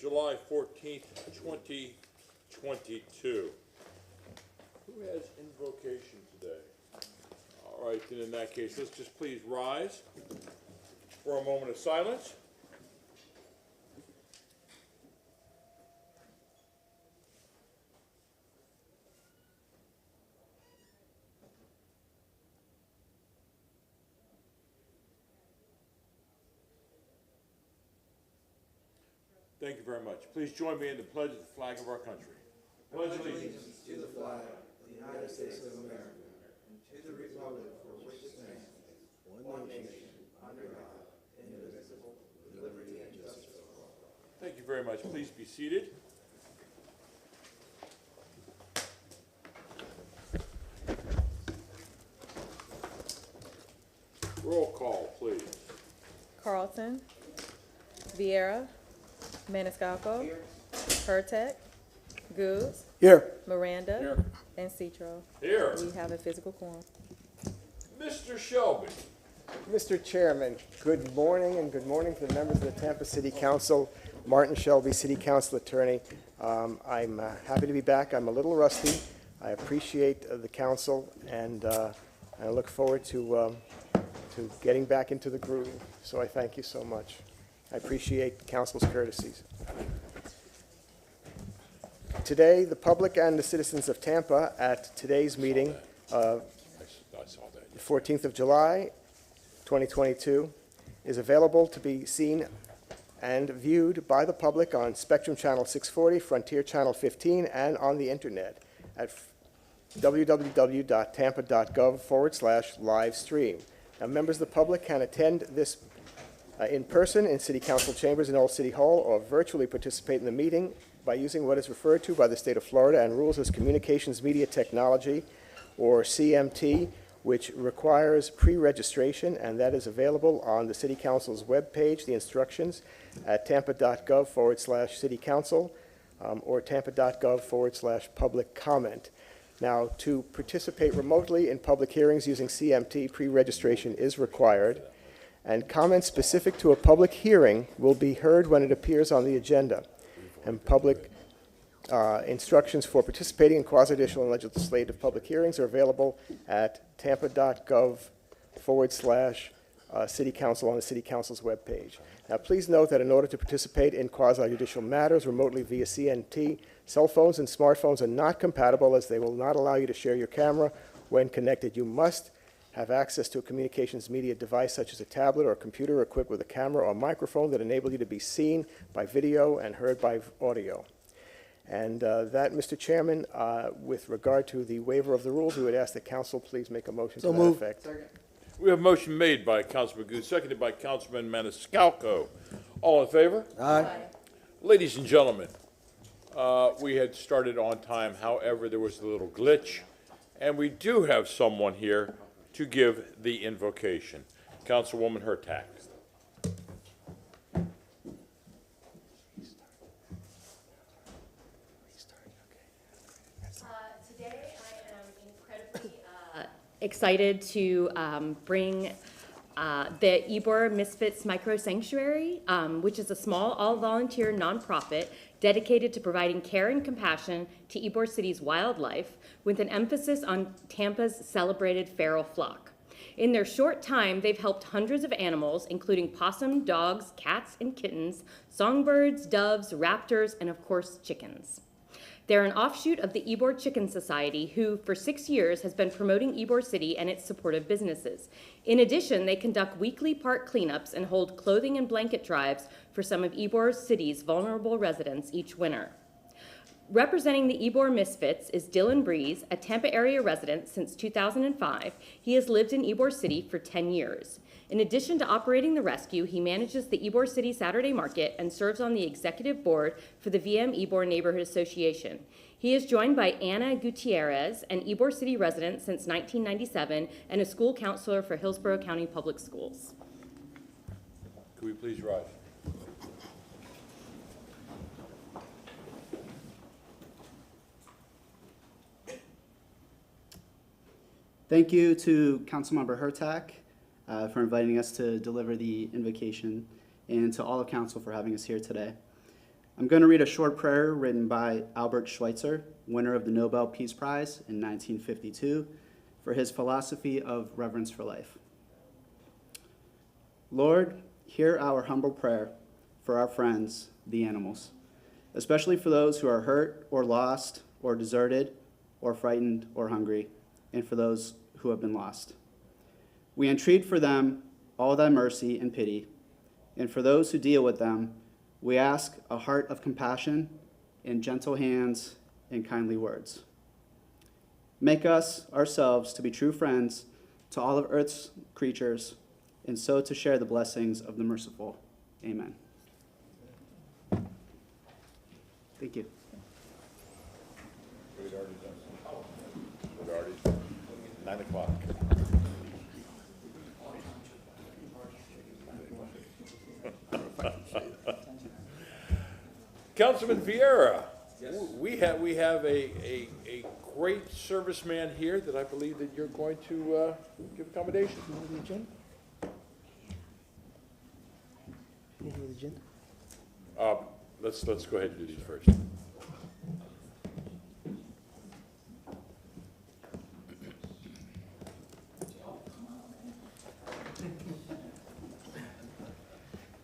July 14th, 2022. Who has invocation today? All right, then in that case, let's just please rise for a moment of silence. Thank you very much. Please join me in the pledge of the flag of our country. Pledge allegiance to the flag of the United States of America and to the republic for which it stands, one nation, under God, indivisible, with liberty and justice for all. Thank you very much. Please be seated. Roll call, please. Carlton, Vieira, Maniscalco, Hurtak, Goods, Here. Miranda, Here. and Citro. Here. We have a physical quorum. Mr. Shelby. Mr. Chairman, good morning, and good morning to the members of the Tampa City Council. Martin Shelby, City Council Attorney. I'm happy to be back. I'm a little rusty. I appreciate the council, and I look forward to getting back into the groove. So I thank you so much. I appreciate council's courtesies. Today, the public and the citizens of Tampa at today's meeting, I saw that. the 14th of July, 2022, is available to be seen and viewed by the public on Spectrum Channel 640, Frontier Channel 15, and on the internet at www.tampa.gov/live stream. Now, members of the public can attend this in person in City Council chambers in Old City Hall or virtually participate in the meeting by using what is referred to by the state of Florida and rules as Communications Media Technology, or CMT, which requires pre-registration, and that is available on the City Council's webpage, the instructions, at tampa.gov/city council or tampa.gov/public comment. Now, to participate remotely in public hearings using CMT, pre-registration is required, and comments specific to a public hearing will be heard when it appears on the agenda. And public instructions for participating in quasi-judicial and legislative public hearings are available at tampa.gov/city council on the City Council's webpage. Now, please note that in order to participate in quasi-judicial matters remotely via CMT, cell phones and smartphones are not compatible, as they will not allow you to share your camera when connected. You must have access to a communications media device such as a tablet or a computer equipped with a camera or microphone that enable you to be seen by video and heard by audio. And that, Mr. Chairman, with regard to the waiver of the rules, we would ask that council please make a motion to that effect. We have a motion made by Councilman Good, seconded by Councilman Maniscalco. All in favor? Aye. Ladies and gentlemen, we had started on time. However, there was a little glitch, and we do have someone here to give the invocation. Councilwoman Hurtak. Today I am incredibly excited to bring the Ybor Misfits Micro Sanctuary, which is a small, all-volunteer nonprofit dedicated to providing care and compassion to Ybor City's wildlife, with an emphasis on Tampa's celebrated feral flock. In their short time, they've helped hundreds of animals, including possum, dogs, cats, and kittens, songbirds, doves, raptors, and of course, chickens. They're an offshoot of the Ybor Chicken Society, who for 6 years has been promoting Ybor City and its supportive businesses. In addition, they conduct weekly park cleanups and hold clothing and blanket drives for some of Ybor City's vulnerable residents each winter. Representing the Ybor Misfits is Dylan Breeze, a Tampa area resident since 2005. He has lived in Ybor City for 10 years. In addition to operating the rescue, he manages the Ybor City Saturday Market and serves on the executive board for the VM Ybor Neighborhood Association. He is joined by Anna Gutierrez, an Ybor City resident since 1997 and a school counselor for Hillsborough County Public Schools. Could we please rise? Thank you to Councilmember Hurtak for inviting us to deliver the invocation, and to all of council for having us here today. I'm going to read a short prayer written by Albert Schweitzer, winner of the Nobel Peace Prize in 1952, for his philosophy of reverence for life. Lord, hear our humble prayer for our friends, the animals, especially for those who are hurt or lost or deserted or frightened or hungry, and for those who have been lost. We entreat for them all thy mercy and pity, and for those who deal with them, we ask a heart of compassion and gentle hands and kindly words. Make us ourselves to be true friends to all of earth's creatures, and so to share the blessings of the merciful. Amen. Thank you. We'd already done. We'd already, 9 o'clock. Councilman Vieira, we have a great serviceman here that I believe that you're going to give accommodation. Let's go ahead and do these first.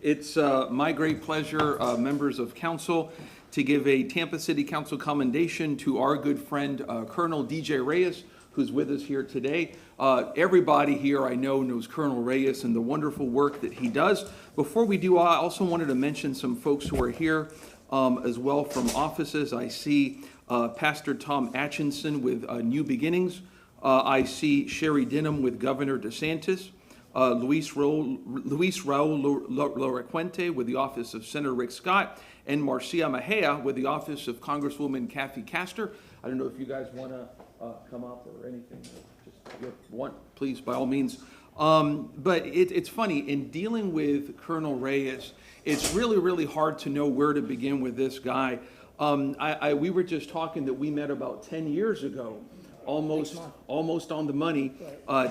It's my great pleasure, members of council, to give a Tampa City Council commendation to our good friend, Colonel DJ Reyes, who's with us here today. Everybody here I know knows Colonel Reyes and the wonderful work that he does. Before we do, I also wanted to mention some folks who are here as well from offices. I see Pastor Tom Atchison with New Beginnings. I see Sherry Denham with Governor DeSantis. Luis Raul Loriquente with the office of Senator Rick Scott, and Marcia Mejia with the office of Congresswoman Kathy Castor. I don't know if you guys want to come up or anything. Just if you want, please, by all means. But it's funny, in dealing with Colonel Reyes, it's really hard to know where to begin with this guy. We were just talking that we met about 10 years ago. Almost on the money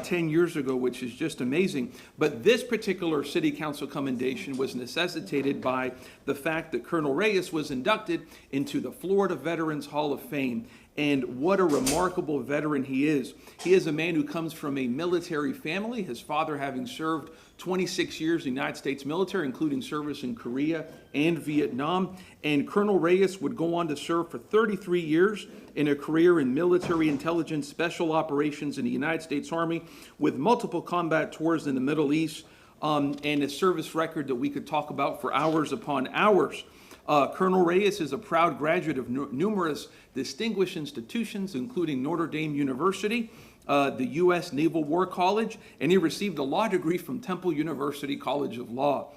10 years ago, which is just amazing. But this particular city council commendation was necessitated by the fact that Colonel Reyes was inducted into the Florida Veterans Hall of Fame. And what a remarkable veteran he is. He is a man who comes from a military family, his father having served 26 years in the United States military, including service in Korea and Vietnam. And Colonel Reyes would go on to serve for 33 years in a career in military intelligence, special operations in the United States Army, with multiple combat tours in the Middle East, and a service record that we could talk about for hours upon hours. Colonel Reyes is a proud graduate of numerous distinguished institutions, including Notre Dame University, the U.S. Naval War College, and he received a law degree from Temple University College of Law.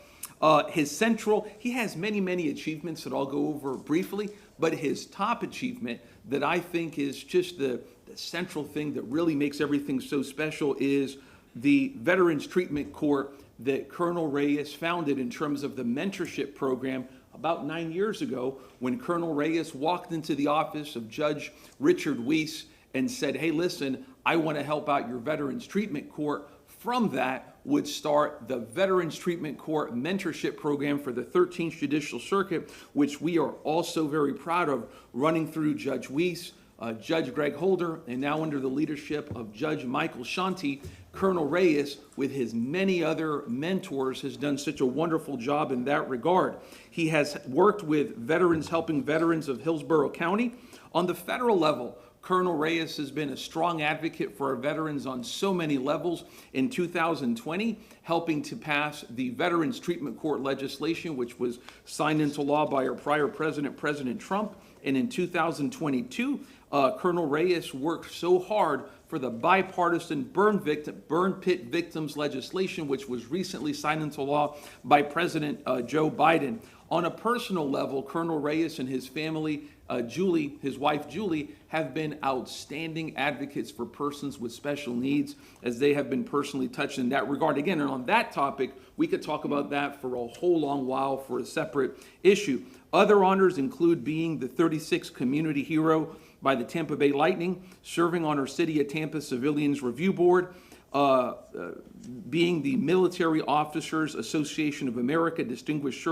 He has many achievements that I'll go over briefly, but his top achievement that I think is just the central thing that really makes everything so special is the Veterans Treatment Court that Colonel Reyes founded in terms of the mentorship program about 9 years ago, when Colonel Reyes walked into the office of Judge Richard Weiss and said, hey, listen, I want to help out your Veterans Treatment Court. From that would start the Veterans Treatment Court mentorship program for the 13th Judicial Circuit, which we are also very proud of, running through Judge Weiss, Judge Greg Holder, and now under the leadership of Judge Michael Shanti. Colonel Reyes, with his many other mentors, has done such a wonderful job in that regard. He has worked with veterans, helping veterans of Hillsborough County. On the federal level, Colonel Reyes has been a strong advocate for our veterans on so many levels. In 2020, helping to pass the Veterans Treatment Court legislation, which was signed into law by our prior president, President Trump. And in 2022, Colonel Reyes worked so hard for the bipartisan burn pit victims legislation, which was recently signed into law by President Joe Biden. On a personal level, Colonel Reyes and his family, Julie, his wife Julie, have been outstanding advocates for persons with special needs, as they have been personally touched in that regard. Again, and on that topic, we could talk about that for a whole long while for a separate issue. Other honors include being the 36th Community Hero by the Tampa Bay Lightning, serving on our City of Tampa Civilians Review Board, being the Military Officers Association of America Distinguished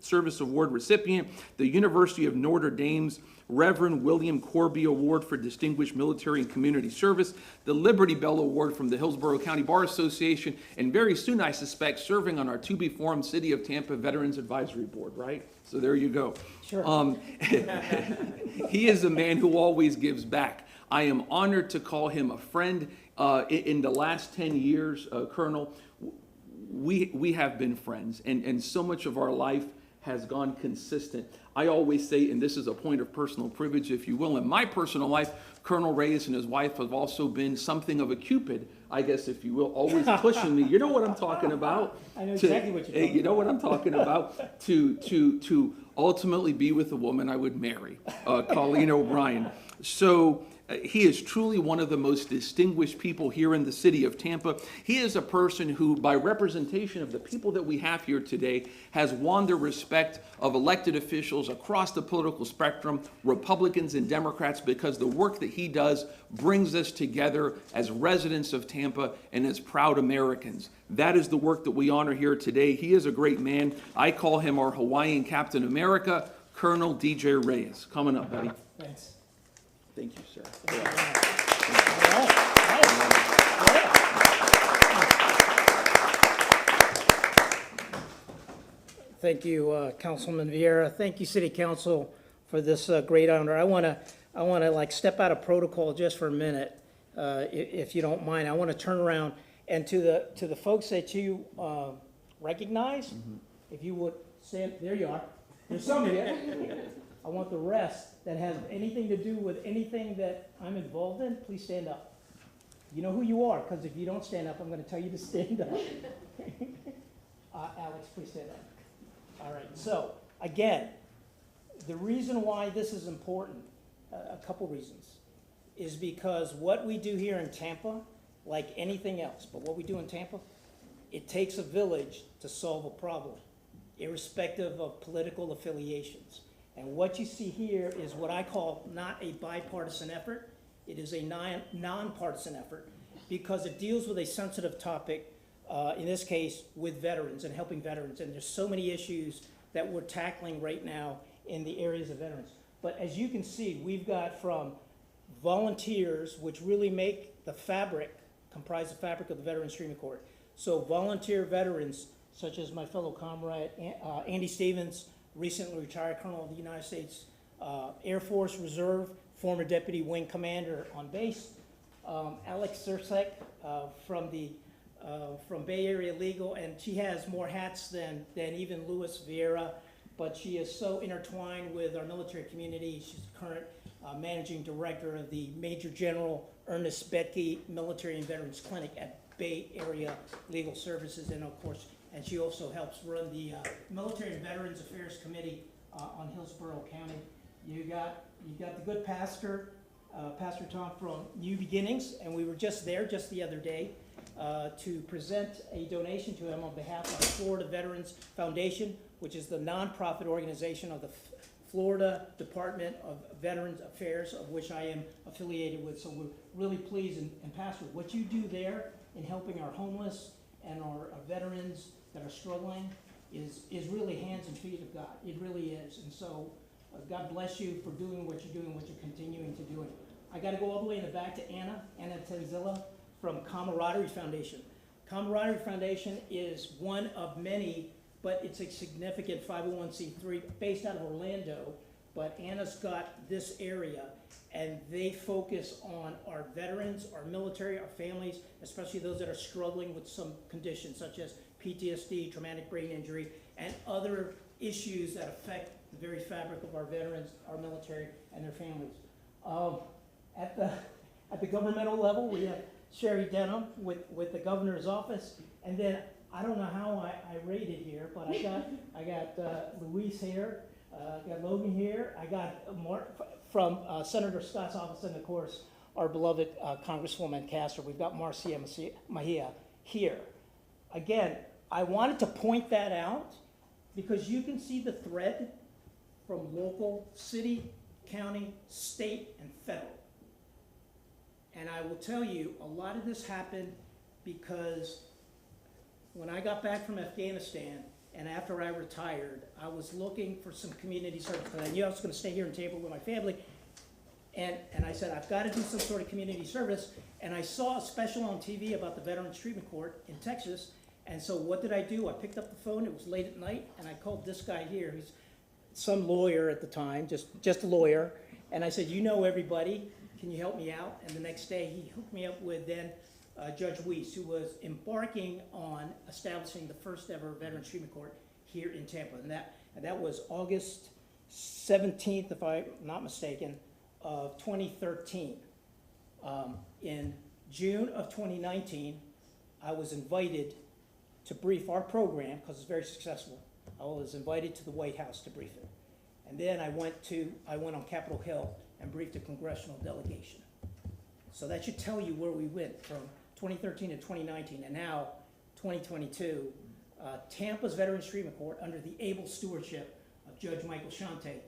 Service Award recipient, the University of Notre Dame's Reverend William Corby Award for Distinguished Military and Community Service, the Liberty Bell Award from the Hillsborough County Bar Association, and very soon, I suspect, serving on our to-be-formed City of Tampa Veterans Advisory Board, right? So there you go. Sure. He is a man who always gives back. I am honored to call him a friend. In the last 10 years, Colonel, we have been friends, and so much of our life has gone consistent. I always say, and this is a point of personal privilege, if you will, in my personal life, Colonel Reyes and his wife have also been something of a Cupid, I guess, if you will, always pushing me. You know what I'm talking about? I know exactly what you're talking about. You know what I'm talking about? To ultimately be with the woman I would marry, Colleen O'Brien. So he is truly one of the most distinguished people here in the city of Tampa. He is a person who, by representation of the people that we have here today, has won the respect of elected officials across the political spectrum, Republicans and Democrats, because the work that he does brings us together as residents of Tampa and as proud Americans. That is the work that we honor here today. He is a great man. I call him our Hawaiian Captain America, Colonel DJ Reyes. Coming up, buddy. Thanks. Thank you, sir. Thank you, Councilman Vieira. Thank you, City Council, for this great honor. I want to like step out of protocol just for a minute, if you don't mind. I want to turn around and to the folks that you recognize, if you would stand. There you are. There's some of you. I want the rest that has anything to do with anything that I'm involved in, please stand up. You know who you are, because if you don't stand up, I'm going to tell you to stand up. Alex, please stand up. All right, so again, the reason why this is important, a couple reasons, is because what we do here in Tampa, like anything else, but what we do in Tampa, it takes a village to solve a problem, irrespective of political affiliations. And what you see here is what I call not a bipartisan effort. It is a nonpartisan effort because it deals with a sensitive topic, in this case, with veterans and helping veterans. And there's so many issues that we're tackling right now in the areas of veterans. But as you can see, we've got from volunteers, which really make the fabric, comprise the fabric of the Veterans Stream Accord. So volunteer veterans, such as my fellow comrade, Andy Stevens, recently retired Colonel of the United States Air Force Reserve, former Deputy Wing Commander on base. Alex Sersek from Bay Area Legal, and she has more hats than even Luis Vieira, but she is so intertwined with our military community. She's the current Managing Director of the Major General Ernest Betke Military and Veterans Clinic at Bay Area Legal Services, and of course, and she also helps run the Military and Veterans Affairs Committee on Hillsborough County. You got the good pastor, Pastor Tom from New Beginnings, and we were just there just the other day to present a donation to him on behalf of the Florida Veterans Foundation, which is the nonprofit organization of the Florida Department of Veterans Affairs, of which I am affiliated with. So we're really pleased, and Pastor, what you do there in helping our homeless and our veterans that are struggling is really hands and feet of God. It really is. And so God bless you for doing what you're doing, what you're continuing to do. I got to go all the way in the back to Anna Tenzilla from Camaraderie Foundation. Camaraderie Foundation is one of many, but it's a significant 501c3 based out of Orlando. But Anna's got this area, and they focus on our veterans, our military, our families, especially those that are struggling with some conditions such as PTSD, traumatic brain injury, and other issues that affect the very fabric of our veterans, our military, and their families. At the governmental level, we have Sherry Denham with the governor's office, and then I don't know how I rated here, but I got Luis here, I got Logan here, I got Mark from Senator Scott's office, and of course our beloved Congresswoman Castor. We've got Marcia Mejia here. Again, I wanted to point that out because you can see the thread from local, city, county, state, and federal. And I will tell you, a lot of this happened because when I got back from Afghanistan and after I retired, I was looking for some community service, because I knew I was gonna stay here in Tampa with my family. And I said, I've gotta do some sort of community service, and I saw a special on TV about the Veterans Treatment Court in Texas, and so what did I do? I picked up the phone, it was late at night, and I called this guy here, he's some lawyer at the time, just a lawyer, and I said, you know everybody, can you help me out? And the next day, he hooked me up with then Judge Weiss, who was embarking on establishing the first ever Veterans Treatment Court here in Tampa. And that was August 17th, if I'm not mistaken, of 2013. In June of 2019, I was invited to brief our program, because it's very successful. I was invited to the White House to brief it. And then I went on Capitol Hill and briefed a congressional delegation. So that should tell you where we went from 2013 to 2019, and now 2022. Tampa's Veterans Treatment Court, under the able stewardship of Judge Michael Shante,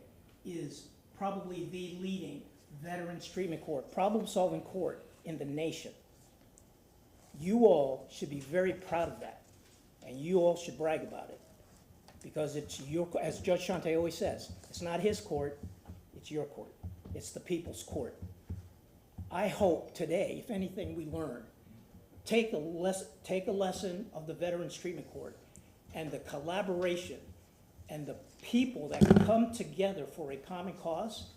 is probably the leading Veterans Treatment Court, problem-solving court in the nation. You all should be very proud of that, and you all should brag about it, because it's your, as Judge Shante always says, it's not his court, it's your court. It's the people's court. I hope today, if anything we learn, take a lesson of the Veterans Treatment Court and the collaboration and the people that come together for a common cause.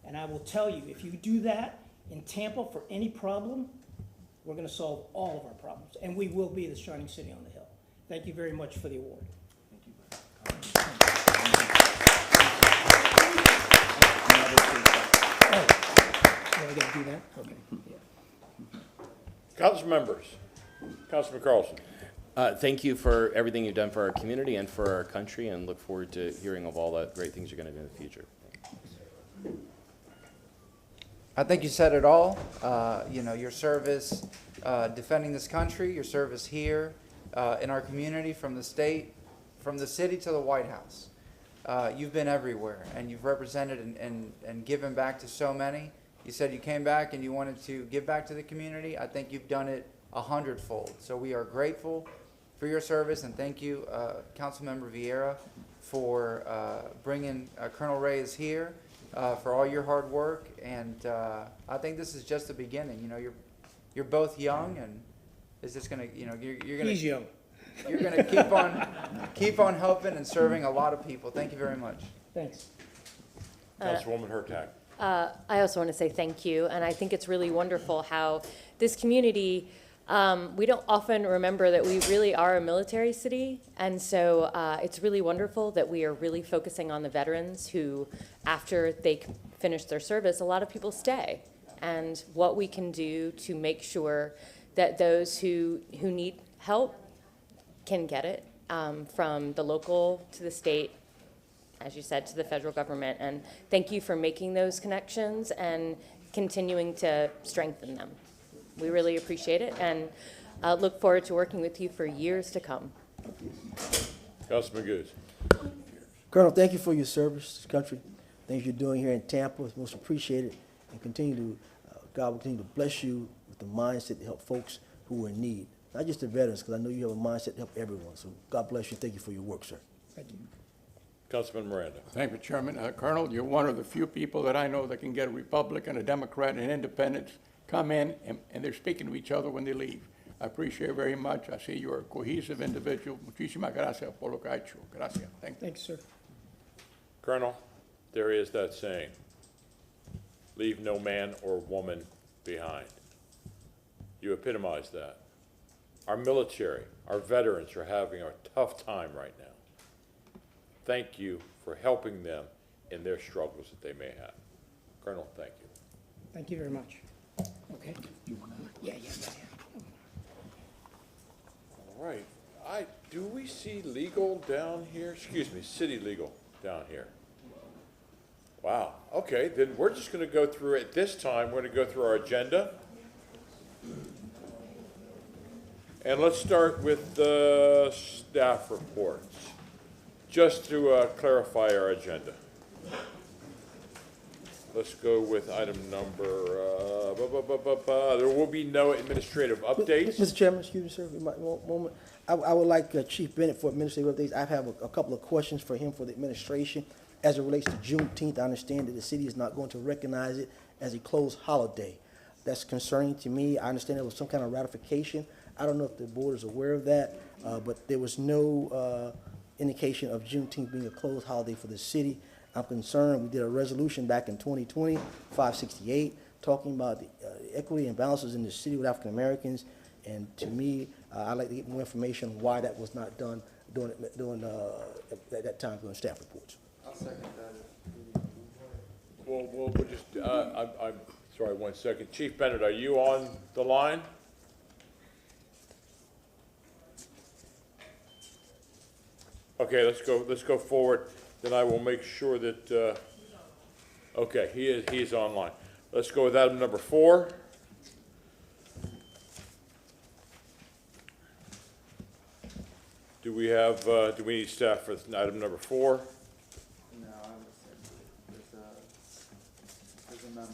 And I will tell you, if you do that in Tampa for any problem, we're gonna solve all of our problems, and we will be the shining city on the hill. Thank you very much for the award. Oh, I gotta do that? Okay. Yeah. Council members, Councilman Carlson. Thank you for everything you've done for our community and for our country, and look forward to hearing of all the great things you're going to do in the future. I think you said it all. You know, your service defending this country, your service here in our community, from the state, from the city to the White House. You've been everywhere, and you've represented and given back to so many. You said you came back and you wanted to give back to the community. I think you've done it 100-fold. So we are grateful for your service, and thank you, Councilmember Vieira, for bringing Colonel Reyes here, for all your hard work. And I think this is just the beginning. You know, you're both young, and it's just gonna, you know, you're gonna. He's young. You're gonna keep on helping and serving a lot of people. Thank you very much. Thanks. Councilwoman Hurtak. I also want to say thank you, and I think it's really wonderful how this community, we don't often remember that we really are a military city, and so it's really wonderful that we are really focusing on the veterans who, after they finish their service, a lot of people stay, and what we can do to make sure that those who need help can get it, from the local to the state, as you said, to the federal government. And thank you for making those connections and continuing to strengthen them. We really appreciate it, and look forward to working with you for years to come. Councilman Goose. Colonel, thank you for your service to this country. Things you're doing here in Tampa is most appreciated, and continue to, God will continue to bless you with the mindset to help folks who are in need. Not just the veterans, because I know you have a mindset to help everyone. So God bless you. Thank you for your work, sir. Thank you. Councilman Miranda. Thank you, Chairman. Colonel, you're one of the few people that I know that can get a Republican, a Democrat, and an Independent come in, and they're speaking to each other when they leave. I appreciate it very much. I see you're a cohesive individual. Muchísimas gracias por lo que ha hecho. Gracias. Thank you. Thanks, sir. Colonel, there is that saying, leave no man or woman behind. You epitomize that. Our military, our veterans are having a tough time right now. Thank you for helping them in their struggles that they may have. Colonel, thank you. Thank you very much. Okay. Yeah. All right. Do we see legal down here? Excuse me, city legal down here. Wow. Okay, then we're just going to go through it. This time, we're going to go through our agenda. And let's start with the staff reports, just to clarify our agenda. let's go with item number, there will be no administrative updates. Mr. Chairman, excuse me, sir, we might, one moment. I would like Chief Bennett for administrative updates. I have a couple of questions for him for the administration. As it relates to Juneteenth, I understand that the city is not going to recognize it as a closed holiday. That's concerning to me. I understand there was some kind of ratification. I don't know if the board is aware of that, but there was no indication of Juneteenth being a closed holiday for the city. I'm concerned. We did a resolution back in 2020, 568, talking about the equity and balances in the city with African Americans. And to me, I'd like to get more information on why that was not done during at that time during staff reports. I'll second that. We'll just, I'm sorry, 1 second. Chief Bennett, are you on the line? Okay, let's go forward. Then I will make sure that, okay, he's online. Let's go with item number 4. Do we need staff for item number 4? No, I would say there's a memo.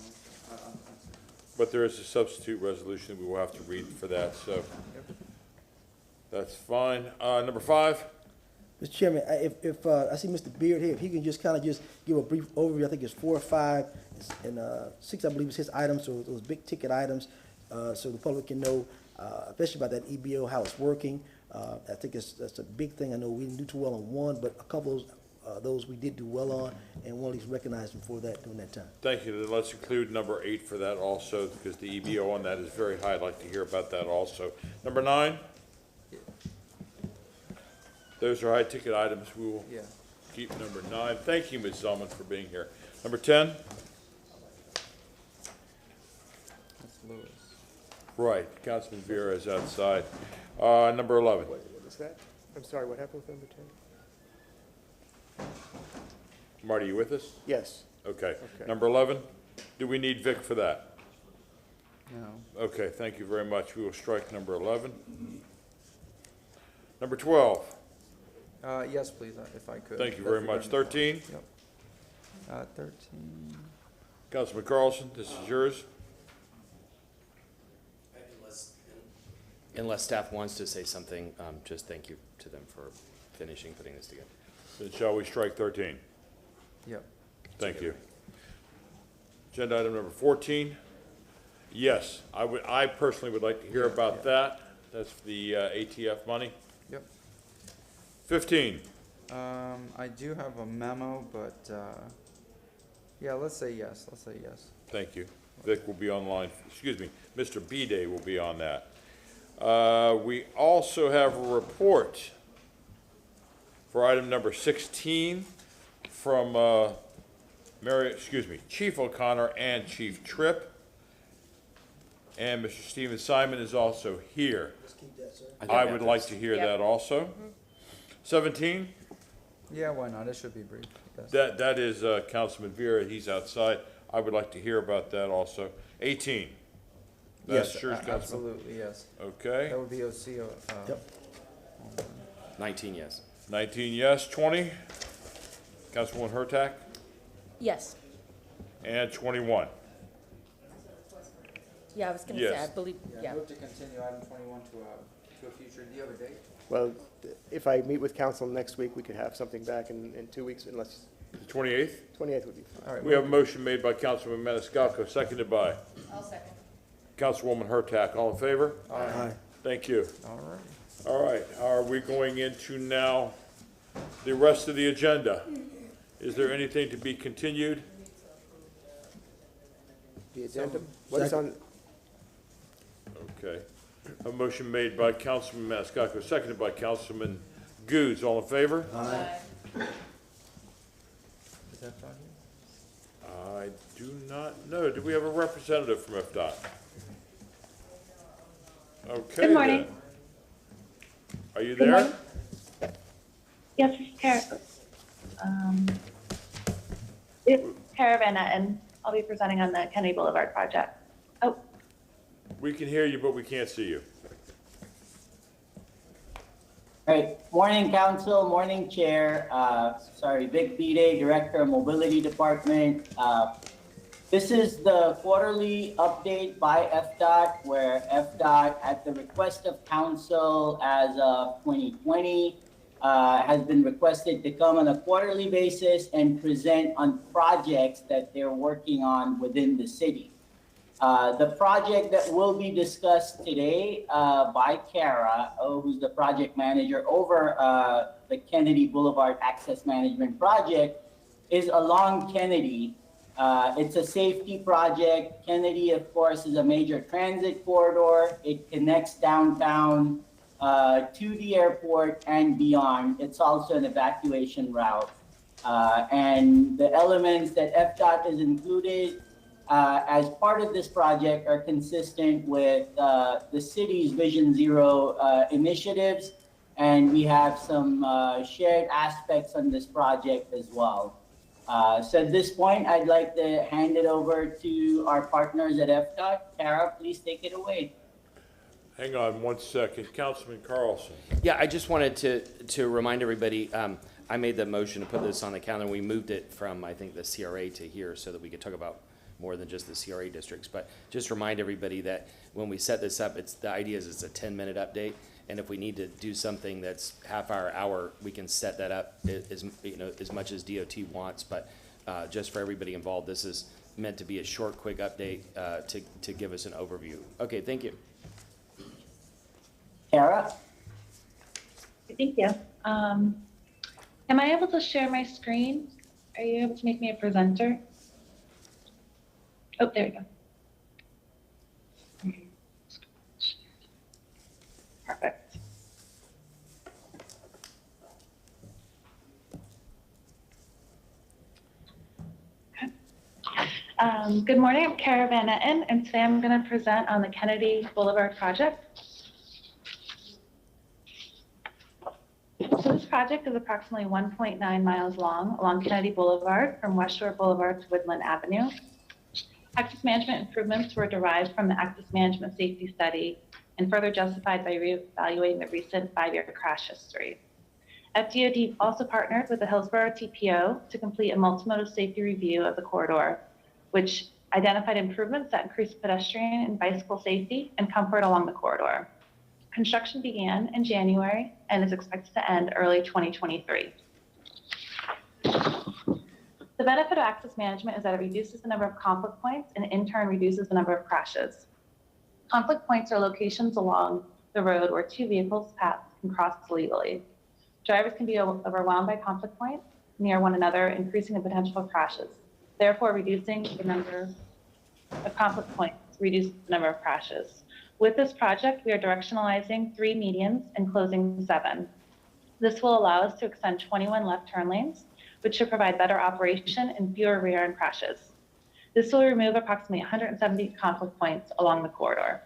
But there is a substitute resolution we will have to read for that, so that's fine. Number 5? Mr. Chairman, if I see Mr. Beard here, if he can just kind of just give a brief overview. I think it's 4 or 5, and 6, I believe, is his items, so those big ticket items, so the public can know, especially about that EBO, how it's working. I think that's a big thing. I know we didn't do too well on one, but a couple of those we did do well on, and one of these recognized him for that during that time. Thank you. Then let's include number 8 for that also, because the EBO on that is very high. I'd like to hear about that also. Number 9? Those are high-ticket items. We will keep number 9. Thank you, Ms. Zellman, for being here. Number 10? That's Lewis. Right. Councilman Vera is outside. Number 11? What is that? I'm sorry, what happened with number 10? Marty, you with us? Yes. Okay. Okay. Number 11? Do we need Vic for that? No. Okay, thank you very much. We will strike number 11. Number 12? Yes, please, if I could. Thank you very much. 13? Yep. 13. Councilman Carlson, this is yours. Unless staff wants to say something, just thank you to them for finishing putting this together. Then shall we strike 13? Yep. Thank you. Agenda item number 14. Yes, I personally would like to hear about that. That's the ATF money. Yep. 15. I do have a memo, but, yeah, let's say yes. Let's say yes. Thank you. Vic will be online, excuse me, Mr. B-Day will be on that. We also have a report for item number 16 from Chief O'Connor and Chief Tripp. And Mr. Stephen Simon is also here. Just keep that, sir. I would like to hear that also. 17? Yeah, why not? It should be brief. Yes. That is Councilman Vera, he's outside. I would like to hear about that also. 18? That's Yes, yours, Councilman? absolutely, yes. Okay. That would be OC. Yep. 19, yes. 19 yes. 20? Councilwoman Hurtak? Yes. And 21? Yeah, I was gonna Yes. say, I believe, yeah. Move to continue item 21 to a future. Do you have a date? Well, if I meet with council next week, we could have something back in 2 weeks, unless, The 28th? 28th would be fine. All right. We have a motion made by Councilman Maniscalco, seconded by I'll second. Councilwoman Hurtak. All in favor? Aye. Thank you. All right. All right, are we going into now the rest of the agenda? Is there anything to be continued? The addendum, what is on, Okay. A motion made by Councilman Maniscalco, seconded by Councilman Goode. All in favor? Aye. Is that fine? I do not know. Do we have a representative from FDOT? Okay. Good morning. then. Are you Good there? morning. Yes, it's Caravana, and I'll be presenting on the Kennedy Boulevard project. Oh, We can hear you, but we can't see you. All right, morning council, morning chair. Vic B-Day, Director of Mobility Department. This is the quarterly update by FDOT, where FDOT, at the request of council as of 2020, has been requested to come on a quarterly basis and present on projects that they're working on within the city. The project that will be discussed today by Kara, who's the project manager over the Kennedy Boulevard Access Management Project, is along Kennedy. It's a safety project. Kennedy, of course, is a major transit corridor. It connects downtown to the airport and beyond. It's also an evacuation route. And the elements that FDOT has included as part of this project are consistent with the city's Vision Zero initiatives. And we have some shared aspects on this project as well. So at this point, I'd like to hand it over to our partners at FDOT. Kara, please take it away. Hang on one second. Councilman Carlson. Yeah, I just wanted to remind everybody, I made the motion to put this on the calendar. We moved it from, I think, the CRA to here so that we could talk about more than just the CRA districts. But just remind everybody that when we set this up, the idea is it's a 10-minute update. And if we need to do something that's half hour, we can set that up as much as DOT wants. But just for everybody involved, this is meant to be a short, quick update to give us an overview. Okay, thank you. Kara? Thank you. Am I able to share my screen? Are you able to make me a presenter? Oh, there we go. Perfect. Okay. Good morning, I'm Kara Van Etten, and today I'm going to present on the Kennedy Boulevard project. So this project is approximately 1.9 miles long along Kennedy Boulevard from West Shore Boulevard to Woodland Avenue. Access management improvements were derived from the Access Management Safety Study and further justified by reevaluating the recent 5-year crash history. FDOT also partnered with the Hillsborough TPO to complete a multimodal safety review of the corridor, which identified improvements that increased pedestrian and bicycle safety and comfort along the corridor. Construction began in January and is expected to end early 2023. The benefit of access management is that it reduces the number of conflict points and in turn reduces the number of crashes. Conflict points are locations along the road where two vehicles' paths can cross legally. Drivers can be overwhelmed by conflict points near one another, increasing the potential for crashes. Therefore, reducing the number of conflict points reduces the number of crashes. With this project, we are directionalizing 3 medians and closing 7. This will allow us to extend 21 left turn lanes, which should provide better operation and fewer rear-end crashes. This will remove approximately 170 conflict points along the corridor.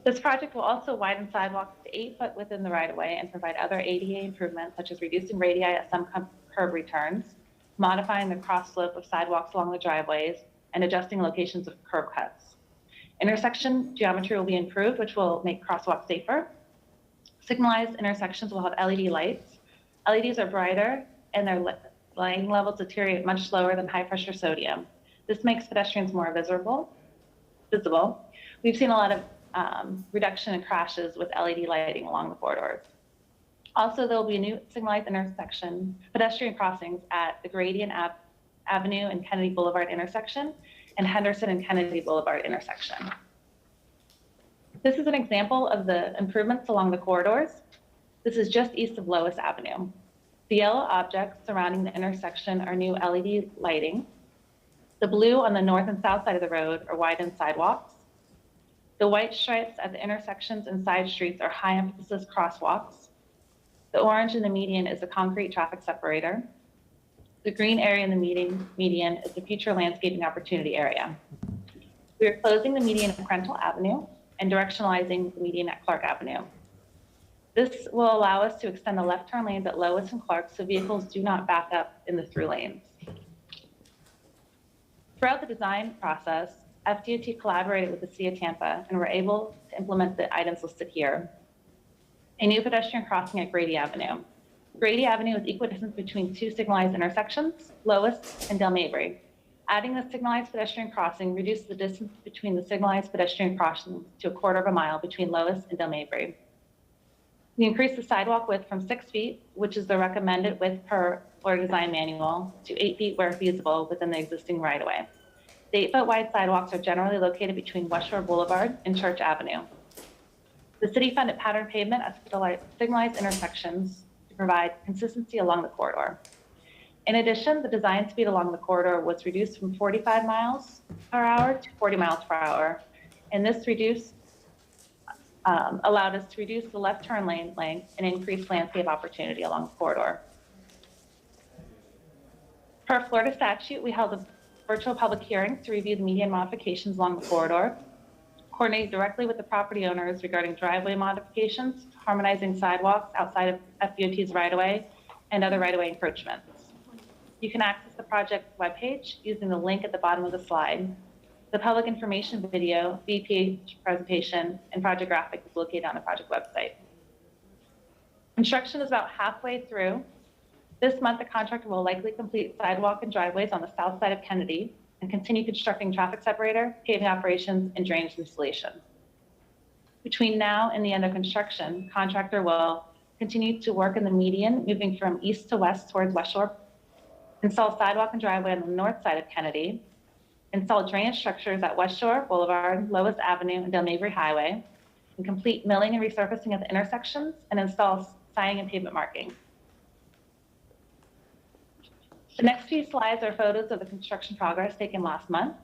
This project will also widen sidewalks to 8 foot within the right-of-way and provide other ADA improvements, such as reducing radii at some curb returns, modifying the cross slope of sidewalks along the driveways, and adjusting locations of curb cuts. Intersection geometry will be improved, which will make crosswalks safer. Signalized intersections will have LED lights. LEDs are brighter and their lighting levels deteriorate much slower than high-pressure sodium. This makes pedestrians more visible. We've seen a lot of reduction in crashes with LED lighting along the corridors. Also, there will be a new signalized intersection, pedestrian crossings at the Gradient Avenue and Kennedy Boulevard intersection and Henderson and Kennedy Boulevard intersection. This is an example of the improvements along the corridors. This is just east of Lois Avenue. The yellow objects surrounding the intersection are new LED lighting. The blue on the north and south side of the road are widened sidewalks. The white stripes at the intersections and side streets are high emphasis crosswalks. The orange in the median is a concrete traffic separator. The green area in the median is the future landscaping opportunity area. We are closing the median at Krentel Avenue and directionalizing the median at Clark Avenue. This will allow us to extend the left turn lanes at Lois and Clark so vehicles do not back up in the through lanes. Throughout the design process, FDOT collaborated with the City of Tampa and were able to implement the items listed here. A new pedestrian crossing at Grady Avenue. Grady Avenue is equidistant between 2 signalized intersections, Lois and Del Mabry. Adding the signalized pedestrian crossing reduced the distance between the signalized pedestrian crossings to 1/4 mile between Lois and Del Mabry. We increased the sidewalk width from 6 feet, which is the recommended width per Florida Design Manual, to 8 feet where feasible within the existing right-of-way. The 8-foot wide sidewalks are generally located between West Shore Boulevard and Church Avenue. The city funded pattern pavement at signalized intersections to provide consistency along the corridor. In addition, the design speed along the corridor was reduced from 45 miles per hour to 40 miles per hour, and this allowed us to reduce the left turn lane length and increase landscape opportunity along the corridor. Per Florida statute, we held a virtual public hearing to review the median modifications along the corridor, coordinated directly with the property owners regarding driveway modifications, harmonizing sidewalks outside of FDOT's right-of-way, and other right-of-way encroachments. You can access the project webpage using the link at the bottom of the slide. The public information video, VPH presentation, and project graphic is located on the project website. Construction is about halfway through. This month, the contractor will likely complete sidewalk and driveways on the south side of Kennedy and continue constructing traffic separator, paving operations, and drainage installation. Between now and the end of construction, contractor will continue to work in the median, moving from east to west towards West Shore, install sidewalk and driveway on the north side of Kennedy, install drainage structures at West Shore Boulevard, Lois Avenue, and Del Mabry Highway, and complete milling and resurfacing at the intersections, and install siding and pavement marking. The next few slides are photos of the construction progress taken last month.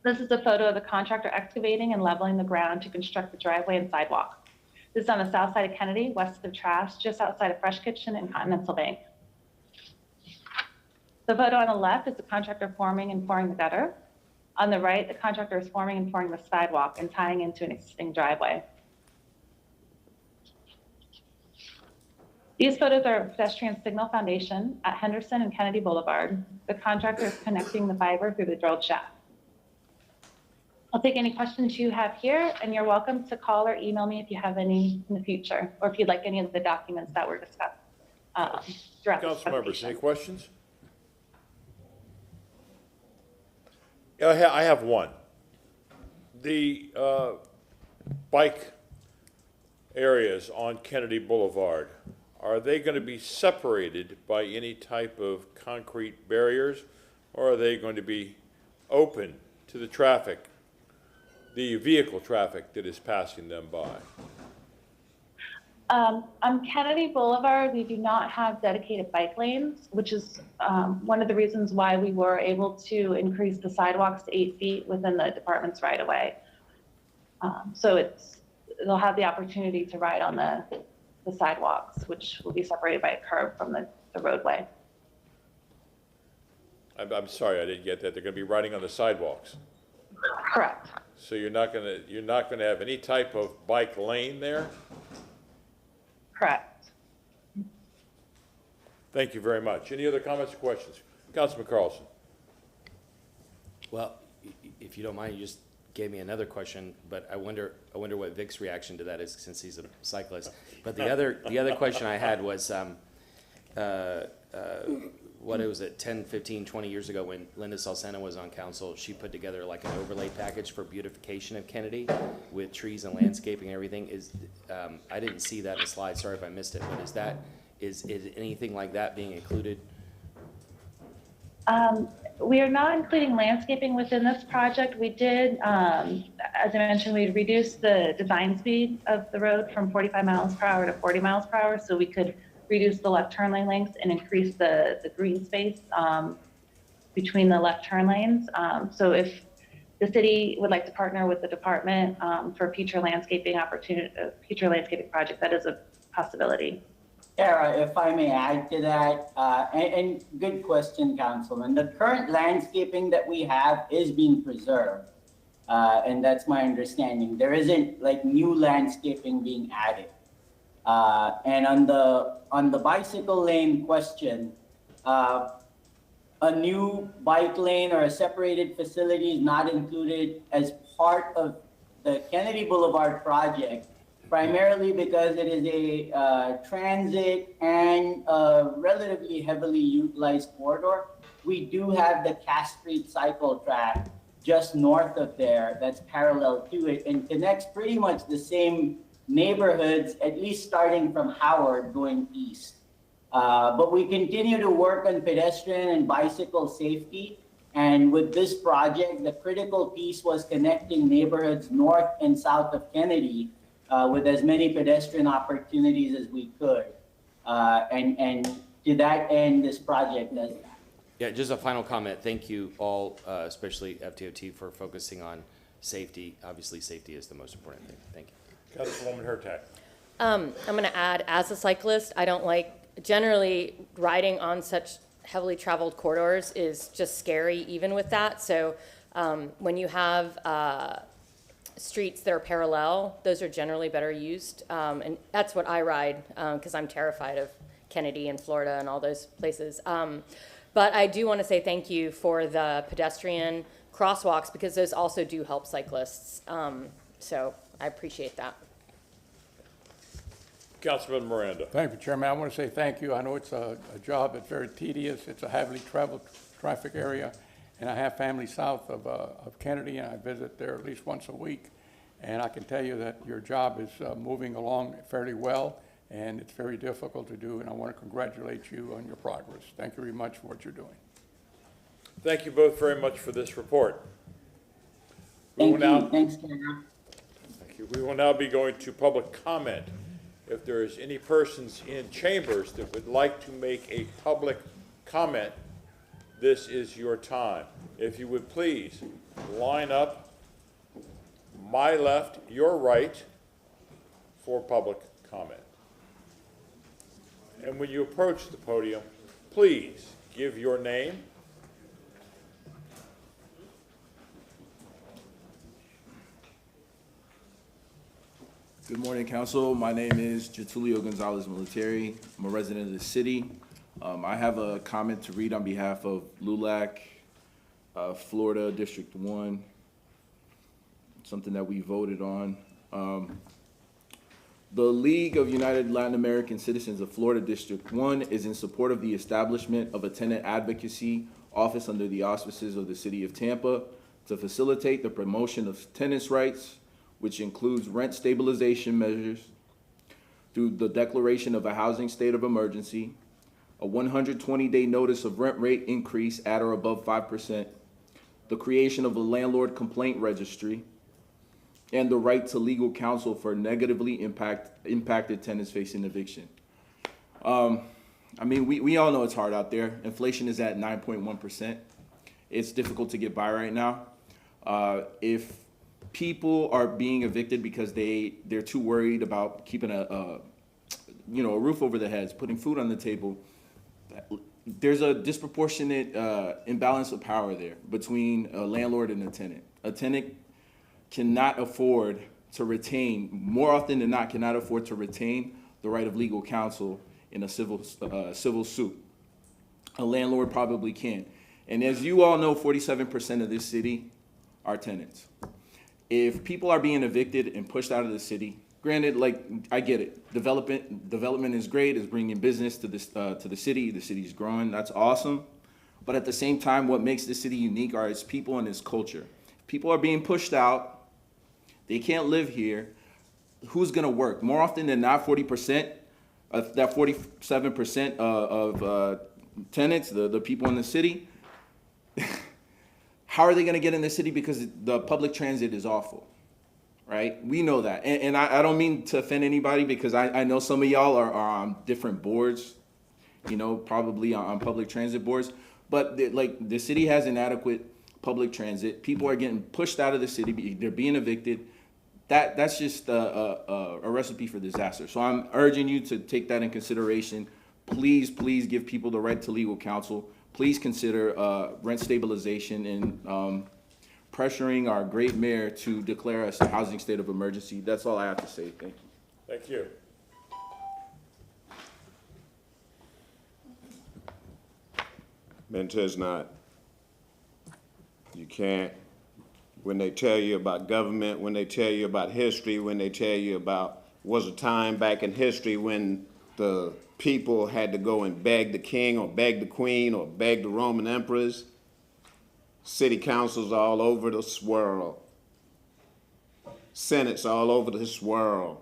This is a photo of the contractor excavating and leveling the ground to construct the driveway and sidewalk. This is on the south side of Kennedy, west of Trask, just outside of Fresh Kitchen and Continental Bank. The photo on the left is the contractor forming and pouring the gutter. On the right, the contractor is forming and pouring the sidewalk and tying into an existing driveway. These photos are pedestrian signal foundation at Henderson and Kennedy Boulevard. The contractor is connecting the fiber through the drilled shaft. I'll take any questions you have here, and you're welcome to call or email me if you have any in the future, or if you'd like any of the documents that were discussed throughout this Council members, presentation. any questions? Yeah, I have one. The bike areas on Kennedy Boulevard, are they going to be separated by any type of concrete barriers, or are they going to be open to the traffic, the vehicle traffic that is passing them by? On Kennedy Boulevard, we do not have dedicated bike lanes, which is one of the reasons why we were able to increase the sidewalks to 8 feet within the department's right of way. So they'll have the opportunity to ride on the sidewalks, which will be separated by a curb from the roadway. I'm sorry, I didn't get that. They're going to be riding on the sidewalks. Correct. So you're not going to have any type of bike lane there? Correct. Thank you very much. Any other comments or questions? Councilman Carlson. Well, if you don't mind, you just gave me another question, but I wonder what Vic's reaction to that is, since he's a cyclist. But the other question I had was, what was it, 10, 15, 20 years ago when Linda Salcena was on council, she put together like an overlay package for beautification of Kennedy with trees and landscaping and everything. I didn't see that in the slide, sorry if I missed it, but is anything like that being included? We are not including landscaping within this project. We did, as I mentioned, we reduced the design speed of the road from 45 miles per hour to 40 miles per hour, so we could reduce the left turn lane lengths and increase the green space between the left turn lanes. So if the city would like to partner with the department for future landscaping project, that is a possibility. Tara, if I may add to that, and good question, Councilman. The current landscaping that we have is being preserved, and that's my understanding. There isn't like new landscaping being added. And on the bicycle lane question, a new bike lane or a separated facility is not included as part of the Kennedy Boulevard project, primarily because it is a transit and a relatively heavily utilized corridor. we do have the Cass Street cycle track just north of there that's parallel to it and connects pretty much the same neighborhoods, at least starting from Howard going east. But we continue to work on pedestrian and bicycle safety. And with this project, the critical piece was connecting neighborhoods north and south of Kennedy with as many pedestrian opportunities as we could. And to that end, this project does that. Yeah, just a final comment. Thank you all, especially FDOT, for focusing on safety. Obviously, safety is the most important thing. Thank you. Councilwoman Hurtak. I'm going to add, as a cyclist, I don't like, generally, riding on such heavily traveled corridors is just scary, even with that. So when you have streets that are parallel, those are generally better used. And that's what I ride, because I'm terrified of Kennedy and Florida and all those places. But I do want to say thank you for the pedestrian crosswalks, because those also do help cyclists. So I appreciate that. Councilman Miranda. Thank you, Chairman. I want to say thank you. I know it's a job that's very tedious. It's a heavily traveled traffic area, and I have family south of Kennedy, and I visit there at least once a week. And I can tell you that your job is moving along fairly well, and it's very difficult to do, and I want to congratulate you on your progress. Thank you very much for what you're doing. Thank you both very much for this report. Thank you. Thanks, Chair. Thank you. We will now be going to public comment. If there is any persons in chambers that would like to make a public comment, this is your time. If you would please line up my left, your right for public comment. And when you approach the podium, please give your name, Good morning, Council. My name is Getulio Gonzalez Military. I'm a resident of the city. I have a comment to read on behalf of LULAC, Florida District 1, something that we voted on. The League of United Latin American Citizens of Florida District 1 is in support of the establishment of a tenant advocacy office under the auspices of the City of Tampa to facilitate the promotion of tenants' rights, which includes rent stabilization measures through the declaration of a housing state of emergency, a 120-day notice of rent rate increase at or above 5%, the creation of a landlord complaint registry, and the right to legal counsel for negatively impacted tenants facing eviction. I mean, we all know it's hard out there. Inflation is at 9.1%. It's difficult to get by right now. If people are being evicted because they're too worried about keeping a roof over their heads, putting food on the table, there's a disproportionate imbalance of power there between a landlord and a tenant. A tenant cannot afford to retain, more often than not, cannot afford to retain the right of legal counsel in a civil suit. A landlord probably can. And as you all know, 47% of this city are tenants. If people are being evicted and pushed out of the city, granted, like, I get it. Development is great. It's bringing business to the city. The city's growing. That's awesome. But at the same time, what makes the city unique are its people and its culture. People are being pushed out. They can't live here. Who's going to work? More often than not, 40%, that 47% of tenants, the people in the city, how are they going to get in the city? Because the public transit is awful, right? We know that. And I don't mean to offend anybody, because I know some of y'all are on different boards, probably on public transit boards. But the city has inadequate public transit. People are getting pushed out of the city. They're being evicted. That's just a recipe for disaster. So I'm urging you to take that in consideration. Please give people the right to legal counsel. Please consider rent stabilization and pressuring our great mayor to declare us a housing state of emergency. That's all I have to say. Thank you. thank you. Mentes not. You can't. When they tell you about government, when they tell you about history, when they tell you about was a time back in history when the people had to go and beg the king or beg the queen or beg the Roman emperors. City councils all over this world. Senates all over this world.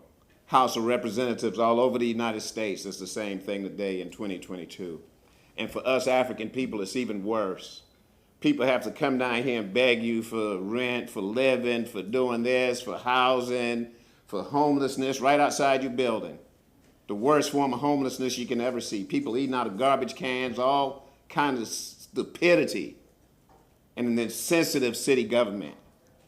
House of Representatives all over the United States. It's the same thing today in 2022. And for us African people, it's even worse. People have to come down here and beg you for rent, for living, for doing this, for housing, for homelessness right outside your building. The worst form of homelessness you can ever see. People eating out of garbage cans, all kind of stupidity. And then sensitive city government.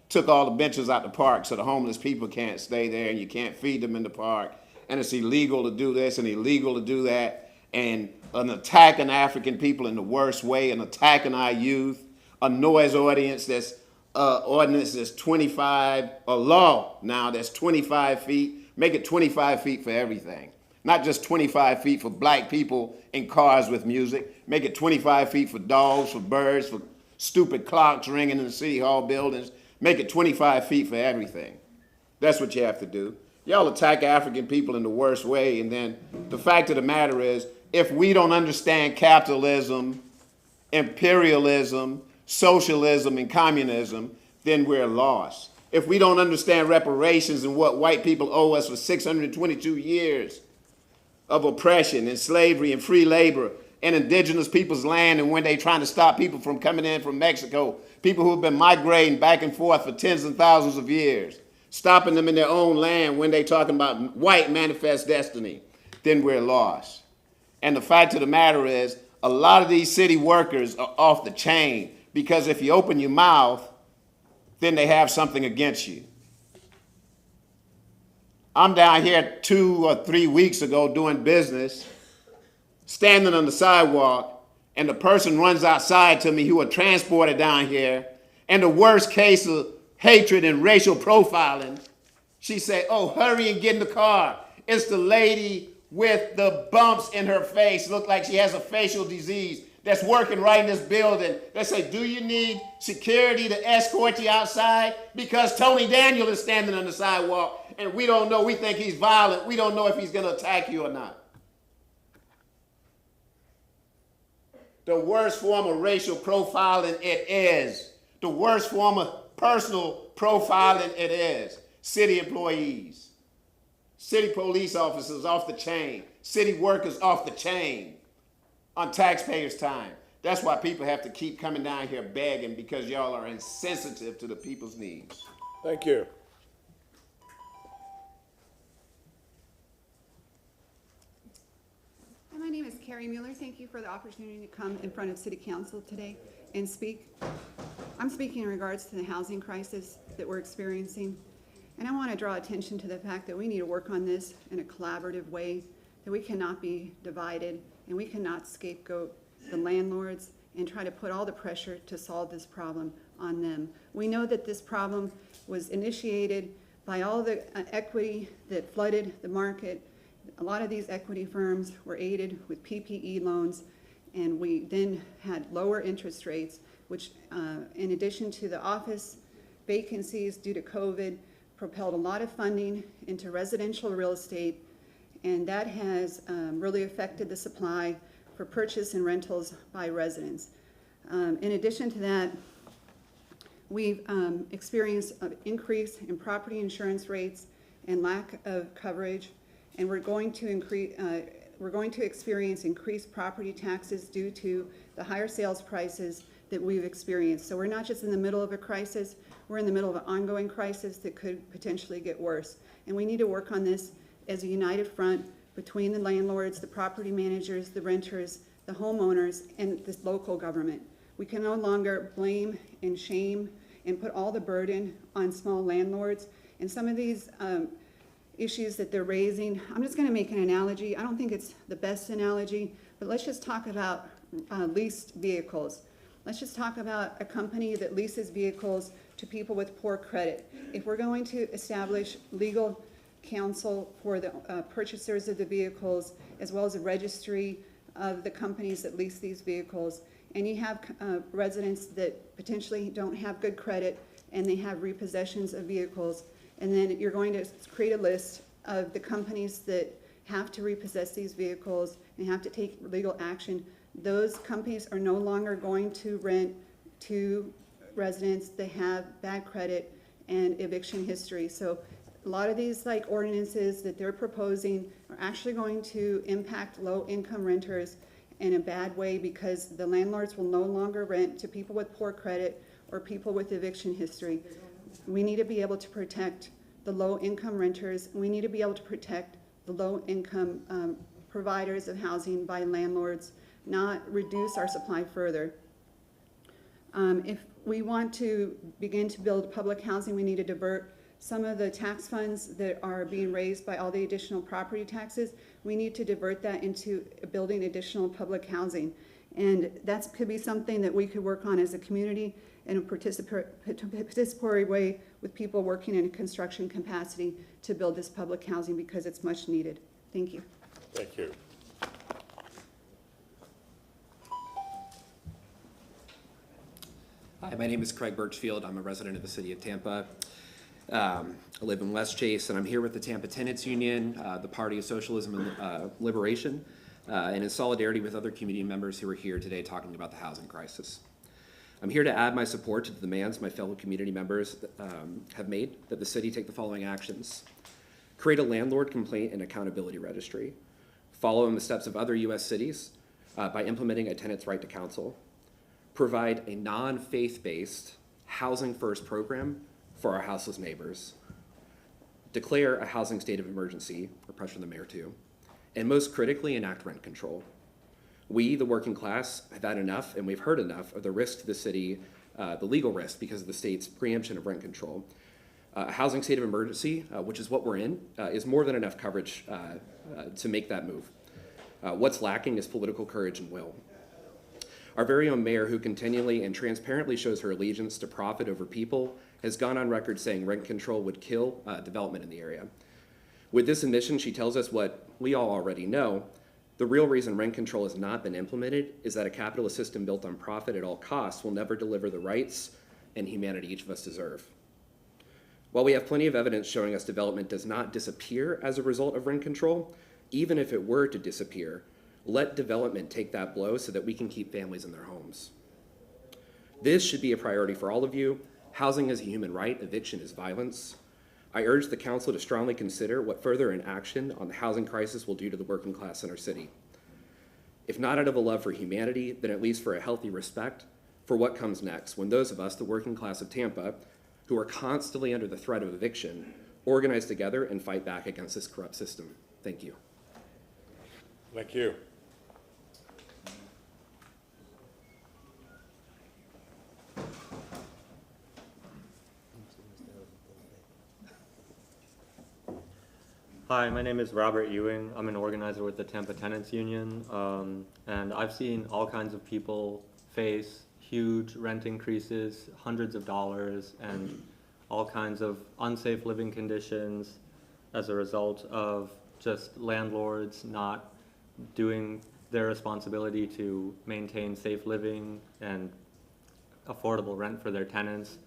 Took all the benches out the park so the homeless people can't stay there and you can't feed them in the park. And it's illegal to do this and illegal to do that. And an attack on African people in the worst way, an attack on our youth, a noise ordinance that's 25, a law now that's 25 feet. Make it 25 feet for everything. Not just 25 feet for black people in cars with music. Make it 25 feet for dogs, for birds, for stupid clocks ringing in the city hall buildings. Make it 25 feet for everything. That's what you have to do. Y'all attack African people in the worst way, and then the fact of the matter is, if we don't understand capitalism, imperialism, socialism, and communism, then we're lost. If we don't understand reparations and what white people owe us for 622 years of oppression and slavery and free labor and indigenous people's land, and when they're trying to stop people from coming in from Mexico, people who have been migrating back and forth for tens of thousands of years, stopping them in their own land when they're talking about white manifest destiny, then we're lost. And the fact of the matter is, a lot of these city workers are off the chain because if you open your mouth, then they have something against you. I'm down here 2 or 3 weeks ago doing business, standing on the sidewalk, and the person runs outside to me who are transported down here, and the worst case of hatred and racial profiling, she said, "Oh, hurry and get in the car. It's the lady with the bumps in her face, look like she has a facial disease, that's working right in this building." They say, "Do you need security to escort you outside? Because Tony Daniel is standing on the sidewalk, and we don't know, we think he's violent. We don't know if he's gonna attack you or not." The worst form of racial profiling it is. The worst form of personal profiling it is. City employees, city police officers off the chain, city workers off the chain on taxpayers' time. That's why people have to keep coming down here begging, because y'all are insensitive to the people's needs. Thank you. My name is Carrie Mueller. Thank you for the opportunity to come in front of City Council today and speak. I'm speaking in regards to the housing crisis that we're experiencing. And I want to draw attention to the fact that we need to work on this in a collaborative way, that we cannot be divided and we cannot scapegoat the landlords and try to put all the pressure to solve this problem on them. We know that this problem was initiated by all the equity that flooded the market. A lot of these equity firms were aided with PPE loans, and we then had lower interest rates, which in addition to the office vacancies due to COVID, propelled a lot of funding into residential real estate, and that has really affected the supply for purchase and rentals by residents. In addition to that, we've experienced an increase in property insurance rates and lack of coverage, and we're going to experience increased property taxes due to the higher sales prices that we've experienced. So we're not just in the middle of a crisis, we're in the middle of an ongoing crisis that could potentially get worse. And we need to work on this as a united front between the landlords, the property managers, the renters, the homeowners, and the local government. We can no longer blame and shame and put all the burden on small landlords. And some of these issues that they're raising, I'm just gonna make an analogy. I don't think it's the best analogy, but let's just talk about leased vehicles. Let's just talk about a company that leases vehicles to people with poor credit. If we're going to establish legal counsel for the purchasers of the vehicles, as well as a registry of the companies that lease these vehicles, and you have residents that potentially don't have good credit and they have repossessions of vehicles, and then you're going to create a list of the companies that have to repossess these vehicles and have to take legal action, those companies are no longer going to rent to residents that have bad credit and eviction history. So a lot of these ordinances that they're proposing are actually going to impact low-income renters in a bad way, because the landlords will no longer rent to people with poor credit or people with eviction history. We need to be able to protect the low-income renters. We need to be able to protect the low-income providers of housing by landlords, not reduce our supply further. If we want to begin to build public housing, we need to divert some of the tax funds that are being raised by all the additional property taxes. We need to divert that into building additional public housing. And that could be something that we could work on as a community in a participatory way, with people working in a construction capacity to build this public housing, because it's much needed. Thank you. Thank you. Hi, my name is Craig Birchfield. I'm a resident of the city of Tampa. I live in West Chase, and I'm here with the Tampa Tenants Union, the Party of Socialism and Liberation, and in solidarity with other community members who are here today talking about the housing crisis. I'm here to add my support to the demands my fellow community members have made that the city take the following actions: create a landlord complaint and accountability registry, follow in the steps of other U.S. cities by implementing a tenant's right to counsel, provide a non-faith-based housing first program for our houseless neighbors, declare a housing state of emergency, or pressure the mayor to, and most critically, enact rent control. We, the working class, have had enough, and we've heard enough of the risk to the city, the legal risk because of the state's preemption of rent control. A housing state of emergency, which is what we're in, is more than enough coverage to make that move. What's lacking is political courage and will. Our very own mayor, who continually and transparently shows her allegiance to profit over people, has gone on record saying rent control would kill development in the area. With this admission, she tells us what we all already know. The real reason rent control has not been implemented is that a capitalist system built on profit at all costs will never deliver the rights and humanity each of us deserve. While we have plenty of evidence showing us development does not disappear as a result of rent control, even if it were to disappear, let development take that blow so that we can keep families in their homes. This should be a priority for all of you. Housing is a human right, eviction is violence. I urge the council to strongly consider what further inaction on the housing crisis will do to the working class in our city. If not out of a love for humanity, then at least for a healthy respect for what comes next, when those of us, the working class of Tampa, who are constantly under the threat of eviction, organize together and fight back against this corrupt system. Thank you. Thank you. Hi, my name is Robert Ewing. I'm an organizer with the Tampa Tenants Union, and I've seen all kinds of people face huge rent increases, hundreds of dollars, and all kinds of unsafe living conditions as a result of just landlords not doing their responsibility to maintain safe living and affordable rent for their tenants.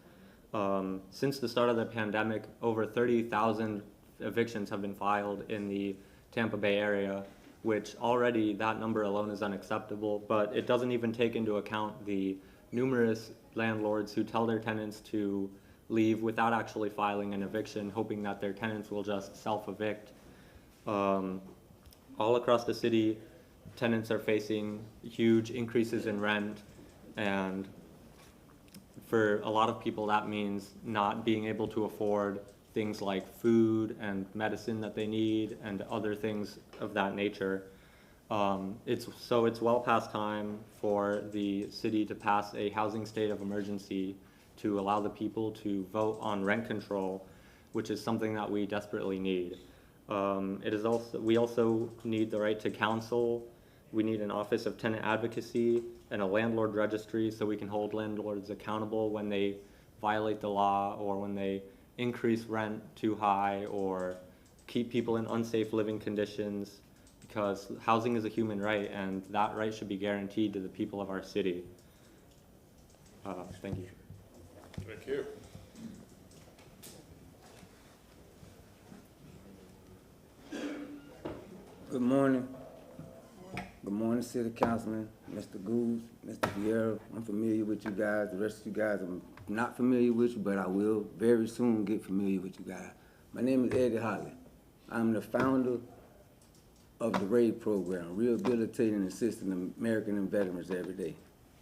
Since the start of the pandemic, over 30,000 evictions have been filed in the Tampa Bay area, which already that number alone is unacceptable, but it doesn't even take into account the numerous landlords who tell their tenants to leave without actually filing an eviction, hoping that their tenants will just self-evict. All across the city, tenants are facing huge increases in rent, and for a lot of people that means not being able to afford things like food and medicine that they need and other things of that nature. It's well past time for the city to pass a housing state of emergency to allow the people to vote on rent control, which is something that we desperately need. We also need the right to counsel. We need an office of tenant advocacy and a landlord registry so we can hold landlords accountable when they violate the law or when they increase rent too high or keep people in unsafe living conditions, because housing is a human right and that right should be guaranteed to the people of our city. Thank you. Thank you. Good morning. Good morning, City Councilman, Mr. Goose, Mr. Vieira. I'm familiar with you guys. The rest of you guys, I'm not familiar with you, but I will very soon get familiar with you guys. My name is Eddie Holly. I'm the founder of the RAID program, Rehabilitating and Assisting American Veterans Every Day.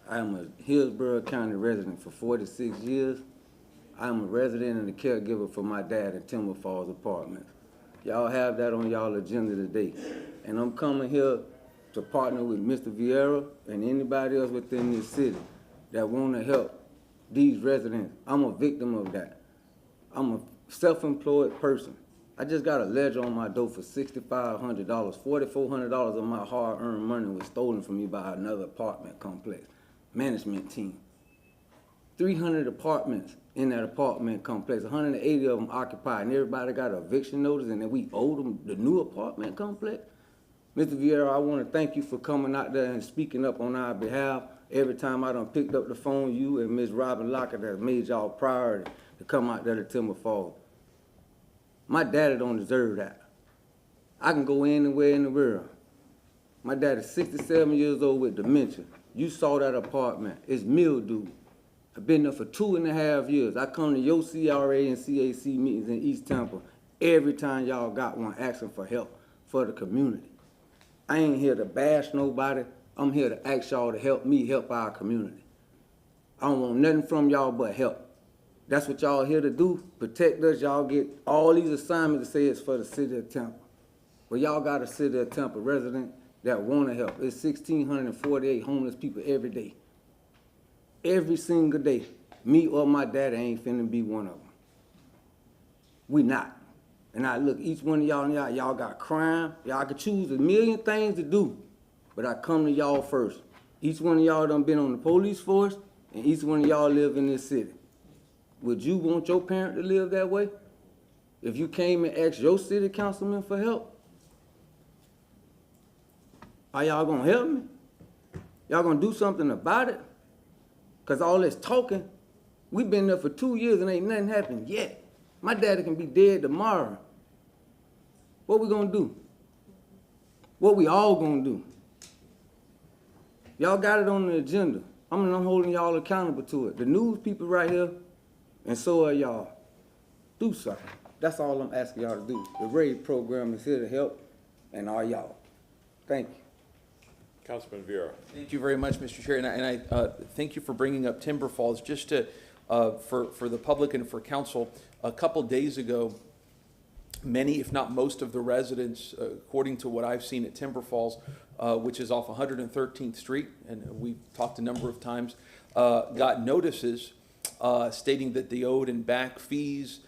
I am a Hillsborough County resident for 46 years. I'm a resident and a caregiver for my dad in Timber Falls Apartments. Y'all have that on y'all agenda today. And I'm coming here to partner with Mr. Vieira and anybody else within this city that want to help these residents. I'm a victim of that. I'm a self-employed person. I just got a ledger on my door for $6,500. $4,400 of my hard-earned money was stolen from me by another apartment complex management team. 300 apartments in that apartment complex, 180 of them occupied, and everybody got an eviction notice, and then we owe them the new apartment complex. Mr. Vieira, I want to thank you for coming out there and speaking up on our behalf. Every time I done picked up the phone, you and Ms. Robin Lockett has made y'all priority to come out there to Timber Falls. My daddy don't deserve that. I can go anywhere in the world. My daddy's 67 years old with dementia. You saw that apartment. It's mildew. I've been there for 2.5 years. I come to your CRA and CAC meetings in East Tampa every time y'all got one asking for help for the community. I ain't here to bash nobody. I'm here to ask y'all to help me help our community. I don't want nothing from y'all but help. That's what y'all here to do, protect us. Y'all get all these assignments to say it's for the city of Tampa. Well, y'all got a city of Tampa resident that want to help. It's 1,648 homeless people every day. Every single day. Me or my daddy ain't finna be one of them. We not. And I look, each one of y'all got crime. Y'all could choose a million things to do, but I come to y'all first. Each one of y'all done been on the police force, and each one of y'all live in this city. Would you want your parent to live that way? If you came and asked your city councilman for help? Are y'all gonna help me? Y'all gonna do something about it? Cause all this talking, we've been there for 2 years and ain't nothing happened yet. My daddy can be dead tomorrow. What we gonna do? What we all gonna do? Y'all got it on the agenda. I'm holding y'all accountable to it. The news people right here, and so are y'all. Do something. That's all I'm asking y'all to do. The RAID program is here to help, and are y'all. Thank you. Councilman Vieira. Thank you very much, Mr. Chair, and I thank you for bringing up Timber Falls. Just to, for the public and for council, a couple days ago, many, if not most of the residents, according to what I've seen at Timber Falls, which is off 113th Street, and we've talked a number of times, got notices stating that they owed in back fees,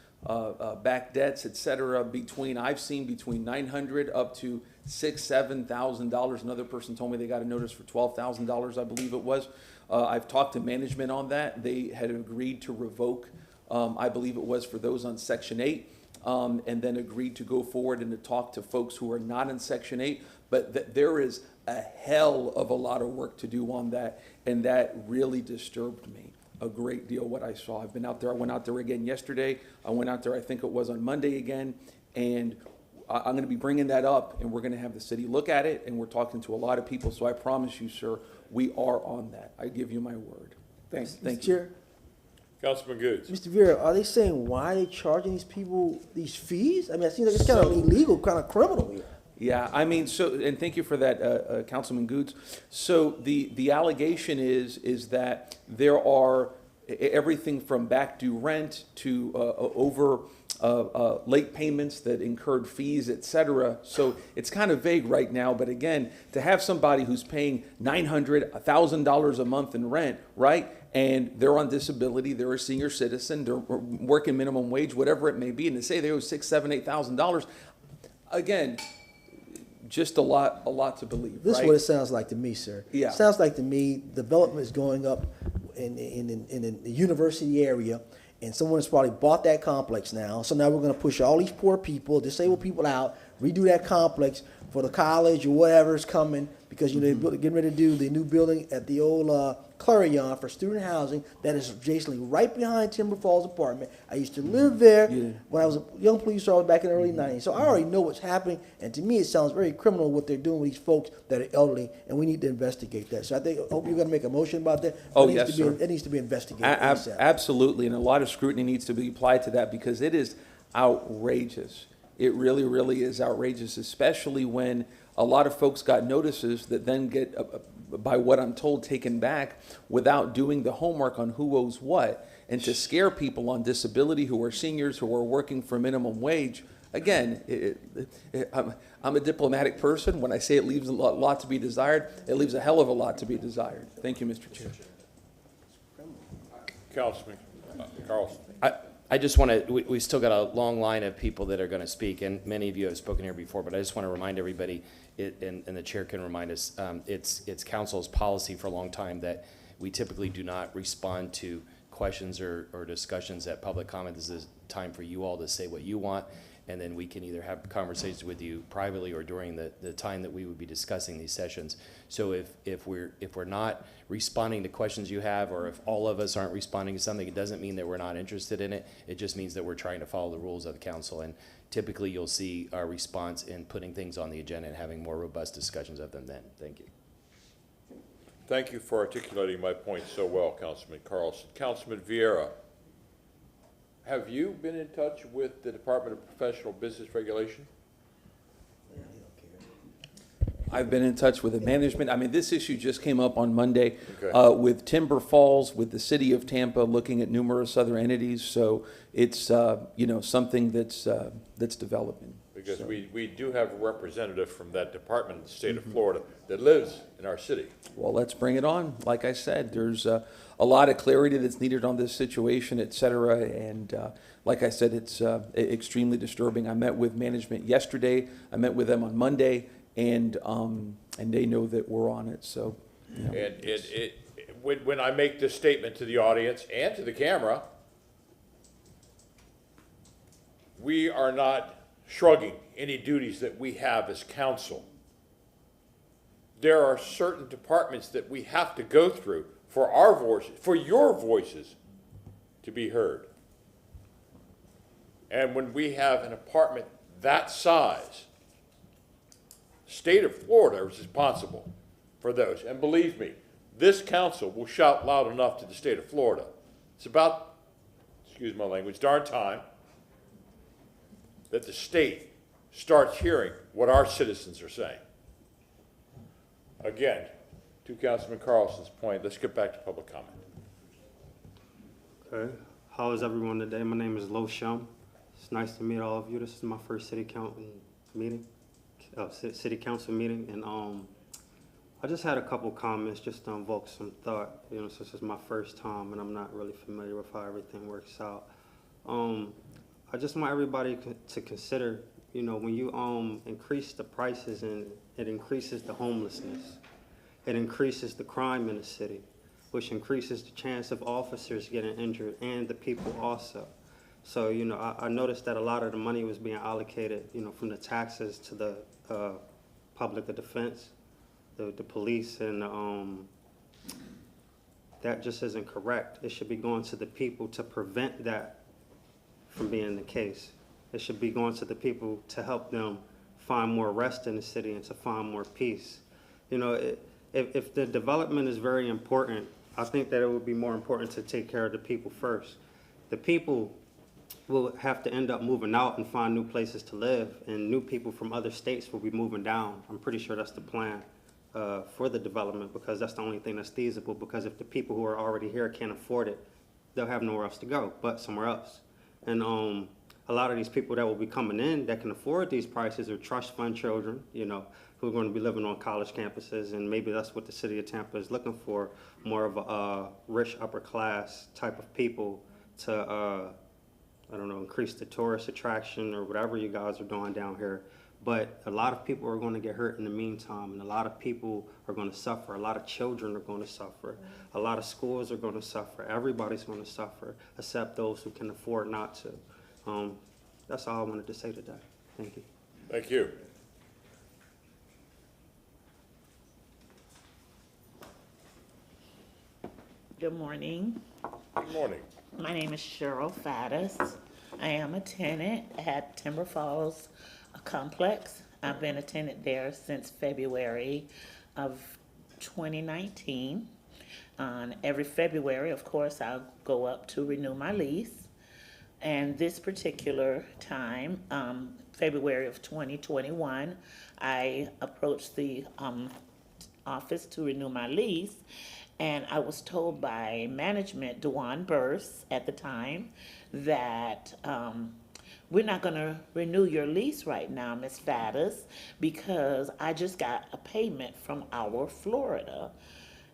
back debts, et cetera, I've seen between $900 up to $6,000, $7,000. Another person told me they got a notice for $12,000, I believe it was. I've talked to management on that. They had agreed to revoke, I believe it was for those on Section 8, and then agreed to go forward and to talk to folks who are not in Section 8. But there is a hell of a lot of work to do on that, and that really disturbed me a great deal what I saw. I've been out there. I went out there again yesterday. I went out there, I think it was on Monday again, and I'm going to be bringing that up, and we're going to have the city look at it, and we're talking to a lot of people. So I promise you, sir, we are on that. I give you my word. Thank you. Chair. Councilman Goods. Mr. Vera, are they saying why they charging these people these fees? I mean, it seems like it's kind of illegal, kind of criminal here. Yeah, I mean, so, and thank you for that, Councilman Goods. So the allegation is that there are everything from back due rent to over late payments that incurred fees, et cetera. So it's kind of vague right now, but again, to have somebody who's paying $900, $1,000 a month in rent, right? And they're on disability, they're a senior citizen, they're working minimum wage, whatever it may be, and to say they owe $6,000, $7,000, $8,000, again, just a lot to believe. This right? is what it sounds like to me, sir. Yeah. It sounds like to me development is going up in the university area, and someone has probably bought that complex now. So now we're going to push all these poor people, disabled people out, redo that complex for the college or whatever's coming, because, you know, they're getting ready to do the new building at the old Clarion for student housing that is adjacently right behind Timber Falls apartment. I used to live there when I was a young police officer back in the early 90s. So I already know what's happening, and to me it sounds very criminal what they're doing with these folks that are elderly, and we need to investigate that. So I hope you're going to make a motion about that. Oh, It needs yes, to be- sir. It needs to be investigated. ASAP. Absolutely, and a lot of scrutiny needs to be applied to that because it is outrageous. It really, really is outrageous, especially when a lot of folks got notices that then get, by what I'm told, taken back without doing the homework on who owes what. And to scare people on disability who are seniors, who are working for minimum wage, again, I'm a diplomatic person. When I say it leaves a lot to be desired, it leaves a hell of a lot to be desired. Thank you, Mr. Chair. Councilman Carlson. I just want to, we still got a long line of people that are going to speak, and many of you have spoken here before, but I just want to remind everybody, and the chair can remind us, it's council's policy for a long time that we typically do not respond to questions or discussions at public comment. This is time for you all to say what you want, and then we can either have conversations with you privately or during the time that we would be discussing these sessions. So if we're not responding to questions you have, or if all of us aren't responding to something, it doesn't mean that we're not interested in it. It just means that we're trying to follow the rules of the council. And typically you'll see our response in putting things on the agenda and having more robust discussions of them then. Thank you. Thank you for articulating my point so well, Councilman Carlson. Councilman Vieira, have you been in touch with the Department of Professional Business Regulation? I've been in touch with the management. I mean, this issue just came up on Monday Okay. with Timber Falls, with the city of Tampa, looking at numerous other entities. So it's, you know, something that's developing. Because So- we do have a representative from that department in the state of Florida that lives in our city. Well, let's bring it on. Like I said, there's a lot of clarity that's needed on this situation, et cetera. And like I said, it's extremely disturbing. I met with management yesterday. I met with them on Monday, and they know that we're on it. So, you know, And when I make this statement to the audience and to the camera, we are not shrugging any duties that we have as council. There are certain departments that we have to go through for our voices, for your voices to be heard. And when we have an apartment that size, state of Florida is responsible for those. And believe me, this council will shout loud enough to the state of Florida. It's about, excuse my language, darn time that the state starts hearing what our citizens are saying. Again, to Councilman Carlson's point, let's get back to public comment. Okay, how is everyone today? My name is Lo Shum. It's nice to meet all of you. This is my first city council meeting, and I just had a couple comments just to invoke some thought. You know, since it's my first time and I'm not really familiar with how everything works out. I just want everybody to consider, you know, when you increase the prices, and it increases the homelessness, it increases the crime in the city, which increases the chance of officers getting injured and the people also. So, you know, I noticed that a lot of the money was being allocated, you know, from the taxes to the public defense, the police, and that just isn't correct. It should be going to the people to prevent that from being the case. It should be going to the people to help them find more rest in the city and to find more peace. You know, if the development is very important, I think that it would be more important to take care of the people first. The people will have to end up moving out and find new places to live, and new people from other states will be moving down. I'm pretty sure that's the plan for the development, because that's the only thing that's feasible, because if the people who are already here can't afford it, they'll have nowhere else to go but somewhere else. And a lot of these people that will be coming in that can afford these prices are trust fund children, you know, who are going to be living on college campuses, and maybe that's what the city of Tampa is looking for, more of a rich upper class type of people to, I don't know, increase the tourist attraction or whatever you guys are doing down here. But a lot of people are going to get hurt in the meantime, and a lot of people are going to suffer. A lot of children are going to suffer. A lot of schools are going to suffer. Everybody's going to suffer, except those who can afford not to. That's all I wanted to say today. Thank you. Thank you. Good morning. Good morning. My name is Cheryl Faddis. I am a tenant at Timber Falls Complex. I've been a tenant there since February of 2019. Every February, of course, I'll go up to renew my lease. And this particular time, February of 2021, I approached the office to renew my lease. And I was told by management, Dewan Burse at the time, that we're not going to renew your lease right now, Ms. Faddis, because I just got a payment from our Florida.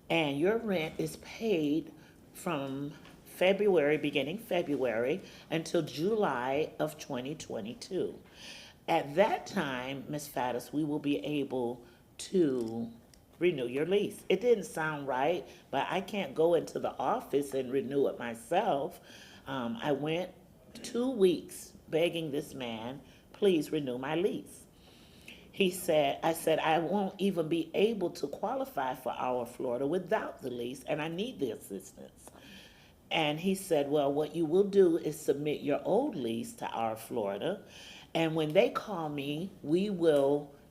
And your rent is paid from February, beginning February, until July of 2022. At that time, Ms. Faddis, we will be able to renew your lease. It didn't sound right, but I can't go into the office and renew it myself. I went 2 weeks begging this man, please renew my lease. I said, I won't even be able to qualify for our Florida without the lease, and I need the assistance. And he said, well, what you will do is submit your old lease to our Florida, and when they call me, I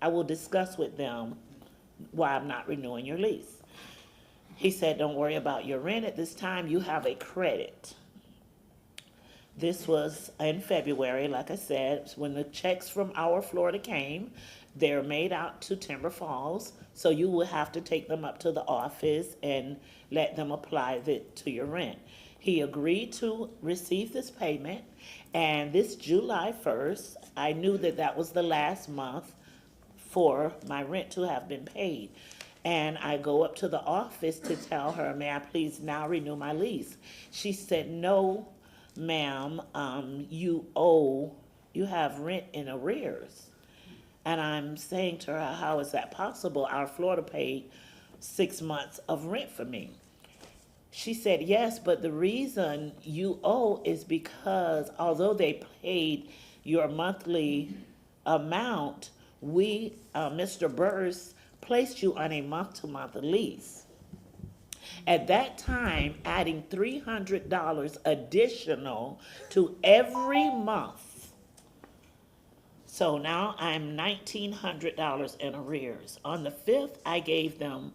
will discuss with them why I'm not renewing your lease. He said, don't worry about your rent at this time, you have a credit. This was in February, like I said, when the checks from our Florida came. They're made out to Timber Falls, so you will have to take them up to the office and let them apply to your rent. He agreed to receive this payment, and this July 1st, I knew that that was the last month for my rent to have been paid. And I go up to the office to tell her, may I please now renew my lease? She said, no, ma'am, you have rent in arrears. And I'm saying to her, how is that possible? Our Florida paid 6 months of rent for me. She said, yes, but the reason you owe is because although they paid your monthly amount, Mr. Burse placed you on a month-to-month lease. At that time, adding $300 additional to every month. So now I'm $1,900 in arrears. On the 5th, I gave them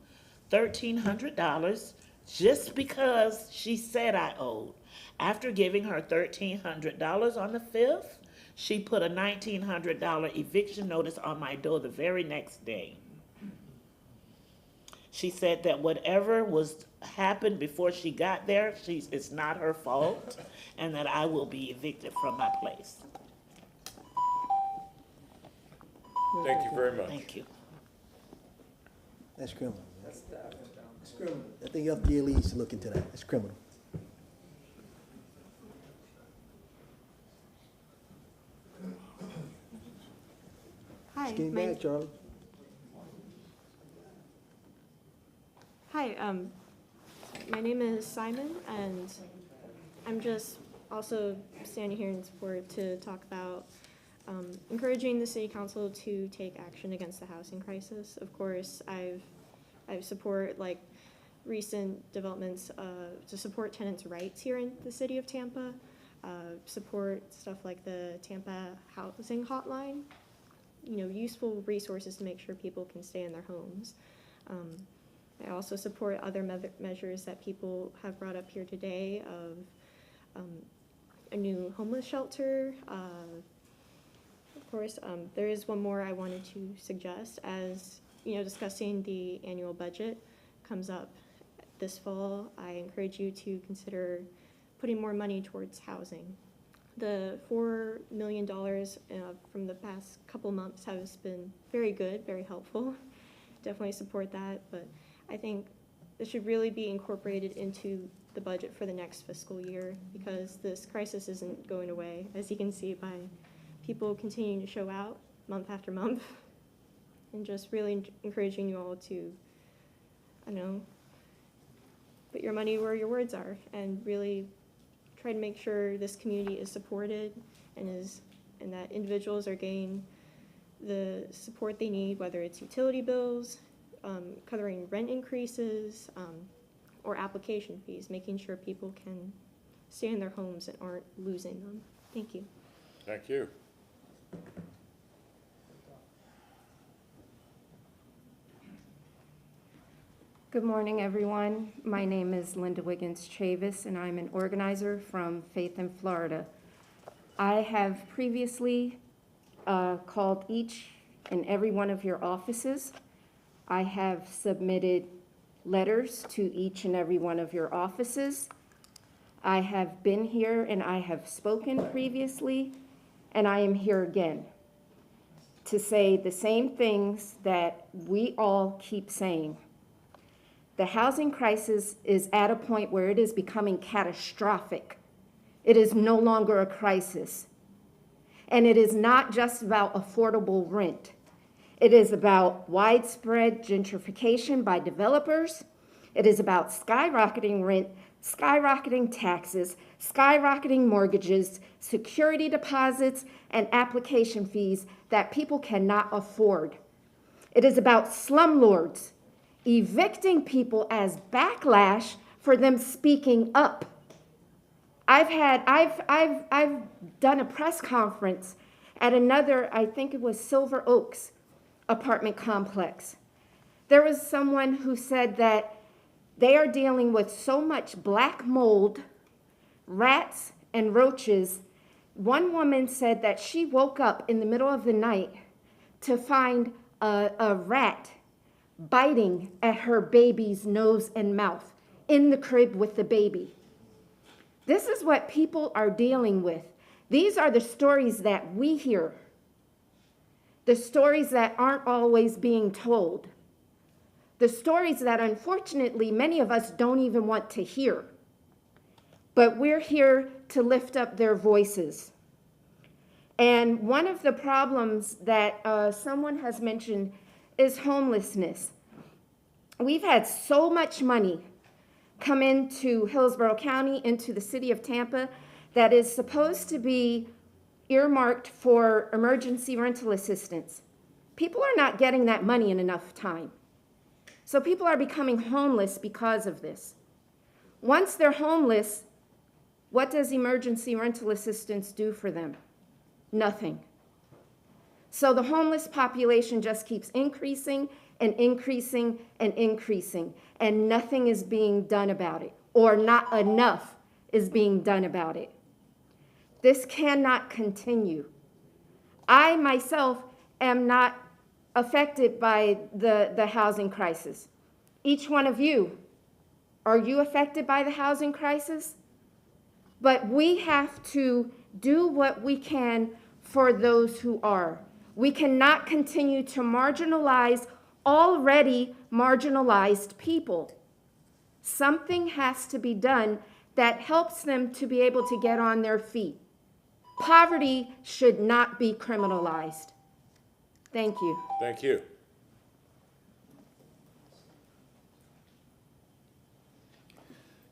$1,300 just because she said I owed. After giving her $1,300 on the 5th, she put a $1,900 eviction notice on my door the very next day. She said that whatever happened before she got there, it's not her fault, and that I will be evicted from my place. Thank you very much. Thank you. That's criminal. That's criminal. I think FDLE needs to look into that. That's criminal. Hi, Just getting mad, Charlie. Hi, my name is Simon, and I'm just also standing here in support to talk about encouraging the city council to take action against the housing crisis. Of course, I support recent developments to support tenants' rights here in the city of Tampa, support stuff like the Tampa Housing Hotline, useful resources to make sure people can stay in their homes. I also support other measures that people have brought up here today of a new homeless shelter. Of course, there is one more I wanted to suggest. As discussing the annual budget comes up this fall, I encourage you to consider putting more money towards housing. The $4 million from the past couple months has been very good, very helpful. Definitely support that, but I think this should really be incorporated into the budget for the next fiscal year, because this crisis isn't going away, as you can see by people continuing to show out month after month, and just really encouraging you all to, put your money where your words are, and really try to make sure this community is supported and that individuals are getting the support they need, whether it's utility bills, covering rent increases, or application fees, making sure people can stay in their homes and aren't losing them. Thank you. Thank you. Good morning, everyone. My name is Linda Wiggins Chavis, and I'm an organizer from Faith in Florida. I have previously called each and every one of your offices. I have submitted letters to each and every one of your offices. I have been here and I have spoken previously, and I am here again to say the same things that we all keep saying. The housing crisis is at a point where it is becoming catastrophic. It is no longer a crisis. And it is not just about affordable rent. It is about widespread gentrification by developers. It is about skyrocketing rent, skyrocketing taxes, skyrocketing mortgages, security deposits, and application fees that people cannot afford. It is about slumlords evicting people as backlash for them speaking up. I've done a press conference at another, I think it was Silver Oaks apartment complex. There was someone who said that they are dealing with so much black mold, rats, and roaches. One woman said that she woke up in the middle of the night to find a rat biting at her baby's nose and mouth in the crib with the baby. This is what people are dealing with. These are the stories that we hear, the stories that aren't always being told, the stories that unfortunately many of us don't even want to hear. But we're here to lift up their voices. And one of the problems that someone has mentioned is homelessness. We've had so much money come into Hillsborough County, into the city of Tampa, that is supposed to be earmarked for emergency rental assistance. People are not getting that money in enough time. So people are becoming homeless because of this. Once they're homeless, what does emergency rental assistance do for them? Nothing. So the homeless population just keeps increasing and increasing and increasing, and nothing is being done about it, or not enough is being done about it. This cannot continue. I myself am not affected by the housing crisis. Each one of you, are you affected by the housing crisis? But we have to do what we can for those who are. We cannot continue to marginalize already marginalized people. Something has to be done that helps them to be able to get on their feet. Poverty should not be criminalized. Thank you. Thank you.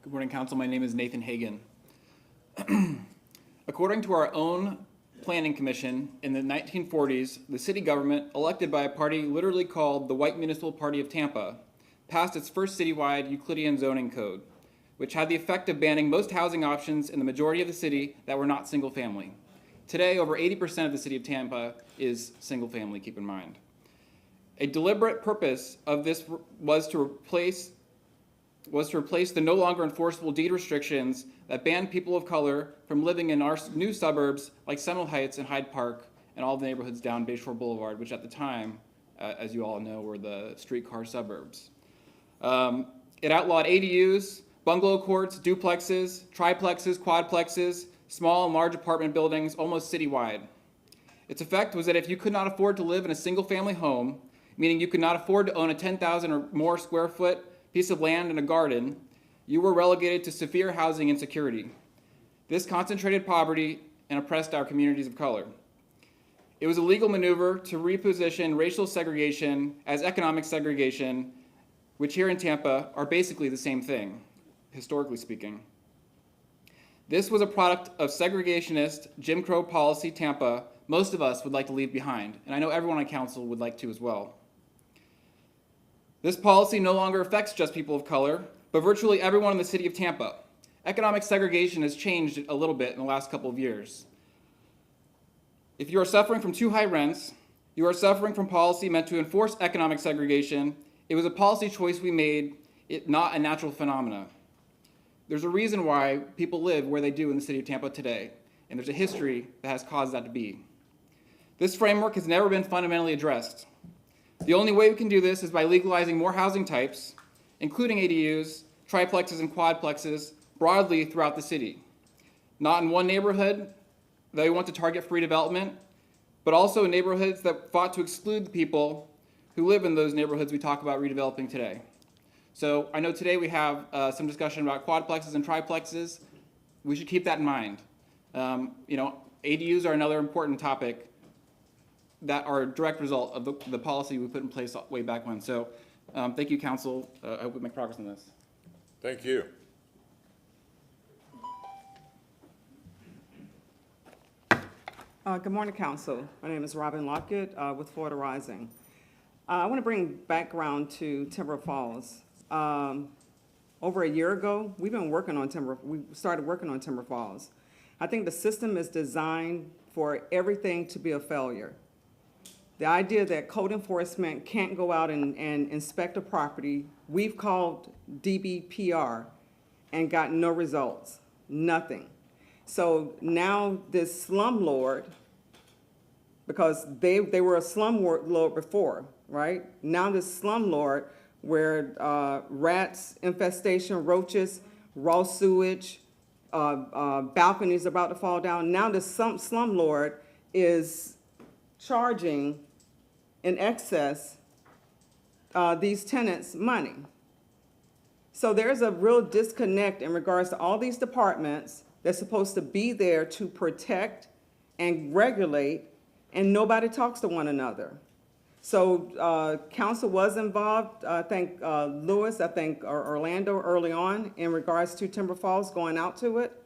Good morning, Council. My name is Nathan Hagan. According to our own Planning Commission, in the 1940s, the city government, elected by a party literally called the White Municipal Party of Tampa, passed its first citywide Euclidean zoning code, which had the effect of banning most housing options in the majority of the city that were not single family. Today, over 80% of the city of Tampa is single family, keep in mind. A deliberate purpose of this was to replace the no longer enforceable deed restrictions that banned people of color from living in our new suburbs like Seminole Heights and Hyde Park and all the neighborhoods down Bayshore Boulevard, which at the time, as you all know, were the streetcar suburbs. It outlawed ADUs, bungalow courts, duplexes, triplexes, quadplexes, small and large apartment buildings, almost citywide. Its effect was that if you could not afford to live in a single family home, meaning you could not afford to own a 10,000 or more square foot piece of land and a garden, you were relegated to severe housing insecurity. This concentrated poverty and oppressed our communities of color. It was a legal maneuver to reposition racial segregation as economic segregation, which here in Tampa are basically the same thing, historically speaking. This was a product of segregationist Jim Crow policy Tampa, most of us would like to leave behind, and I know everyone on council would like to as well. This policy no longer affects just people of color, but virtually everyone in the city of Tampa. Economic segregation has changed a little bit in the last couple of years. If you are suffering from too high rents, you are suffering from policy meant to enforce economic segregation. It was a policy choice we made, not a natural phenomena. There's a reason why people live where they do in the city of Tampa today, and there's a history that has caused that to be. This framework has never been fundamentally addressed. The only way we can do this is by legalizing more housing types, including ADUs, triplexes, and quadplexes broadly throughout the city. Not in one neighborhood that we want to target free development, but also in neighborhoods that fought to exclude the people who live in those neighborhoods we talk about redeveloping today. So I know today we have some discussion about quadplexes and triplexes. We should keep that in mind. ADUs are another important topic that are a direct result of the policy we put in place way back when. So thank you, council. I hope we make progress on this. Thank you. Good morning, council. My name is Robin Lockett with Florida Rising. I want to bring background to Timber Falls. Over a year ago, we started working on Timber Falls. I think the system is designed for everything to be a failure. The idea that code enforcement can't go out and inspect a property, we've called DBPR and got no results, nothing. So now this slumlord, because they were a slumlord before, right? Now this slumlord where rats, infestation, roaches, raw sewage, balconies about to fall down. Now this slumlord is charging in excess these tenants money. So there's a real disconnect in regards to all these departments that's supposed to be there to protect and regulate, and nobody talks to one another. So council was involved, I think Lewis, I think Orlando early on in regards to Timber Falls going out to it.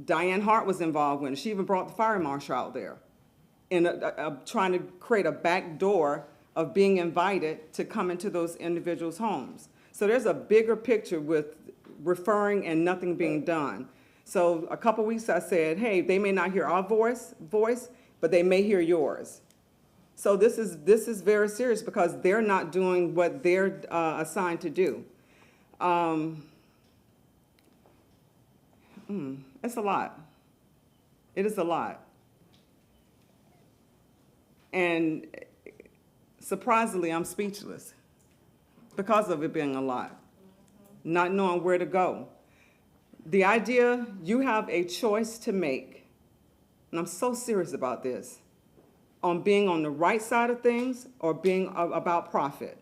Diane Hart was involved when she even brought the fire marshal out there in trying to create a back door of being invited to come into those individuals' homes. So there's a bigger picture with referring and nothing being done. So a couple weeks I said, hey, they may not hear our voice, but they may hear yours. So this is very serious because they're not doing what they're assigned to do. It's a lot. It is a lot. And surprisingly, I'm speechless because of it being a lot, not knowing where to go. The idea you have a choice to make, and I'm so serious about this, on being on the right side of things or being about profit.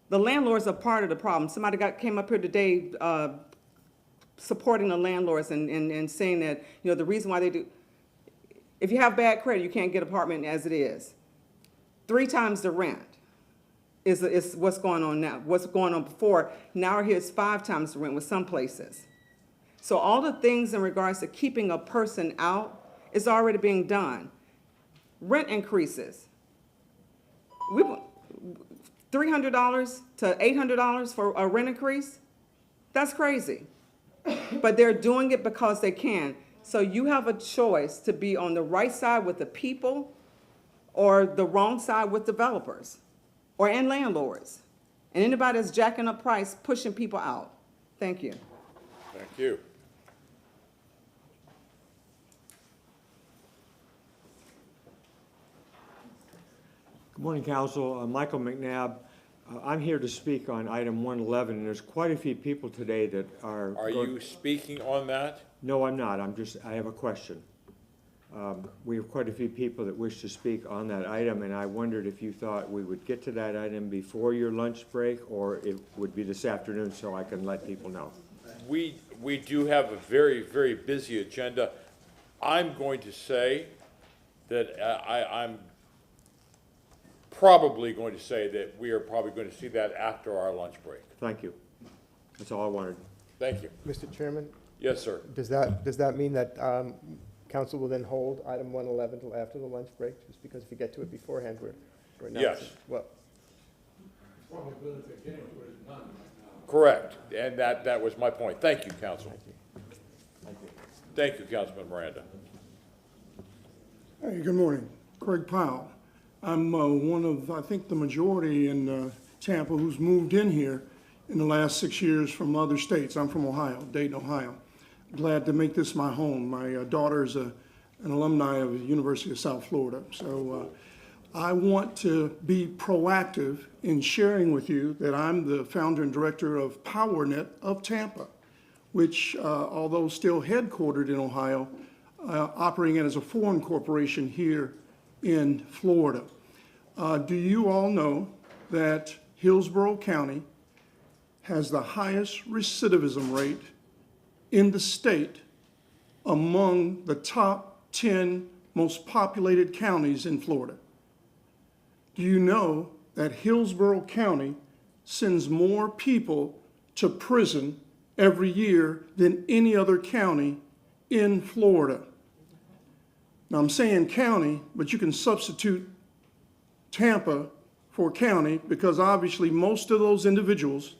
The landlords are part of the problem. Somebody came up here today supporting the landlords and saying that, the reason why they do, if you have bad credit, you can't get an apartment as it is. 3 times the rent is what's going on now. What's going on before, now here's 5 times the rent with some places. So all the things in regards to keeping a person out is already being done. Rent increases. $300 to $800 for a rent increase? That's crazy. But they're doing it because they can. So you have a choice to be on the right side with the people or the wrong side with developers and landlords. And anybody that's jacking up price, pushing people out. Thank you. Thank you. Good morning, Council. Michael McNabb. I'm here to speak on item 111, and there's quite a few people today that are... Are you speaking on that? No, I'm not. I have a question. We have quite a few people that wish to speak on that item, and I wondered if you thought we would get to that item before your lunch break, or it would be this afternoon so I can let people know. We do have a very, very busy agenda. I'm going to say that I'm probably going to say that we are probably going to see that after our lunch break. Thank you. That's all I wanted. Thank you. Mr. Chairman? Yes, sir. Does that mean that council will then hold item 111 till after the lunch break, just because if you get to it beforehand, we're not. Yes. Well, Probability of getting to it is none right now. Correct, and that was my point. Thank you, Council. Thank you, Councilman Miranda. Hey, good morning. Craig Powell. I'm one of, I think, the majority in Tampa who's moved in here in the last 6 years from other states. I'm from Ohio, Dayton, Ohio. Glad to make this my home. My daughter is an alumni of the University of South Florida. So I want to be proactive in sharing with you that I'm the founder and director of PowerNet of Tampa, which, although still headquartered in Ohio, operating as a foreign corporation here in Florida. Do you all know that Hillsborough County has the highest recidivism rate in the state among the top 10 most populated counties in Florida? Do you know that Hillsborough County sends more people to prison every year than any other county in Florida? Now, I'm saying county, but you can substitute Tampa for county, because obviously most of those individuals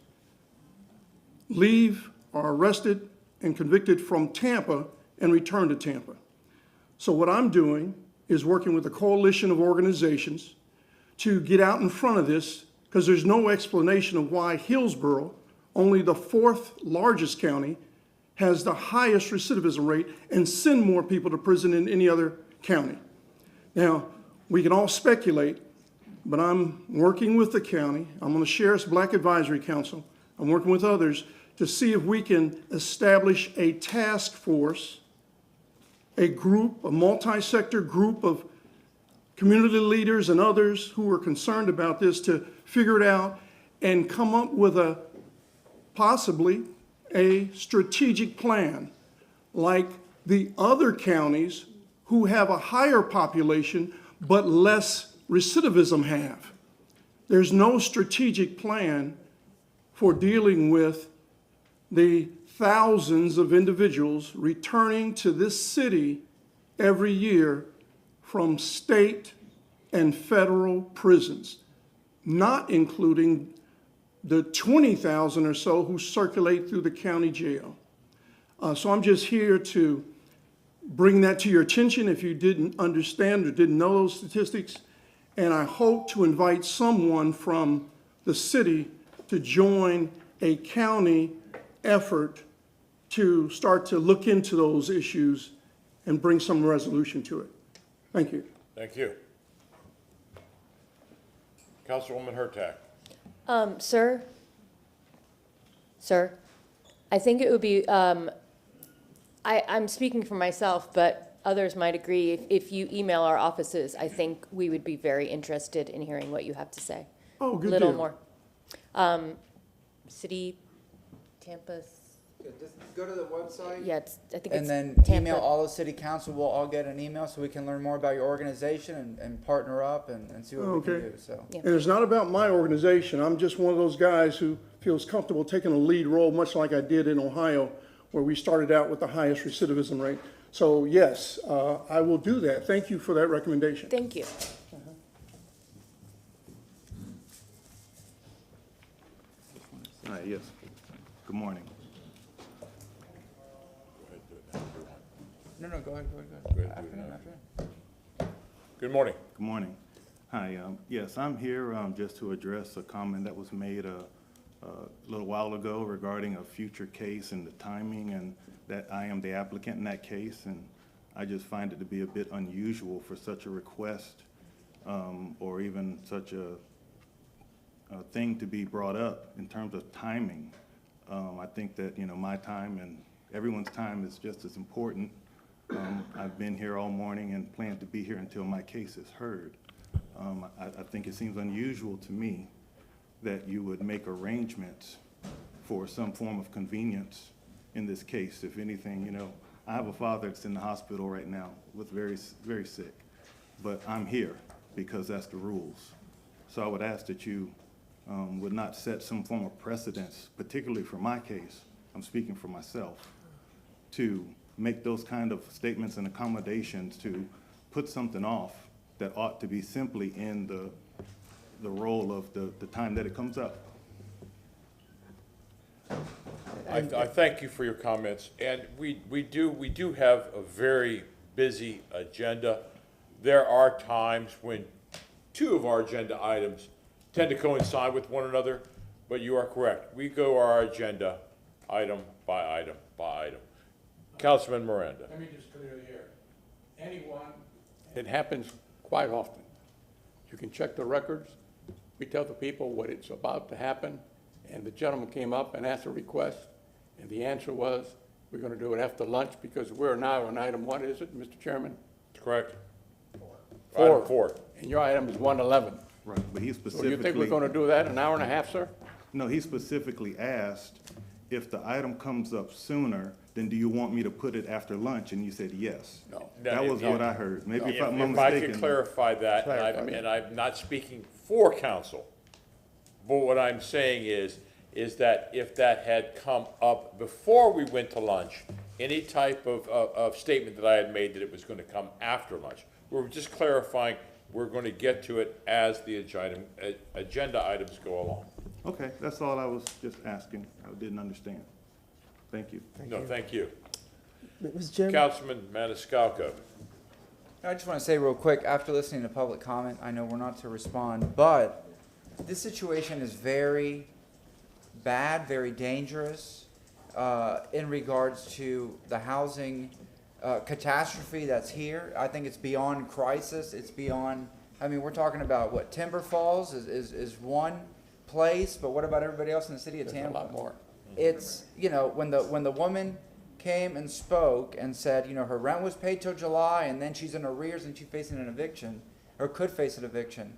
leave, are arrested and convicted from Tampa and return to Tampa. So what I'm doing is working with a coalition of organizations to get out in front of this, because there's no explanation of why Hillsborough, only the 4th largest county, has the highest recidivism rate and send more people to prison than any other county. Now, we can all speculate, but I'm working with the county. I'm on the Sheriff's Black Advisory Council. I'm working with others to see if we can establish a task force, a group, a multi-sector group of community leaders and others who are concerned about this, to figure it out and come up with possibly a strategic plan like the other counties who have a higher population but less recidivism have. There's no strategic plan for dealing with the thousands of individuals returning to this city every year from state and federal prisons, not including the 20,000 or so who circulate through the county jail. So I'm just here to bring that to your attention if you didn't understand or didn't know those statistics. And I hope to invite someone from the city to join a county effort to start to look into those issues and bring some resolution to it. Thank you. Thank you. Councilwoman Hurtak. Sir, I think it would be, I'm speaking for myself, but others might agree. If you email our offices, I think we would be very interested in hearing what you have to say. Oh, good Little deal. more. City, Tampa. Just go to the website. Yeah, I think it's and then Tampa. email all of city council. We'll all get an email so we can learn more about your organization and partner up and see what we Okay. can do. So. And it's not about my organization. I'm just one of those guys who feels comfortable taking a lead role, much like I did in Ohio, where we started out with the highest recidivism rate. So yes, I will do that. Thank you for that recommendation. Thank you. Hi, yes. Good morning. No, go ahead. Good morning. Good morning. Hi, yes, I'm here just to address a comment that was made a little while ago regarding a future case and the timing, and that I am the applicant in that case, and I just find it to be a bit unusual for such a request or even such a thing to be brought up in terms of timing. I think that, my time and everyone's time is just as important. I've been here all morning and plan to be here until my case is heard. I think it seems unusual to me that you would make arrangements for some form of convenience in this case. If anything, I have a father that's in the hospital right now with very, very sick, but I'm here because that's the rules. So I would ask that you would not set some form of precedence, particularly for my case, I'm speaking for myself, to make those kind of statements and accommodations to put something off that ought to be simply in the role of the time that it comes up. I thank you for your comments, and we do have a very busy agenda. There are times when two of our agenda items tend to coincide with one another, but you are correct. We go our agenda item by item by item. Councilman Miranda. Let me just clear the air. Anyone, it happens quite often. You can check the records. We tell the people what it's about to happen, and the gentleman came up and asked a request, and the answer was, we're going to do it after lunch because we're now on item, what is it, Mr. Chairman? Correct. Four. Item 4. And your item is 111. Right, but he So specifically. you think we're going to do that in an hour and a half, sir? No, he specifically asked, if the item comes up sooner, then do you want me to put it after lunch? And you said yes. No. That was what I heard. Maybe if I'm If I mistaken. could clarify that, and I'm not speaking for council, but what I'm saying is that if that had come up before we went to lunch, any type of statement that I had made that it was going to come after lunch, we're just clarifying, we're going to get to it as the agenda items go along. Okay, that's all I was just asking. I didn't understand. Thank you. No, thank you. Mr. Chairman? Councilman Maniscalco. I just want to say real quick, after listening to public comment, I know we're not to respond, but this situation is very bad, very dangerous in regards to the housing catastrophe that's here. I think it's beyond crisis. It's beyond, I mean, we're talking about what, Timber Falls is one place, but what about everybody else in the city of Tampa? There's a lot more. It's, you know, when the woman came and spoke and said, you know, her rent was paid till July and then she's in arrears and she's facing an eviction, or could face an eviction.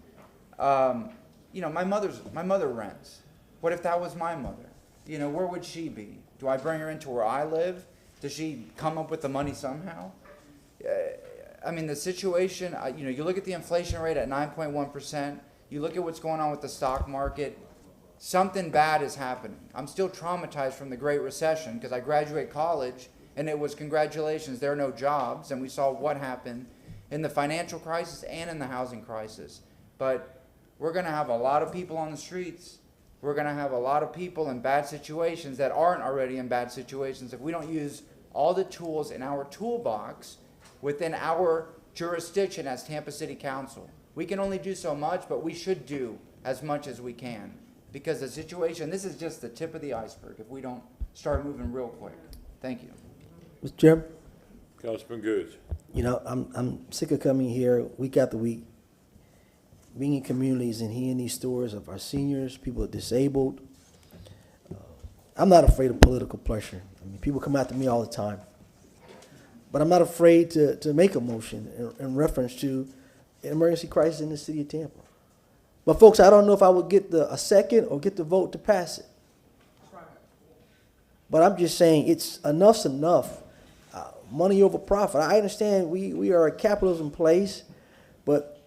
You know, my mother rents. What if that was my mother? You know, where would she be? Do I bring her into where I live? Does she come up with the money somehow? I mean, the situation, you know, you look at the inflation rate at 9.1%, you look at what's going on with the stock market, something bad is happening. I'm still traumatized from the Great Recession because I graduated college and it was congratulations, there are no jobs, and we saw what happened in the financial crisis and in the housing crisis. But we're going to have a lot of people on the streets. We're going to have a lot of people in bad situations that aren't already in bad situations if we don't use all the tools in our toolbox within our jurisdiction as Tampa City Council. We can only do so much, but we should do as much as we can. Because the situation, this is just the tip of the iceberg if we don't start moving real quick. Thank you. Mr. Chairman? Councilman Goods. You know, I'm sick of coming here week after week, being in communities and hearing these stories of our seniors, people are disabled. I'm not afraid of political pressure. I mean, people come after me all the time. But I'm not afraid to make a motion in reference to an emergency crisis in the city of Tampa. But folks, I don't know if I would get a second or get the vote to pass it. But I'm just saying enough's enough. Money over profit. I understand we are a capitalism place, but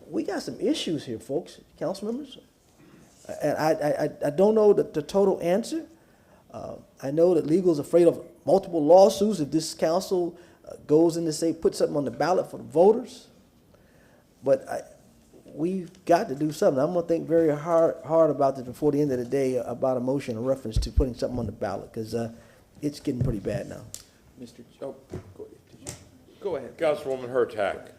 we got some issues here, folks, council members. And I don't know the total answer. I know that legal is afraid of multiple lawsuits if this council goes in to say, put something on the ballot for the voters. But we've got to do something. I'm going to think very hard about this before the end of the day about a motion in reference to putting something on the ballot, because it's getting pretty bad now. Mr. Oh, go ahead. Councilwoman Hurtak.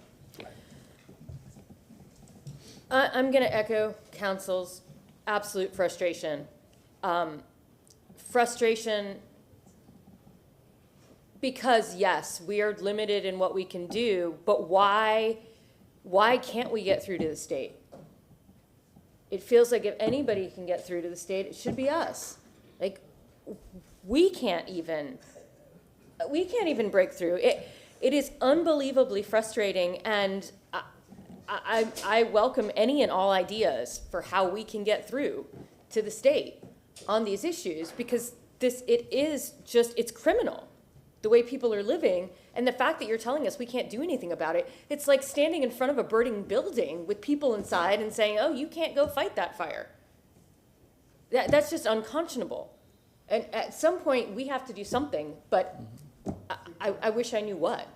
I'm going to echo council's absolute frustration. Frustration because, yes, we are limited in what we can do, but why can't we get through to the state? It feels like if anybody can get through to the state, it should be us. Like, we can't even break through. It is unbelievably frustrating, and I welcome any and all ideas for how we can get through to the state on these issues, because it's criminal the way people are living, and the fact that you're telling us we can't do anything about it. It's like standing in front of a burning building with people inside and saying, oh, you can't go fight that fire. That's just unconscionable. And at some point we have to do something, but I wish I knew what.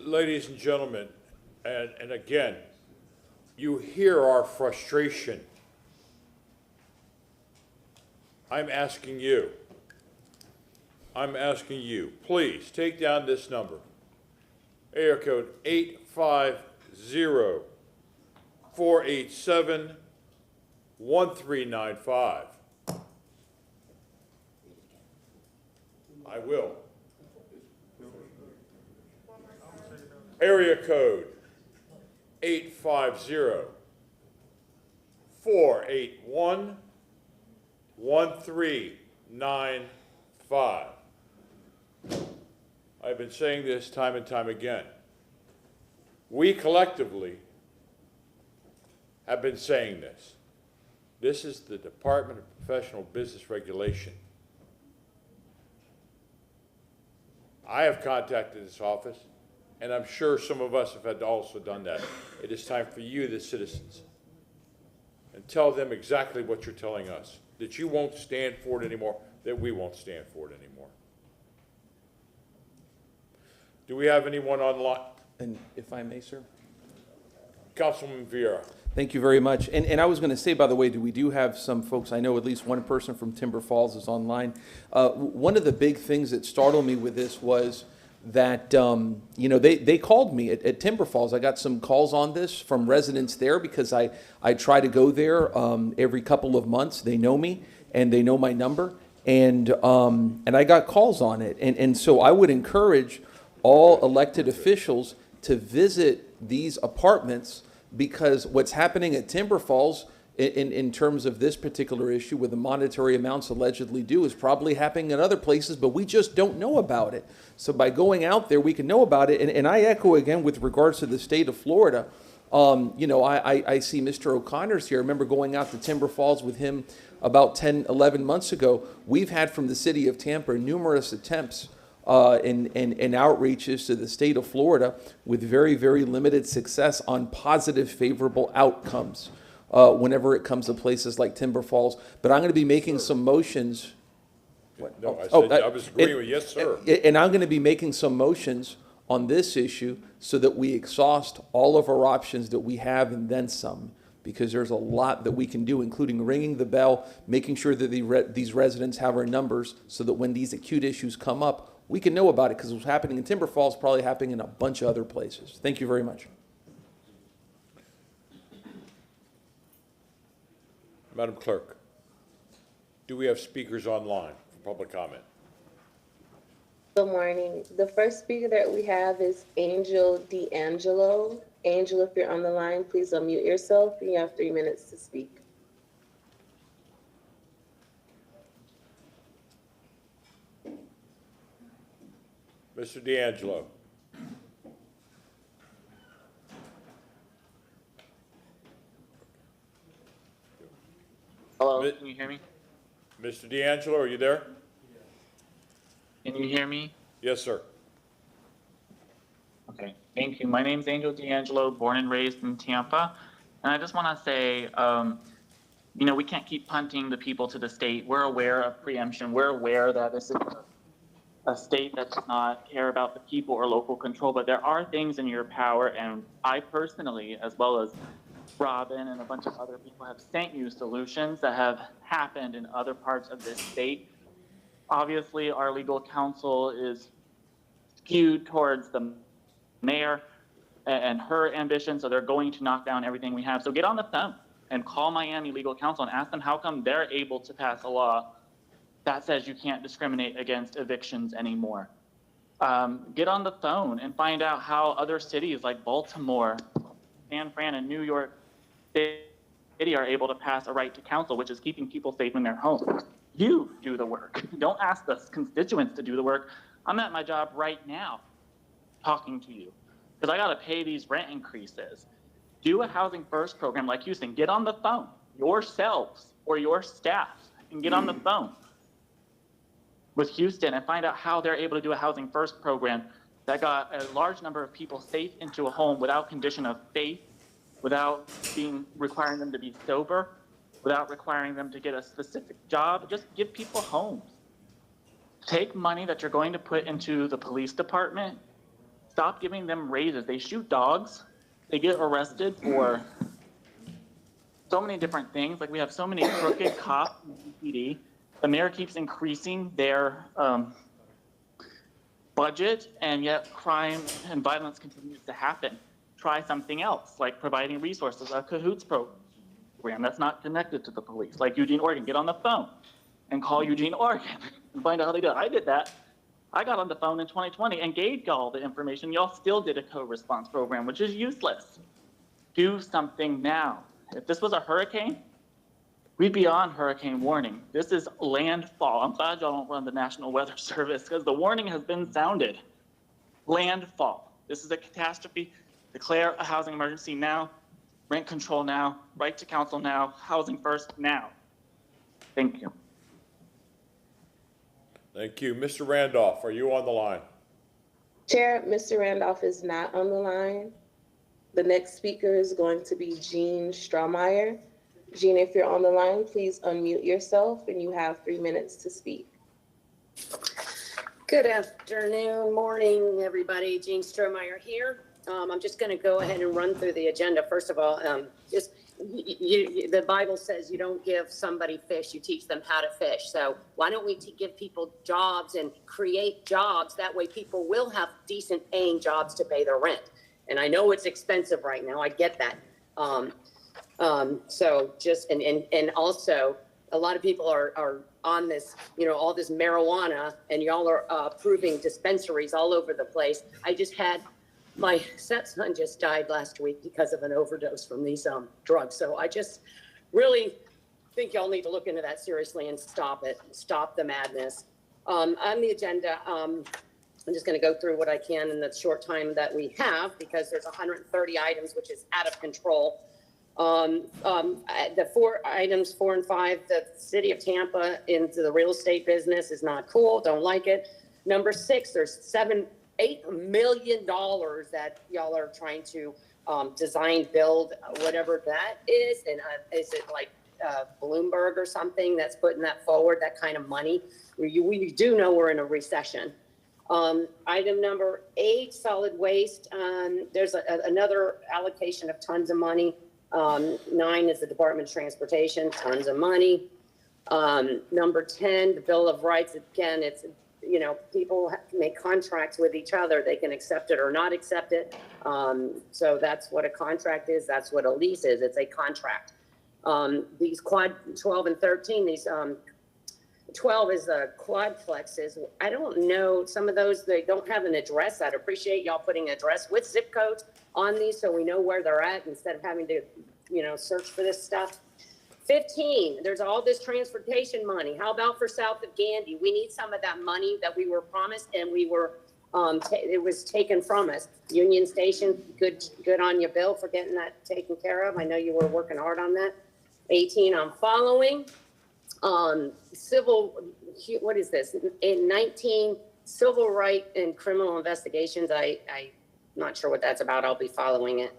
Ladies and gentlemen, and again, you hear our frustration. I'm asking you, please take down this number. Area code 850-487-1395. I will. Area code 850-481-1395. I've been saying this time and time again. We collectively have been saying this. This is the Department of Professional Business Regulation. I have contacted this office, and I'm sure some of us have had also done that. It is time for you, the citizens, and tell them exactly what you're telling us, that you won't stand for it anymore, that we won't stand for it anymore. Do we have anyone online? And if I may, sir? Councilman Vieira. Thank you very much. And I was going to say, by the way, we do have some folks, I know at least one person from Timber Falls is online. One of the big things that startled me with this was that, you know, they called me at Timber Falls. I got some calls on this from residents there because I try to go there every couple of months. They know me and they know my number. And I got calls on it. And so I would encourage all elected officials to visit these apartments, because what's happening at Timber Falls in terms of this particular issue with the monetary amounts allegedly due is probably happening in other places, but we just don't know about it. So by going out there, we can know about it. And I echo again with regards to the state of Florida. You know, I see Mr. O'Connor's here. I remember going out to Timber Falls with him about 10, 11 months ago. We've had from the city of Tampa numerous attempts and outreaches to the state of Florida with very, very limited success on positive, favorable outcomes whenever it comes to places like Timber Falls. But I'm going to be making some motions. What? No, I was agreeing with yes, sir. And I'm going to be making some motions on this issue so that we exhaust all of our options that we have and then some, because there's a lot that we can do, including ringing the bell, making sure that these residents have our numbers so that when these acute issues come up, we can know about it, because what's happening in Timber Falls is probably happening in a bunch of other places. Thank you very much. Madam Clerk, do we have speakers online for public comment? Good morning. The first speaker that we have is Angel D'Angelo. Angel, if you're on the line, please unmute yourself, and you have 3 minutes to speak. Mr. D'Angelo. Hello, can you hear me? Mr. D'Angelo, are you there? Can you hear me? Yes, sir. Okay, thank you. My name's Angel D'Angelo, born and raised in Tampa. And I just want to say, you know, we can't keep punting the people to the state. We're aware of preemption. We're aware that this is a state that does not care about the people or local control, but there are things in your power. And I personally, as well as Robin and a bunch of other people, have sent you solutions that have happened in other parts of this state. Obviously, our legal counsel is skewed towards the mayor and her ambition, so they're going to knock down everything we have. So get on the phone and call Miami legal counsel and ask them how come they're able to pass a law that says you can't discriminate against evictions anymore. Get on the phone and find out how other cities like Baltimore, San Fran, and New York City are able to pass a right to counsel, which is keeping people safe in their homes. You do the work. Don't ask the constituents to do the work. I'm at my job right now talking to you because I got to pay these rent increases. Do a Housing First program like Houston. Get on the phone yourselves or your staff and get on the phone with Houston and find out how they're able to do a Housing First program that got a large number of people safe into a home without condition of faith, without requiring them to be sober, without requiring them to get a specific job. Just give people homes. Take money that you're going to put into the police department. Stop giving them raises. They shoot dogs. They get arrested for so many different things. Like, we have so many crooked cops in PD. The mayor keeps increasing their budget, and yet crime and violence continues to happen. Try something else, like providing resources, a CAHOOTS program that's not connected to the police, like Eugene, Oregon. Get on the phone and call Eugene, Oregon and find out how they do it. I did that. I got on the phone in 2020 and gave y'all the information. Y'all still did a co-response program, which is useless. Do something now. If this was a hurricane, we'd be on hurricane warning. This is landfall. I'm glad y'all don't run the National Weather Service, because the warning has been sounded. Landfall. This is a catastrophe. Declare a housing emergency now. Rent control now. Right to counsel now. Housing first now. Thank you. Thank you. Mr. Randolph, are you on the line? Chair, Mr. Randolph is not on the line. The next speaker is going to be Jean Strawmeyer. Jean, if you're on the line, please unmute yourself and you have 3 minutes to speak. Good afternoon, morning, everybody. Jean Strohmeyer here. I'm just going to go ahead and run through the agenda. First of all, the Bible says you don't give somebody fish, you teach them how to fish. So why don't we give people jobs and create jobs? That way people will have decent paying jobs to pay their rent. And I know it's expensive right now. I get that. So just, and also a lot of people are on this, all this marijuana, and y'all are approving dispensaries all over the place. I just had, my stepson just died last week because of an overdose from these drugs. So I just really think y'all need to look into that seriously and stop it, stop the madness. On the agenda, I'm just going to go through what I can in the short time that we have, because there's 130 items, which is out of control. The 4 items, 4 and 5, the city of Tampa into the real estate business is not cool. Don't like it. Number 6, there's $8 million that y'all are trying to design, build, whatever that is. And is it like Bloomberg or something that's putting that forward, that kind of money? We do know we're in a recession. Item number 8, solid waste. There's another allocation of tons of money. 9 is the Department of Transportation, tons of money. Number 10, the Bill of Rights. Again, it's, people make contracts with each other. They can accept it or not accept it. So that's what a contract is. That's what a lease is. It's a contract. These quad 12 and 13, these 12 is the quadplexes. I don't know, some of those, they don't have an address. I'd appreciate y'all putting an address with zip codes on these so we know where they're at instead of having to, search for this stuff. 15, there's all this transportation money. How about for south of Gandy? We need some of that money that we were promised, and we were, it was taken from us. Union Station, good on you, Bill, for getting that taken care of. I know you were working hard on that. 18, I'm following. Civil, what is this? In 19, civil right and criminal investigations. I'm not sure what that's about. I'll be following it.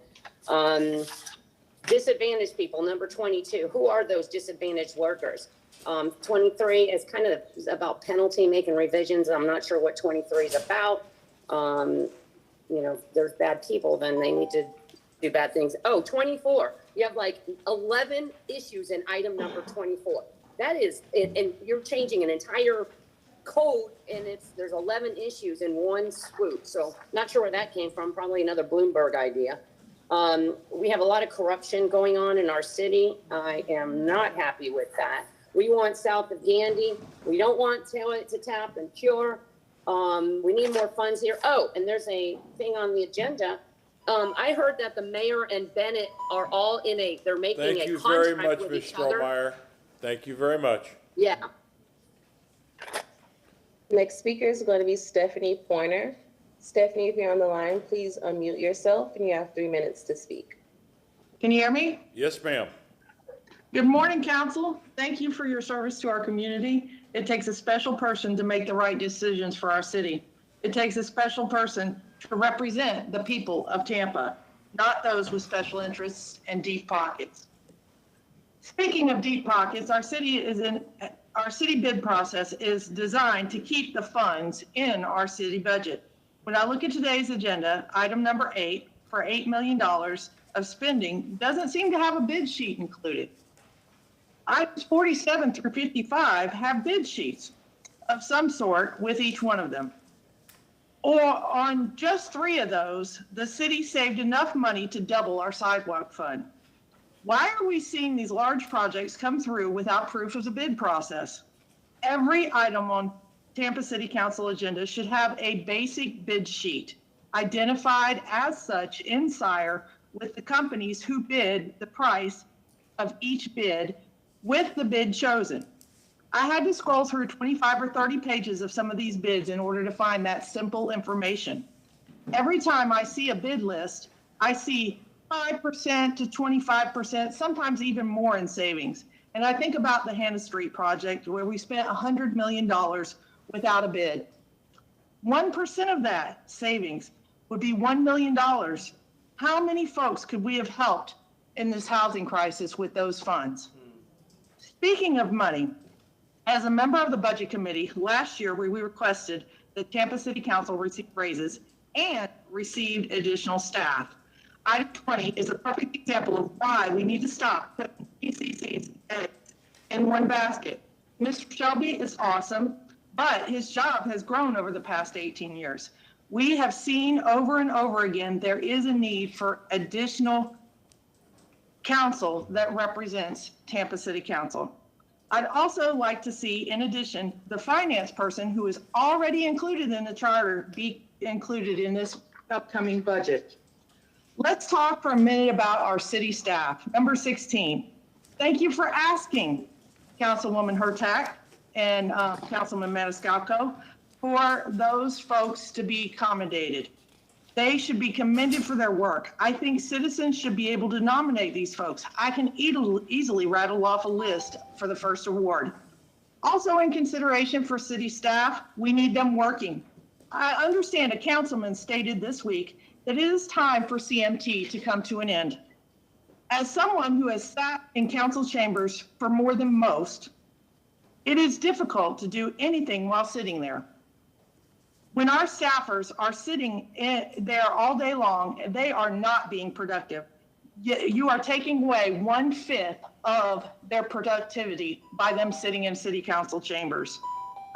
Disadvantaged people, number 22. Who are those disadvantaged workers? 23 is kind of about penalty, making revisions. I'm not sure what 23 is about. There's bad people, then they need to do bad things. Oh, 24. You have like 11 issues in item number 24. That is, and you're changing an entire code, and there's 11 issues in one swoop. So not sure where that came from. Probably another Bloomberg idea. We have a lot of corruption going on in our city. I am not happy with that. We want south of Gandy. We don't want to tap and cure. We need more funds here. Oh, and there's a thing on the agenda. I heard that the mayor and Bennett are all they're making a contract with each other. Strohmeyer. Thank you very much. Yeah. Next speaker is going to be Stephanie Pointer. Stephanie, if you're on the line, please unmute yourself and you have 3 minutes to speak. Can you hear me? Yes, ma'am. Good morning, council. Thank you for your service to our community. It takes a special person to make the right decisions for our city. It takes a special person to represent the people of Tampa, not those with special interests and deep pockets. Speaking of deep pockets, our city bid process is designed to keep the funds in our city budget. When I look at today's agenda, item number 8 for $8 million of spending doesn't seem to have a bid sheet included. Items 47 through 55 have bid sheets of some sort with each one of them. Or on just 3 of those, the city saved enough money to double our sidewalk fund. Why are we seeing these large projects come through without proof of the bid process? Every item on Tampa City Council agenda should have a basic bid sheet identified as such in SIRE with the companies who bid the price of each bid with the bid chosen. I had to scroll through 25 or 30 pages of some of these bids in order to find that simple information. Every time I see a bid list, I see 5% to 25%, sometimes even more in savings. And I think about the Hannah Street project where we spent $100 million without a bid. 1% of that savings would be $1 million. How many folks could we have helped in this housing crisis with those funds? Speaking of money, as a member of the Budget Committee, last year we requested that Tampa City Council receive raises and received additional staff. Item 20 is a perfect example of why we need to stop putting PCCs in one basket. Mr. Shelby is awesome, but his job has grown over the past 18 years. We have seen over and over again there is a need for additional council that represents Tampa City Council. I'd also like to see, in addition, the finance person who is already included in the charter be included in this upcoming budget. Let's talk for a minute about our city staff. Number 16. Thank you for asking Councilwoman Hurtak and Councilman Maniscalco for those folks to be accommodated. They should be commended for their work. I think citizens should be able to nominate these folks. I can easily rattle off a list for the first award. Also in consideration for city staff, we need them working. I understand a councilman stated this week that it is time for CMT to come to an end. As someone who has sat in council chambers for more than most, it is difficult to do anything while sitting there. When our staffers are sitting there all day long, they are not being productive. You are taking away 1/5 of their productivity by them sitting in city council chambers.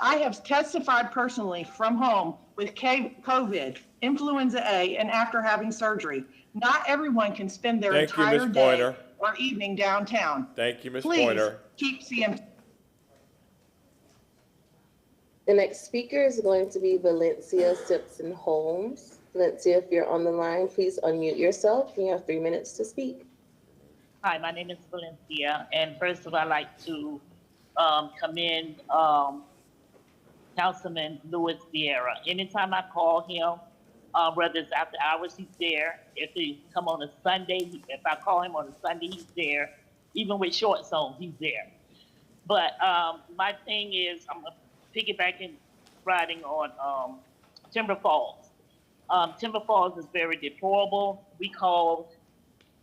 I have testified personally from home with COVID, influenza A, and after having surgery. Not everyone can spend their entire day or evening downtown. Thank you, Ms. Please Pointer. keep CMT. The next speaker is going to be Valencia Simpson Holmes. Valencia, if you're on the line, please unmute yourself. You have 3 minutes to speak. Hi, my name is Valencia, and first of all, I'd like to commend Councilman Louis Vieira. Anytime I call him, whether it's after hours, he's there. If he come on a Sunday, if I call him on a Sunday, he's there. Even with short zones, he's there. But my thing is, I'm piggybacking, riding on Timber Falls. Timber Falls is very deplorable. We called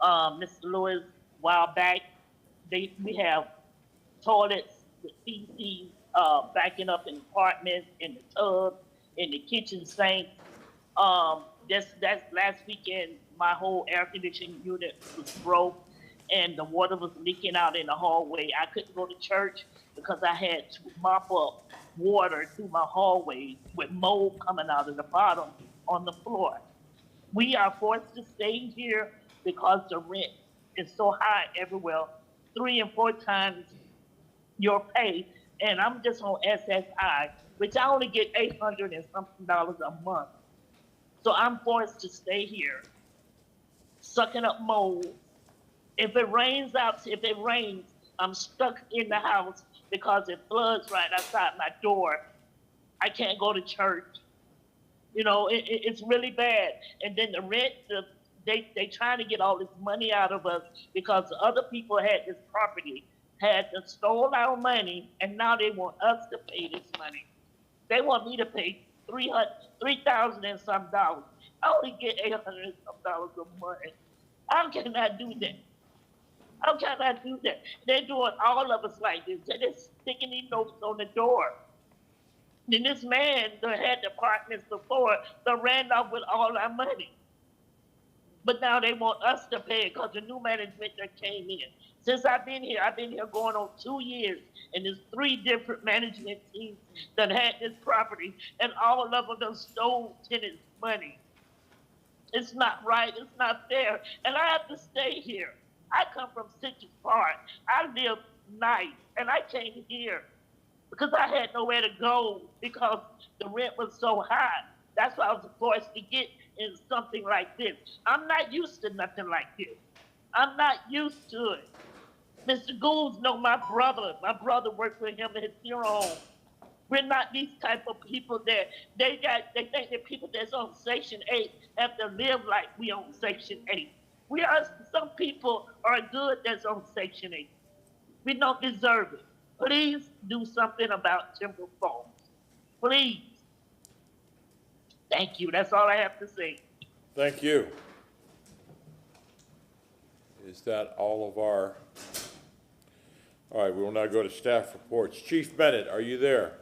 Mr. Lewis a while back. We have toilets with feces backing up in apartments, in the tub, in the kitchen sink. That's last weekend, my whole air conditioning unit was broke and the water was leaking out in the hallway. I couldn't go to church because I had to mop up water through my hallway with mold coming out of the bottom on the floor. We are forced to stay here because the rent is so high everywhere, 3 and 4 times your pay. And I'm just on SSI, which I only get $800 and something a month. So I'm forced to stay here, sucking up mold. If it rains, I'm stuck in the house because it floods right outside my door. I can't go to church. You know, it's really bad. And then the rent, they trying to get all this money out of us because the other people had this property, had to stole our money, and now they want us to pay this money. They want me to pay $3,000 and some dollars. I only get $800 and some dollars a month. How can I do that? How can I do that? They're doing all of us like this. They're sticking these notes on the door. Then this man that had apartments before, they ran off with all our money. But now they want us to pay it because the new management that came in. Since I've been here going on 2 years, and there's 3 different management teams that had this property, and all of them stole tenants' money. It's not right, it's not fair, and I have to stay here. I come from Citrus Park. I live nice, and I came here because I had nowhere to go because the rent was so high. That's why I was forced to get in something like this. I'm not used to nothing like this. I'm not used to it. Mr. Goulds know my brother. My brother worked with him at his funeral home. We're not these type of people that they think that people that's on Section 8 have to live like we on Section 8. Some people are good that's on Section 8. We don't deserve it. Please do something about Timber Falls. Please. Thank you. That's all I have to say. Thank you. Is that all of our? All right, we will now go to staff reports. Chief Bennett, are you there?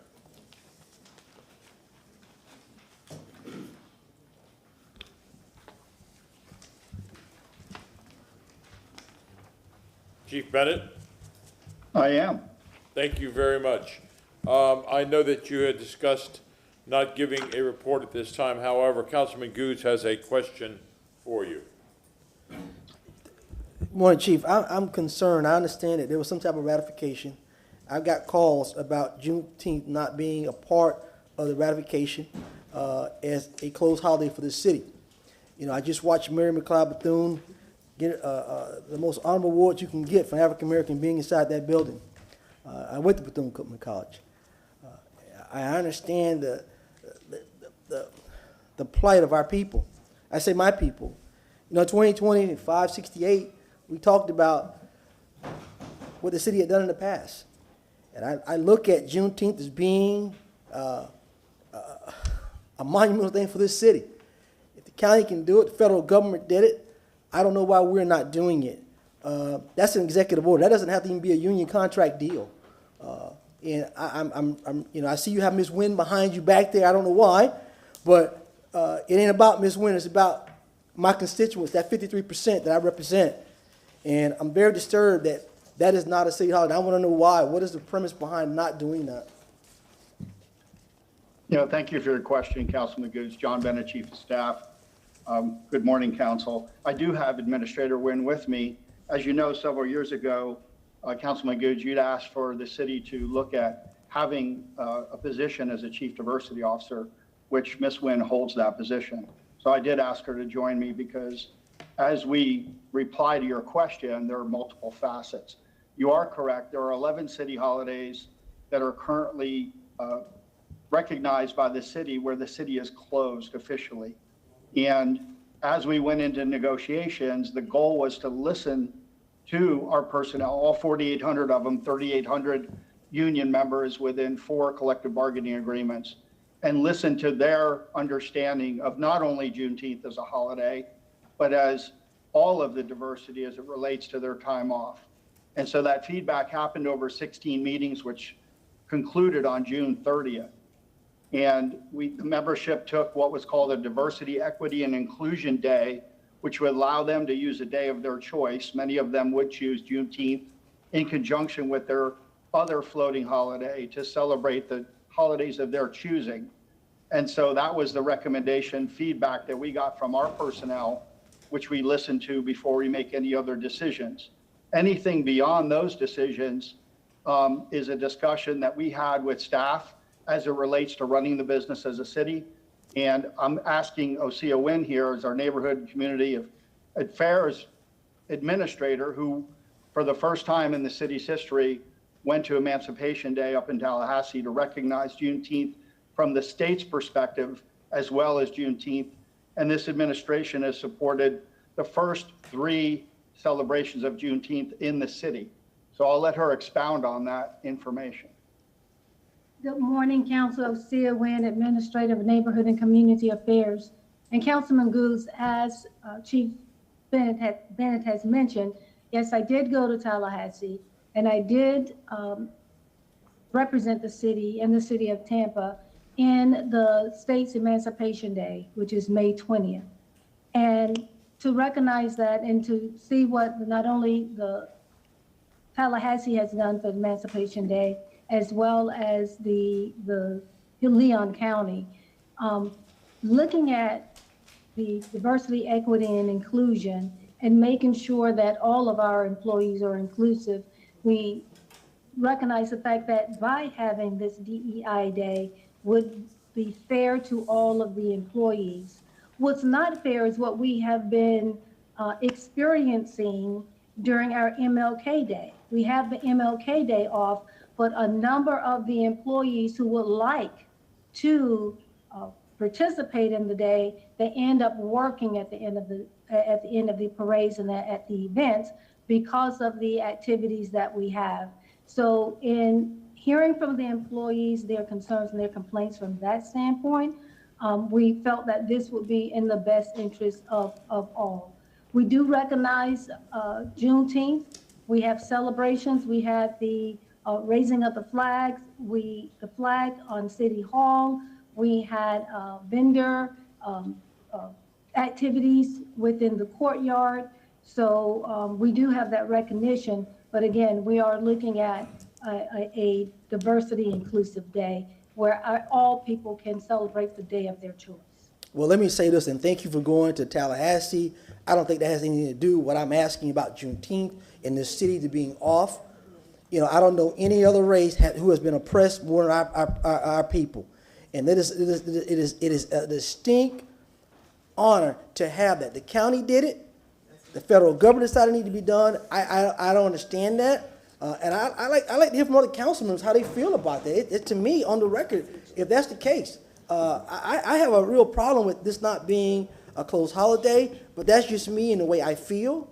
Chief Bennett? I am. Thank you very much. I know that you had discussed not giving a report at this time. However, Councilman Goode has a question for you. Morning, Chief. I'm concerned. I understand that there was some type of ratification. I got calls about Juneteenth not being a part of the ratification as a closed holiday for the city. You know, I just watched Mary McLeod Bethune get the most honorable award you can get for an African American being inside that building. I went to Bethune-Cookman College. I understand the plight of our people. I say my people. You know, 2020, 568, we talked about what the city had done in the past. And I look at Juneteenth as being a monumental thing for this city. If the county can do it, the federal government did it, I don't know why we're not doing it. That's an executive order. That doesn't have to even be a union contract deal. And I'm, you know, I see you have Ms. Wynn behind you back there. I don't know why, but it ain't about Ms. Wynn. It's about my constituents, that 53% that I represent. And I'm very disturbed that that is not a city holiday. I want to know why. What is the premise behind not doing that? You know, thank you for your question, Councilman Goode. John Bennett, Chief of Staff. Good morning, Council. I do have Administrator Wynn with me. As you know, several years ago, Councilman Goode, you'd asked for the city to look at having a position as a Chief Diversity Officer, which Ms. Wynn holds that position. So I did ask her to join me because as we reply to your question, there are multiple facets. You are correct. There are 11 city holidays that are currently recognized by the city where the city is closed officially. And as we went into negotiations, the goal was to listen to our personnel, all 4,800 of them, 3,800 union members within 4 collective bargaining agreements, and listen to their understanding of not only Juneteenth as a holiday, but as all of the diversity as it relates to their time off. And so that feedback happened over 16 meetings, which concluded on June 30th. And the membership took what was called a Diversity, Equity, and Inclusion Day, which would allow them to use a day of their choice. Many of them would choose Juneteenth in conjunction with their other floating holiday to celebrate the holidays of their choosing. And so that was the recommendation feedback that we got from our personnel, which we listen to before we make any other decisions. Anything beyond those decisions is a discussion that we had with staff as it relates to running the business as a city. And I'm asking Osea Wynn here as our neighborhood community affairs administrator, who for the first time in the city's history went to Emancipation Day up in Tallahassee to recognize Juneteenth from the state's perspective as well as Juneteenth. And this administration has supported the first 3 celebrations of Juneteenth in the city. So I'll let her expound on that information. Good morning, Council. Osea Wynn, Administrator of Neighborhood and Community Affairs. And Councilman Goode, as Chief Bennett has mentioned, Yes, I did go to Tallahassee, and I did represent the city and the city of Tampa in the state's Emancipation Day, which is May 20th. And to recognize that and to see what not only the Tallahassee has done for Emancipation Day, as well as the Leon County, looking at the diversity, equity, and inclusion, and making sure that all of our employees are inclusive, we recognize the fact that by having this DEI Day would be fair to all of the employees. What's not fair is what we have been experiencing during our MLK Day. We have the MLK Day off, but a number of the employees who would like to participate in the day, they end up working at the end of the parades and at the events because of the activities that we have. So in hearing from the employees, their concerns and their complaints from that standpoint, we felt that this would be in the best interest of all. We do recognize Juneteenth. We have celebrations. We had the raising of the flags. The flag on City Hall. We had vendor activities within the courtyard. So we do have that recognition. But again, we are looking at a diversity inclusive day where all people can celebrate the day of their choice. Well, let me say this, and thank you for going to Tallahassee. I don't think that has anything to do with what I'm asking about Juneteenth in this city to being off. You know, I don't know any other race who has been oppressed more than our people. And it is a distinct honor to have that. The county did it. The federal government decided it needed to be done. I don't understand that. And I like to hear from other councilmen how they feel about that. To me, on the record, if that's the case, I have a real problem with this not being a closed holiday, but that's just me and the way I feel.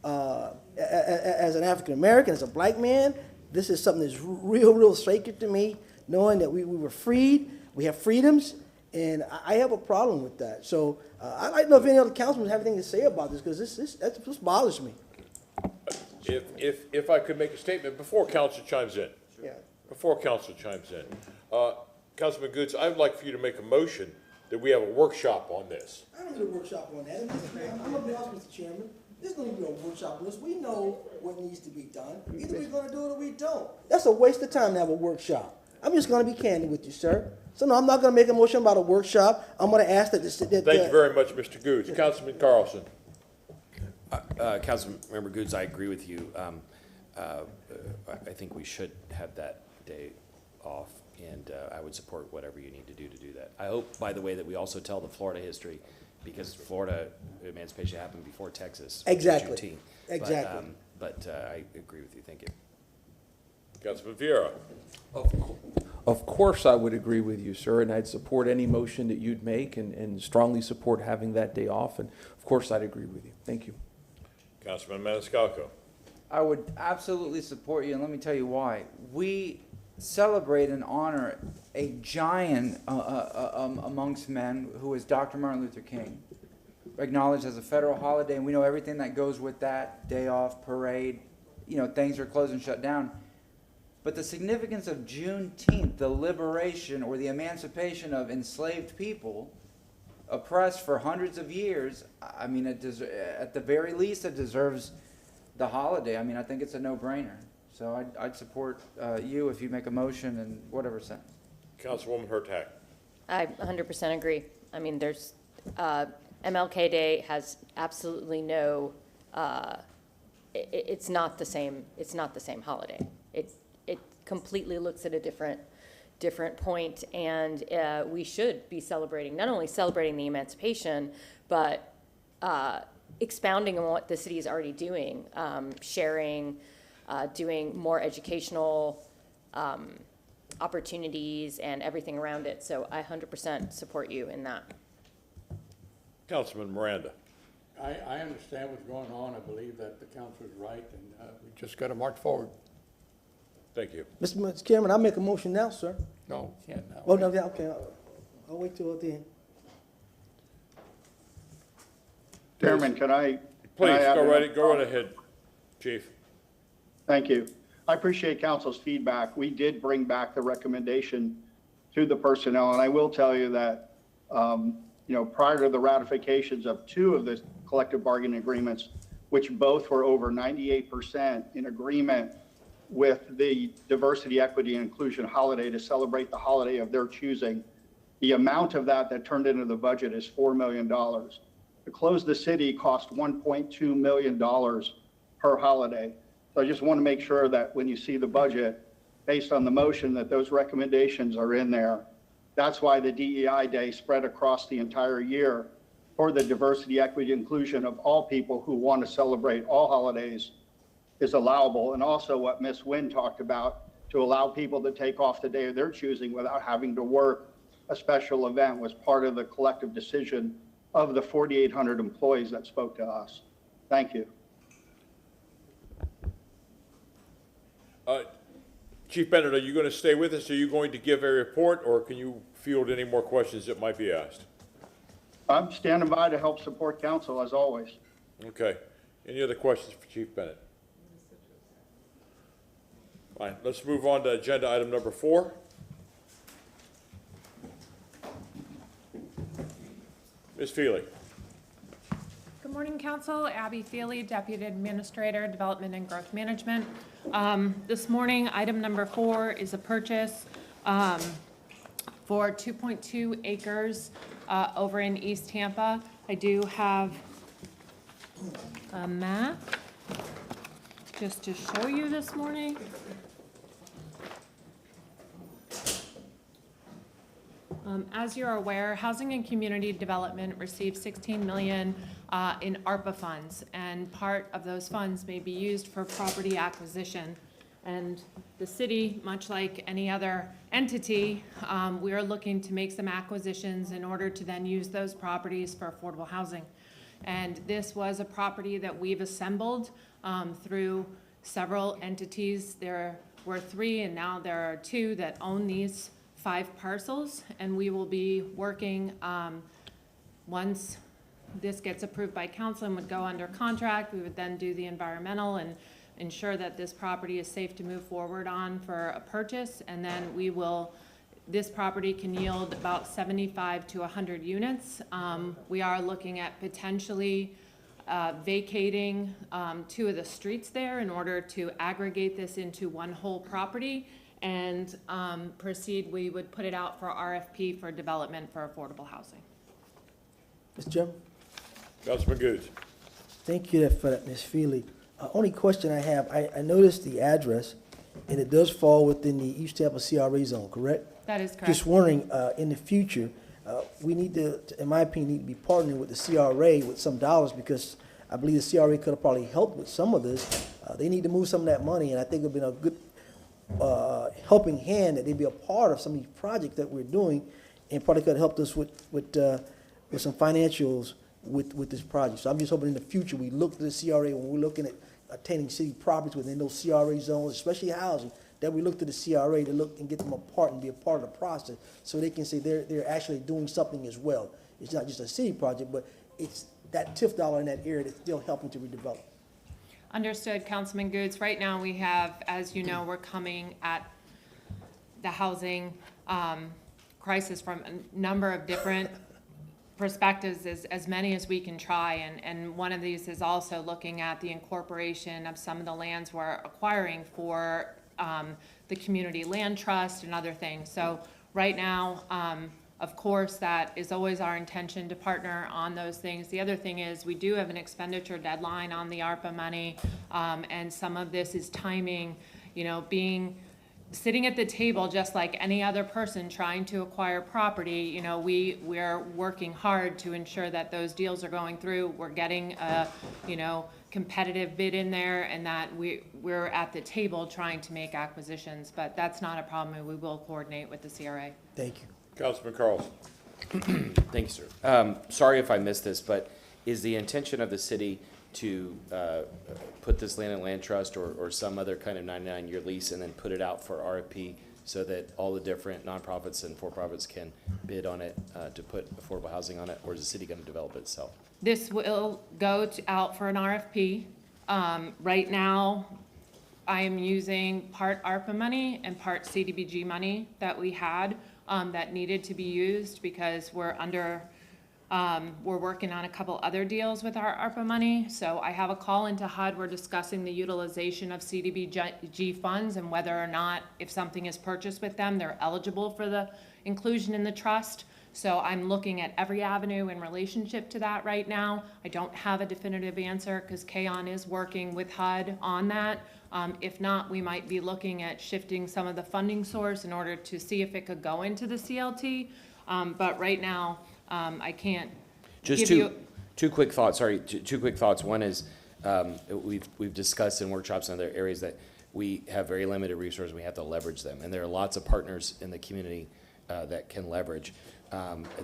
As an African American, as a black man, this is something that's real sacred to me, knowing that we were freed, we have freedoms, and I have a problem with that. So I'd like to know if any other councilmen have anything to say about this, because this bothers me. If I could make a statement before council chimes in. Yeah. Before council chimes in. Councilman Goods, I would like for you to make a motion that we have a workshop on this. I don't need a workshop on that. I'm going to be honest, Mr. Chairman. There's going to be a workshop on this. We know what needs to be done. Either we're going to do it or we don't. That's a waste of time to have a workshop. I'm just going to be candid with you, sir. So no, I'm not going to make a motion about a workshop. I'm going to ask that Thank you very much, Mr. Goods. Councilman Carlson. Councilmember Goods, I agree with you. I think we should have that day off, and I would support whatever you need to do that. I hope, by the way, that we also tell the Florida history, because Florida emancipation happened before Texas. Exactly. Juneteenth. Exactly. But I agree with you. Thank you. Councilman Vieira. Of course I would agree with you, sir, and I'd support any motion that you'd make and strongly support having that day off, and of course I'd agree with you. Thank you. Councilman Maniscalco. I would absolutely support you, and let me tell you why. We celebrate and honor a giant amongst men who is Dr. Martin Luther King, acknowledged as a federal holiday, and we know everything that goes with that, day off, parade, things are closed and shut down. But the significance of Juneteenth, the liberation or the emancipation of enslaved people, oppressed for hundreds of years, I mean, at the very least, it deserves the holiday. I mean, I think it's a no-brainer. So I'd support you if you make a motion in whatever sense. Councilwoman Hurtak. I 100% agree. I mean, there's, MLK Day has absolutely no, it's not the same holiday. It completely looks at a different point, and we should be celebrating, not only celebrating the emancipation, but expounding on what the city is already doing, sharing, doing more educational opportunities and everything around it. So I 100% support you in that. Councilman Miranda. I understand what's going on. I believe that the council is right, and we just got to march forward. Thank you. Mr. Chairman, I'll make a motion now, sir. No, can't now. Oh, no, yeah, okay. I'll wait till the end. Chairman, can I? Please, go right ahead. Chief. Thank you. I appreciate council's feedback. We did bring back the recommendation to the personnel, and I will tell you that, prior to the ratifications of 2 of the collective bargaining agreements, which both were over 98% in agreement with the diversity, equity, and inclusion holiday to celebrate the holiday of their choosing, the amount of that turned into the budget is $4 million. To close the city cost $1.2 million per holiday. So I just want to make sure that when you see the budget, based on the motion, that those recommendations are in there. That's why the DEI Day spread across the entire year for the diversity, equity, inclusion of all people who want to celebrate all holidays is allowable. And also what Ms. Nguyen talked about, to allow people to take off the day of their choosing without having to work a special event, was part of the collective decision of the 4,800 employees that spoke to us. Thank you. Chief Bennett, are you going to stay with us? Are you going to give a report, or can you field any more questions that might be asked? I'm standing by to help support council as always. Okay. Any other questions for Chief Bennett? Fine. Let's move on to agenda item number 4. Ms. Feely. Good morning, Council. Abby Feely, Deputy Administrator, Development and Growth Management. This morning, item number 4 is a purchase for 2.2 acres over in East Tampa. I do have a map just to show you this morning. As you're aware, Housing and Community Development received $16 million in ARPA funds, and part of those funds may be used for property acquisition. And the city, much like any other entity, we are looking to make some acquisitions in order to then use those properties for affordable housing. And this was a property that we've assembled through several entities. There were 3, and now there are 2 that own these 5 parcels, and we will be working, once this gets approved by council and would go under contract, we would then do the environmental and ensure that this property is safe to move forward on for a purchase, and then this property can yield about 75 to 100 units. We are looking at potentially vacating 2 of the streets there in order to aggregate this into one whole property and proceed. We would put it out for RFP for development for affordable housing. Mr. Chairman? Councilman Goods. Thank you for that, Ms. Feely. Only question I have, I noticed the address, and it does fall within the East Tampa CRA zone, correct? That is correct. Just wondering, in the future, we need to, in my opinion, need to be partnering with the CRA with some dollars, because I believe the CRA could have probably helped with some of this. They need to move some of that money, and I think it would have been a good helping hand that they'd be a part of some of these projects that we're doing, and probably could have helped us with some financials with this project. So I'm just hoping in the future we look to the CRA when we're looking at attaining city properties within those CRA zones, especially housing, that we look to the CRA to look and get them a part and be a part of the process, so they can say they're actually doing something as well. It's not just a city project, but it's that TIF dollar in that area that's still helping to redevelop. Understood, Councilman Goods. Right now we have, as you know, we're coming at the housing crisis from a number of different perspectives, as many as we can try, and one of these is also looking at the incorporation of some of the lands we're acquiring for the community land trust and other things. So right now, of course, that is always our intention to partner on those things. The other thing is we do have an expenditure deadline on the ARPA money, and some of this is timing, sitting at the table just like any other person trying to acquire property. We're working hard to ensure that those deals are going through. We're getting a competitive bid in there, and that we're at the table trying to make acquisitions. But that's not a problem, and we will coordinate with the CRA. Thank you. Councilman Carlson. Thank you, sir. Sorry if I missed this, but is the intention of the city to put this land in land trust or some other kind of 99-year lease and then put it out for RFP so that all the different nonprofits and for-profits can bid on it to put affordable housing on it, or is the city going to develop it itself? This will go out for an RFP. Right now, I am using part ARPA money and part CDBG money that we had that needed to be used because we're working on a couple other deals with our ARPA money. So I have a call into HUD. We're discussing the utilization of CDBG funds and whether or not, if something is purchased with them, they're eligible for the inclusion in the trust. So I'm looking at every avenue in relationship to that right now. I don't have a definitive answer because Kaon is working with HUD on that. If not, we might be looking at shifting some of the funding source in order to see if it could go into the CLT. But right now, I can't Just give you. two quick thoughts, sorry, two quick thoughts. One is, we've discussed in workshops and other areas that we have very limited resources, we have to leverage them. And there are lots of partners in the community that can leverage.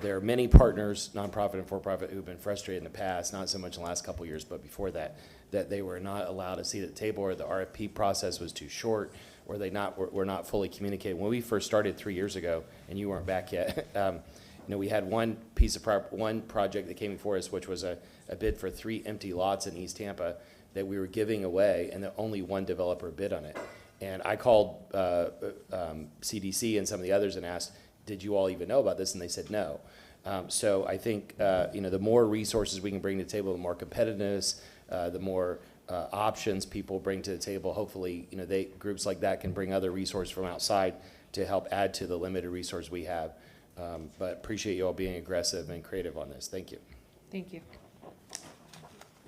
There are many partners, nonprofit and for-profit, who've been frustrated in the past, not so much in the last couple of years, but before that, that they were not allowed a seat at the table, or the RFP process was too short, or they were not fully communicated. When we first started 3 years ago, and you weren't back yet, we had one one project that came before us, which was a bid for 3 empty lots in East Tampa that we were giving away, and that only one developer bid on it. And I called CDC and some of the others and asked, did you all even know about this? And they said no. So I think the more resources we can bring to the table, the more competitiveness, the more options people bring to the table. Hopefully, groups like that can bring other resources from outside to help add to the limited resource we have. But appreciate you all being aggressive and creative on this. Thank you. Thank you.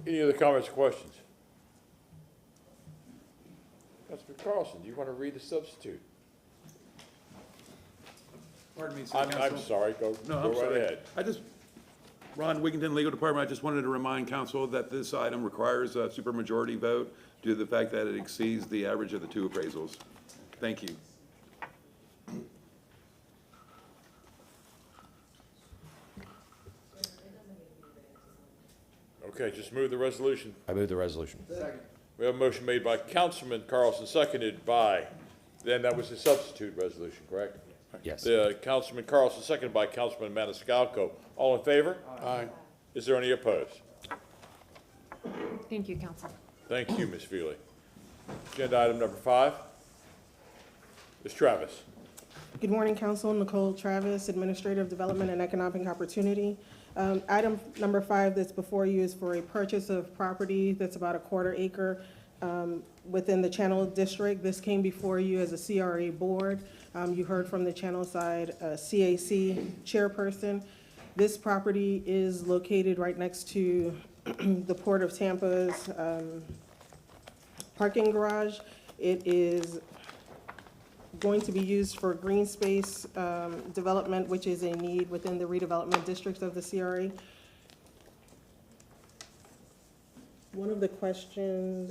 Any other comments or questions? Councilman Carlson, do you want to read the substitute? Pardon me, I'm sorry, go right ahead. Ron Wigginton, Legal Department, I just wanted to remind council that this item requires a supermajority vote due to the fact that it exceeds the average of the 2 appraisals. Thank you. Okay, just move the resolution. I move the resolution. Second. We have a motion made by Councilman Carlson, seconded by, then that was the substitute resolution, correct? Yes. Councilman Carlson, seconded by Councilman Maniscalco. All in favor? Aye. Is there any opposed? Thank you, Council. Thank you, Ms. Feely. Agenda item number 5. Ms. Travis. Good morning, Council. Nicole Travis, Administrative Development and Economic Opportunity. Item number 5 that's before you is for a purchase of property that's about a 1/4 acre within the Channel District. This came before you as a CRA board. You heard from the Channel side CAC chairperson. This property is located right next to the Port of Tampa's parking garage. It is going to be used for green space development, which is a need within the redevelopment districts of the CRA. One of the questions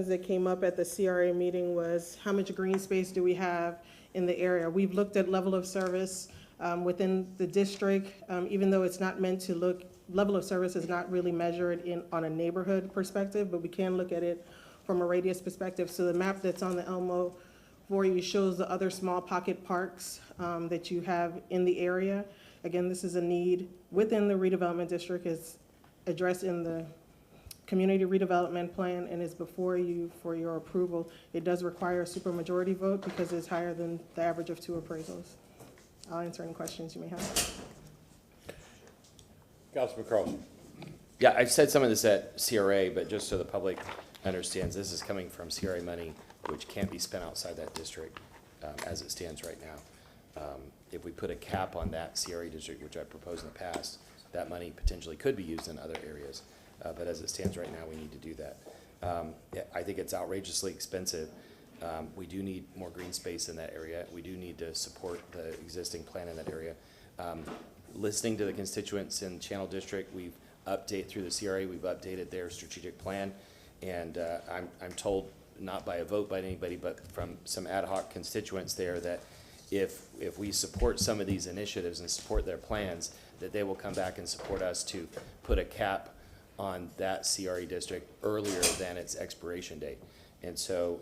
that came up at the CRA meeting was how much green space do we have in the area? We've looked at level of service within the district, even though it's not meant to look, level of service is not really measured on a neighborhood perspective, but we can look at it from a radius perspective. So the map that's on the Elmo for you shows the other small pocket parks that you have in the area. Again, this is a need within the redevelopment district. It's addressed in the community redevelopment plan and is before you for your approval. It does require a supermajority vote because it's higher than the average of 2 appraisals. I'll answer any questions you may have. Councilman Carlson. Yeah, I've said some of this at CRA, but just so the public understands, this is coming from CRA money, which can't be spent outside that district as it stands right now. If we put a cap on that CRA district, which I proposed in the past, that money potentially could be used in other areas. But as it stands right now, we need to do that. I think it's outrageously expensive. We do need more green space in that area. We do need to support the existing plan in that area. Listening to the constituents in Channel District, we've through the CRA, we've updated their strategic plan. And I'm told, not by a vote by anybody, but from some ad hoc constituents there, that if we support some of these initiatives and support their plans, that they will come back and support us to put a cap on that CRE district earlier than its expiration date. And so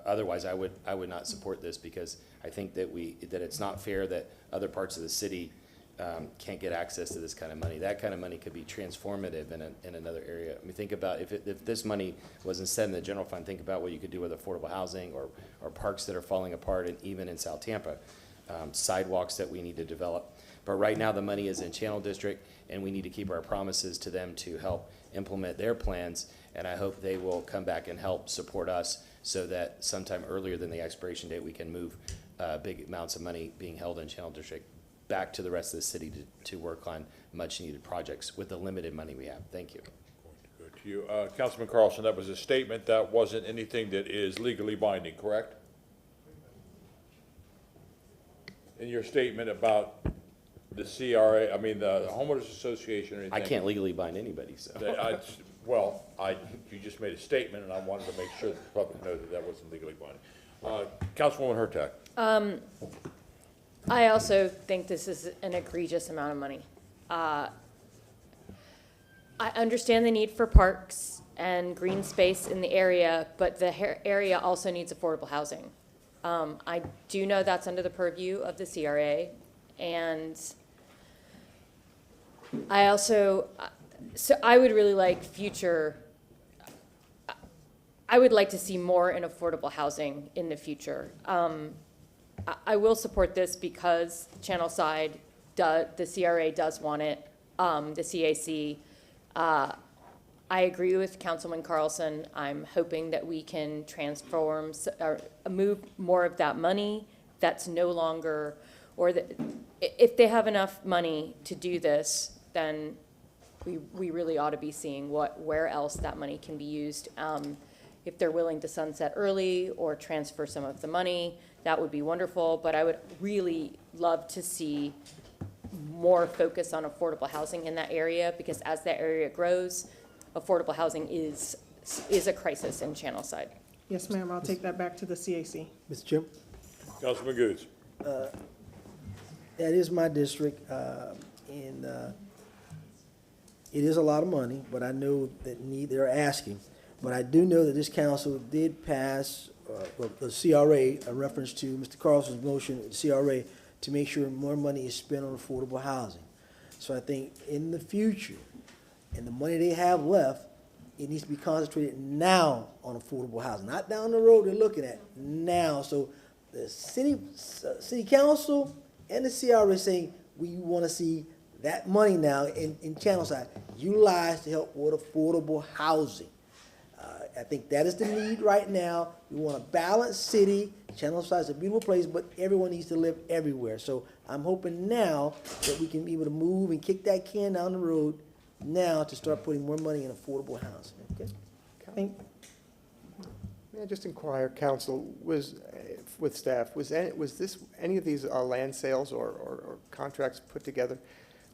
otherwise I would not support this, because I think that it's not fair that other parts of the city can't get access to this kind of money. That kind of money could be transformative in another area. I mean, think about if this money was instead in the general fund, think about what you could do with affordable housing or parks that are falling apart, and even in South Tampa, sidewalks that we need to develop. But right now, the money is in Channel District, and we need to keep our promises to them to help implement their plans, and I hope they will come back and help support us so that sometime earlier than the expiration date, we can move big amounts of money being held in Channel District back to the rest of the city to work on much-needed projects with the limited money we have. Thank you. Good to you. Councilman Carlson, that was a statement. That wasn't anything that is legally binding, correct? In your statement about the CRA, I mean, the homeowners association or anything. I can't legally bind anybody, so. You just made a statement, and I wanted to make sure that the public knows that that wasn't legally binding. Councilwoman Hurtak. I also think this is an egregious amount of money. I understand the need for parks and green space in the area, but the area also needs affordable housing. I do know that's under the purview of the CRA, and I also, so I would really like I would like to see more in affordable housing in the future. I will support this because Channel Side, the CRA does want it, the CAC. I agree with Councilman Carlson. I'm hoping that we can transform or move more of that money that's no longer, or if they have enough money to do this, then we really ought to be seeing where else that money can be used. If they're willing to sunset early or transfer some of the money, that would be wonderful. But I would really love to see more focus on affordable housing in that area, because as that area grows, affordable housing is a crisis in Channel Side. Yes, ma'am, I'll take that back to the CAC. Mr. Chairman? Councilman Goods. That is my district, and it is a lot of money, but I know that they're asking. But I do know that this council did pass, the CRA, a reference to Mr. Carlson's motion, CRA, to make sure more money is spent on affordable housing. So I think in the future, and the money they have left, it needs to be concentrated now on affordable housing, not down the road they're looking at, now. So the city council and the CRA saying, we want to see that money now in Channel Side utilized to help with affordable housing. I think that is the need right now. We want a balanced city. Channel Side is a beautiful place, but everyone needs to live everywhere. So I'm hoping now that we can be able to move and kick that can down the road now to start putting more money in affordable housing. Okay? May I just inquire, council, with staff, was this any of these land sales or contracts put together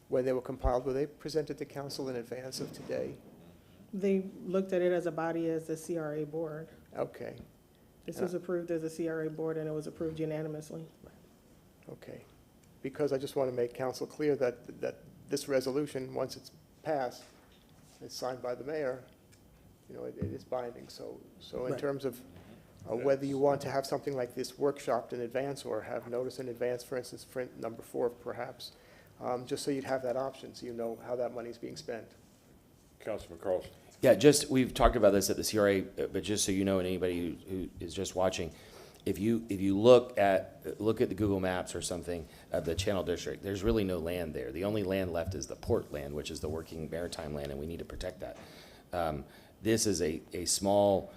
when they were compiled? Were they presented to council in advance of today? They looked at it as a body, as the CRA board. Okay. This was approved as a CRA board, and it was approved unanimously. Okay. Because I just want to make council clear that this resolution, once it's passed, it's signed by the mayor, it is binding. So in terms of whether you want to have something like this workshopped in advance or have notice in advance, for instance, for number 4 perhaps, just so you'd have that option, so you know how that money is being spent. Councilman Carlson. Yeah, we've talked about this at the CRA, but just so you know, and anybody who is just watching, if you look at the Google Maps or something of the Channel District, there's really no land there. The only land left is the port land, which is the working maritime land, and we need to protect that. This is a small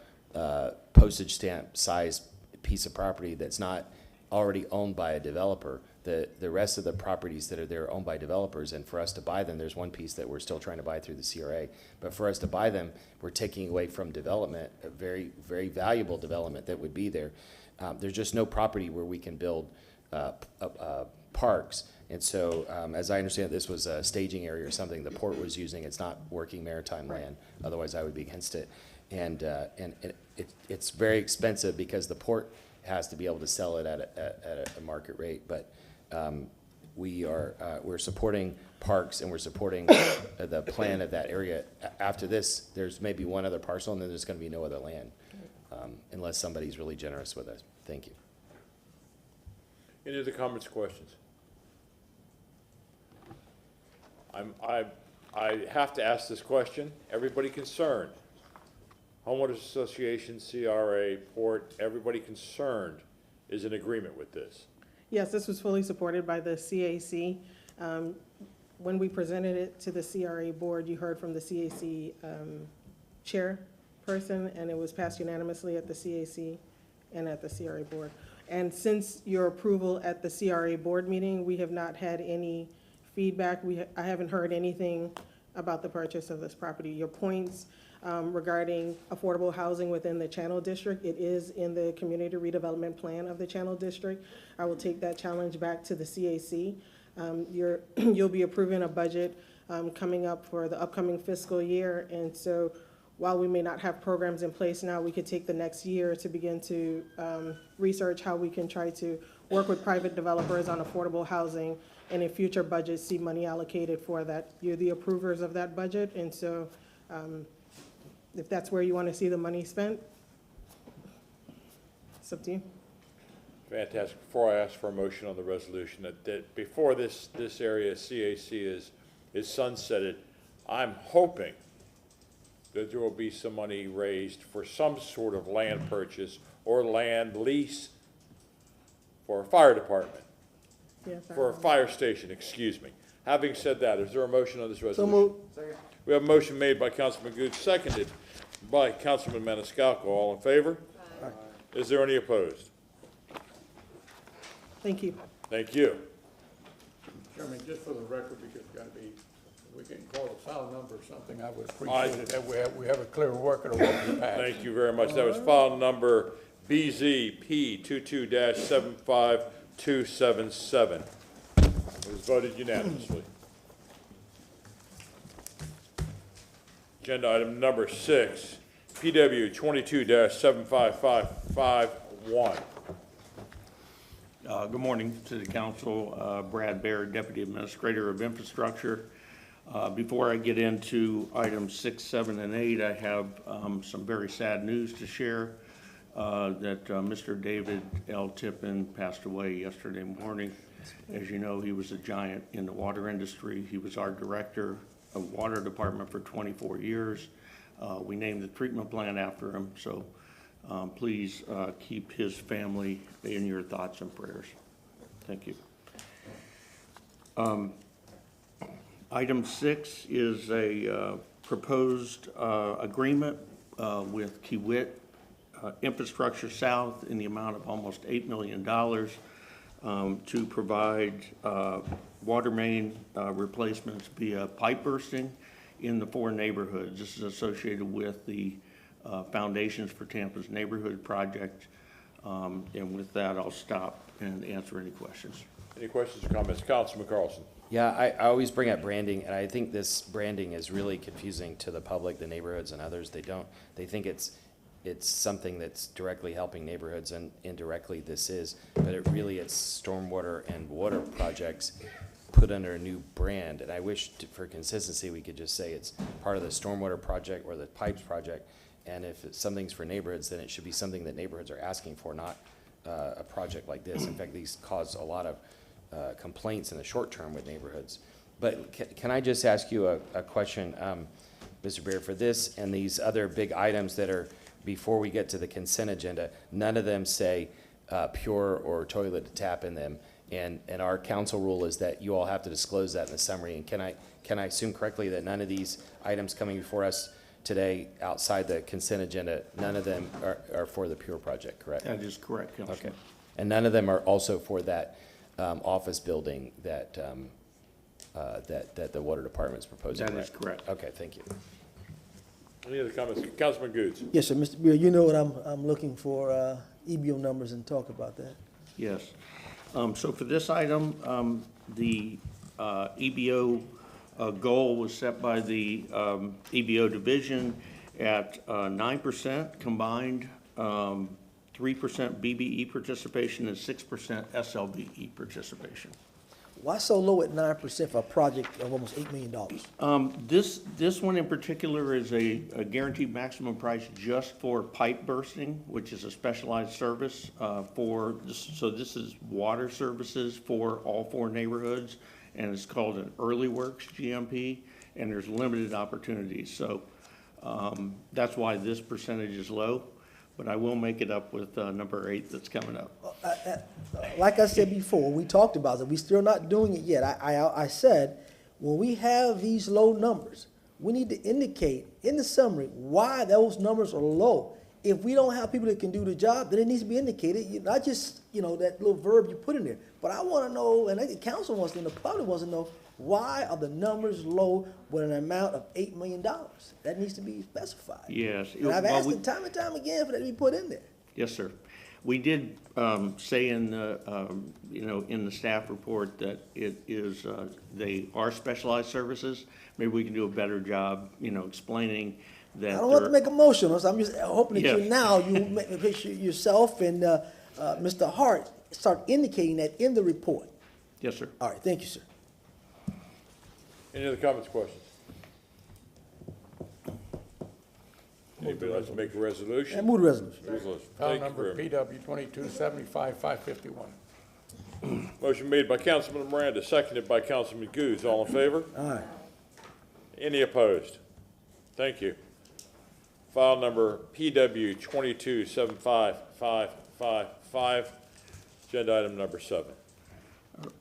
postage stamp size piece of property that's not already owned by a developer. The rest of the properties that are there are owned by developers, and for us to buy them, there's one piece that we're still trying to buy through the CRA, but for us to buy them, we're taking away from development, a very, very valuable development that would be there. There's just no property where we can build parks, and so as I understand it, this was a staging area or something the port was using. It's not working maritime land, otherwise I would be against it. And it's very expensive because the port has to be able to sell it at a market rate, but we're supporting parks, and we're supporting the plan of that area. After this, there's maybe one other parcel, and then there's going to be no other land, unless somebody's really generous with us. Thank you. Any other comments or questions? I have to ask this question. Everybody concerned, homeowners association, CRA, Port, everybody concerned is in agreement with this. Yes, this was fully supported by the CAC. When we presented it to the CRA board, you heard from the CAC chairperson, and it was passed unanimously at the CAC and at the CRA board. And since your approval at the CRA board meeting, we have not had any feedback. I haven't heard anything about the purchase of this property. Your points regarding affordable housing within the Channel District, it is in the community redevelopment plan of the Channel District. I will take that challenge back to the CAC. You'll be approving a budget coming up for the upcoming fiscal year, and so while we may not have programs in place now, we could take the next year to begin to research how we can try to work with private developers on affordable housing, and in future budgets see money allocated for that. You're the approvers of that budget, and so if that's where you want to see the money spent, it's up to you. Fantastic. Before I ask for a motion on the resolution, that before this area CAC is sunsetted, I'm hoping that there will be some money raised for some sort of land purchase or land lease for a fire department, Yes, for a fire station, excuse me. Having said that, is there a motion on this resolution? moved. We have a motion made by Councilman Gooch, seconded by Councilman Maniscalco. All in favor? Aye. Is there any opposed? Thank you. Thank you. Chairman, just for the record, because it's got to be, we can call a file number or something, I would appreciate it, that we have a clear record of what we passed. Thank you very much. That was file number BZP 22-75277. It was voted unanimously. Agenda item number 6, PW 22-75551. Good morning to the council. Brad Baird, Deputy Administrator of Infrastructure. Before I get into items 6, 7, and 8, I have some very sad news to share that Mr. David L. Tippin passed away yesterday morning. As you know, he was a giant in the water industry. He was our director of water department for 24 years. We named the treatment plant after him, so please keep his family in your thoughts and prayers. Thank you. Item 6 is a proposed agreement with Kiewit Infrastructure South in the amount of almost $8 million to provide water main replacements via pipe bursting in the 4 neighborhoods. This is associated with the Foundations for Tampa's Neighborhood Project. And with that, I'll stop and answer any questions. Any questions or comments? Councilman Carlson. Yeah, I always bring up branding, and I think this branding is really confusing to the public, the neighborhoods and others. They think it's something that's directly helping neighborhoods, and indirectly this is, but it's stormwater and water projects put under a new brand. And I wish for consistency, we could just say it's part of the stormwater project or the pipes project. And if something's for neighborhoods, then it should be something that neighborhoods are asking for, not a project like this. In fact, these cause a lot of complaints in the short term with neighborhoods. But can I just ask you a question, Mr. Baird, for this and these other big items that are before we get to the consent agenda? None of them say pure or toilet to tap in them, and our council rule is that you all have to disclose that in the summary. And can I assume correctly that none of these items coming before us today outside the consent agenda, none of them are for the pure project, correct? That is correct, Councilman. Okay, and none of them are also for that office building that the water department is proposing? That is correct. Okay, thank you. Any other comments? Councilman Gooch. Yes, sir, Mr. Beard, you know what I'm looking for, EBO numbers, and talk about that. Yes. So for this item, the EBO goal was set by the EBO division at 9% combined, 3% BBE participation, and 6% SLBE participation. Why so low at 9% for a project of almost $8 million? This one in particular is a guaranteed maximum price just for pipe bursting, which is a specialized service for this. So this is water services for all 4 neighborhoods, and it's called an Early Works GMP, and there's limited opportunities. So that's why this percentage is low, but I will make it up with number 8 that's coming up. Like I said before, we talked about it, we're still not doing it yet. I said, when we have these low numbers, we need to indicate in the summary why those numbers are low. If we don't have people that can do the job, then it needs to be indicated, not just, that little verb you put in there. But I want to know, and I think the council wants to know, the public wants to know, why are the numbers low with an amount of $8 million? That needs to be specified. Yes. And I've Well, asked it time and time again for that to be put in there. Yes, sir. We did say in the, in the staff report that it is, they are specialized services. Maybe we can do a better job, explaining that. I don't have to make a motion, so I'm just hoping that Yes. you make yourself and Mr. Hart start indicating that in the report. Yes, sir. All right, thank you, sir. Any other comments, questions? Anybody like to make a resolution? And move the resolution. Resolution. File Thank you number very much. PW 2275-551. Motion made by Councilman Miranda, seconded by Councilman Goose. All in favor? Aye. Any opposed? Thank you. File number PW 2275-555, agenda item number 7.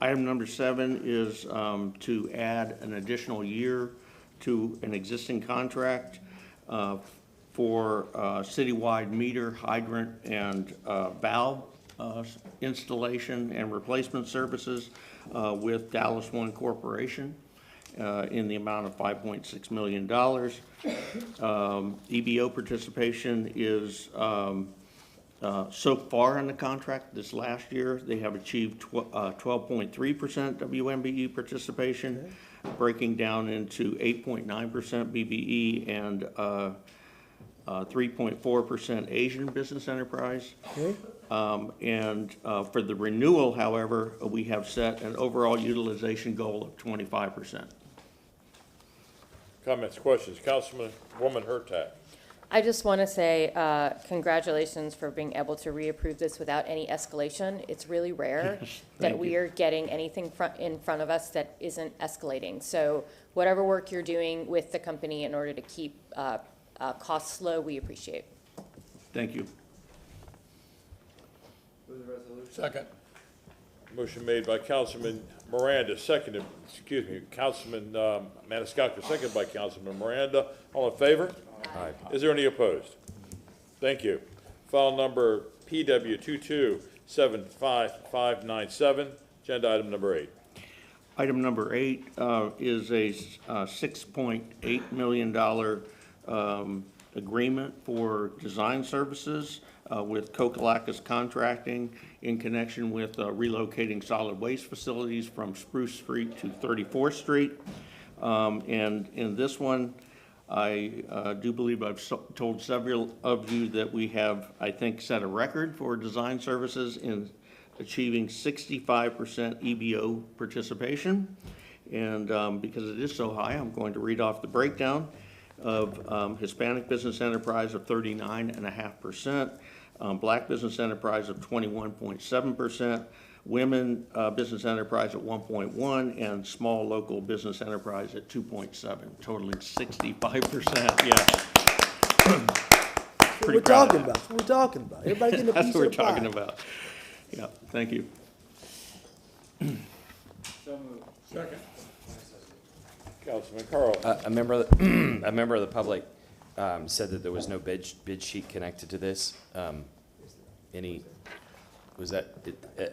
Item number 7 is to add an additional year to an existing contract for citywide meter, hydrant, and valve installation and replacement services with Dallas One Corporation in the amount of $5.6 million. EBO participation is so far in the contract this last year, they have achieved 12.3% WMBE participation, breaking down into 8.9% BBE and 3.4% Asian business enterprise. Okay. And for the renewal, however, we have set an overall utilization goal of 25%. Comments, questions? Councilwoman Hurtak. I just want to say congratulations for being able to reapprove this without any escalation. It's really rare that we are getting anything in front of us that isn't escalating. So whatever work you're doing with the company in order to keep costs low, we appreciate. Thank you. Second. Motion made by Councilman Miranda, Councilman Maniscalco, seconded by Councilman Miranda. All in favor? Aye. Is there any opposed? Thank you. File number PW 2275-597, agenda item number 8. Item number 8 is a $6.8 million agreement for design services with Kokalakis Contracting in connection with relocating solid waste facilities from Spruce Street to 34th Street. And in this one, I do believe I've told several of you that we have, I think, set a record for design services in achieving 65% EBO participation. And because it is so high, I'm going to read off the breakdown of Hispanic business enterprise of 39.5%, Black business enterprise of 21.7%, women business enterprise at 1.1, and small local business enterprise at 2.7, totaling 65%. Yeah. That's what we're talking about. That's what we're talking about. Everybody getting a piece of the pie. That's what we're talking about. Yeah, thank you. Second. Councilman Carl. A member of the public said that there was no bid sheet connected to this. A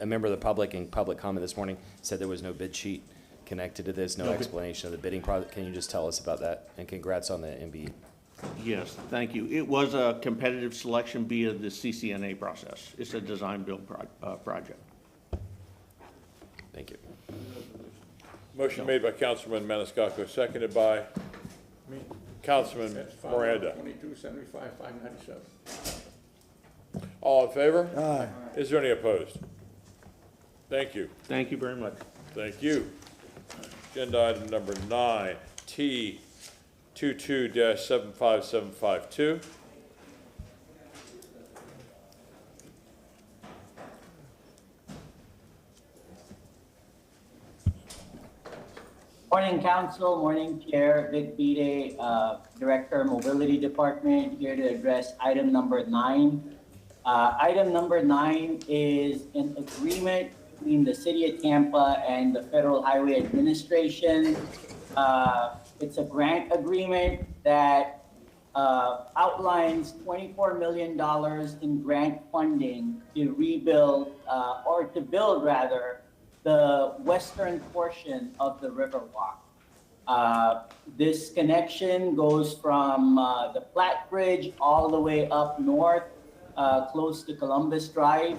member of the public in public comment this morning said there was no bid sheet connected to this, no explanation of the bidding process. Can you just tell us about that? And congrats on the MBE. Yes, thank you. It was a competitive selection via the CCNA process. It's a design-build project. Thank you. Motion made by Councilman Maniscalco, seconded by Councilman Miranda. 2275-597. All in favor? Aye. Is there any opposed? Thank you. Thank you very much. Thank you. Agenda item number 9, T 22-75752. Morning, Council. Morning, Chair. Vic Bide, Director, Mobility Department, here to address item number 9. Item number 9 is an agreement between the City of Tampa and the Federal Highway Administration. It's a grant agreement that outlines $24 million in grant funding to rebuild, or to build rather, the western portion of the Riverwalk. This connection goes from the Platte Bridge all the way up north, close to Columbus Drive.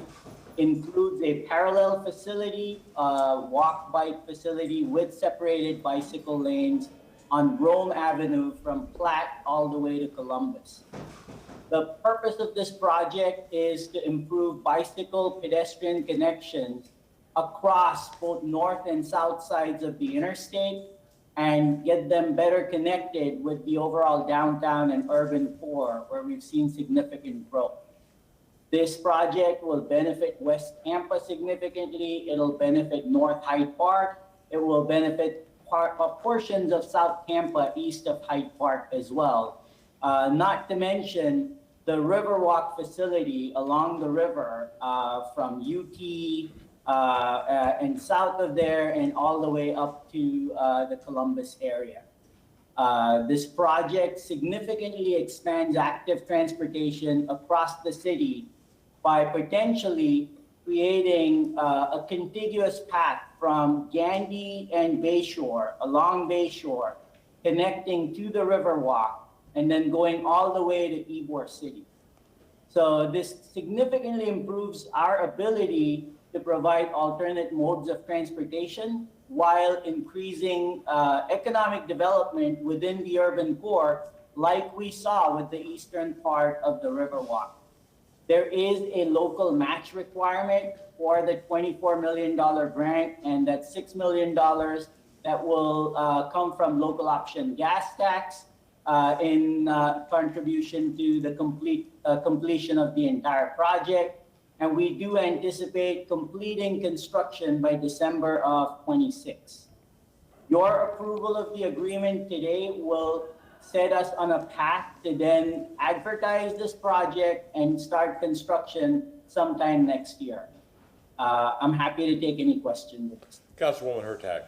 Includes a parallel facility, walk bike facility with separated bicycle lanes on Rome Avenue from Platte all the way to Columbus. The purpose of this project is to improve bicycle pedestrian connections across both north and south sides of the interstate and get them better connected with the overall downtown and urban core where we've seen significant growth. This project will benefit West Tampa significantly. It'll benefit North Hyde Park. It will benefit portions of South Tampa east of Hyde Park as well. Not to mention the Riverwalk facility along the river from UT and south of there and all the way up to the Columbus area. This project significantly expands active transportation across the city by potentially creating a contiguous path from Gandy and Bayshore, along Bayshore, connecting to the Riverwalk, and then going all the way to Ybor City. So this significantly improves our ability to provide alternate modes of transportation while increasing economic development within the urban core, like we saw with the eastern part of the Riverwalk. There is a local match requirement for the $24 million grant, and that's $6 million that will come from local option gas tax in contribution to the completion of the entire project. And we do anticipate completing construction by December of 26. Your approval of the agreement today will set us on a path to then advertise this project and start construction sometime next year. I'm happy to take any questions. Councilwoman Hurtak.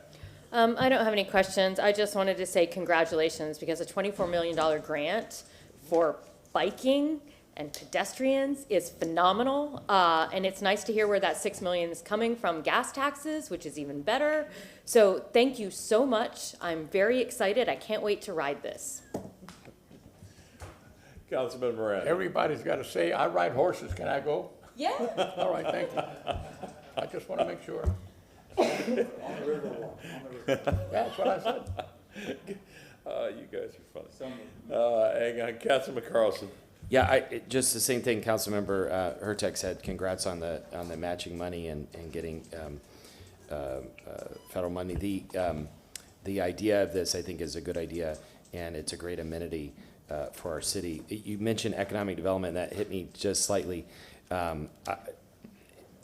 I don't have any questions. I just wanted to say congratulations because a $24 million grant for biking and pedestrians is phenomenal. And it's nice to hear where that $6 million is coming from gas taxes, which is even better. So thank you so much. I'm very excited. I can't wait to ride this. Councilman Moran. Everybody's got to say, I ride horses. Can I go? Yeah. All right, thank you. I just want to make sure. That's what I said. You guys are funny. And Councilman Carlson. Yeah, just the same thing Councilmember Hurtak said. Congrats on the matching money and getting federal money. The idea of this, I think, is a good idea, and it's a great amenity for our city. You mentioned economic development, and that hit me just slightly.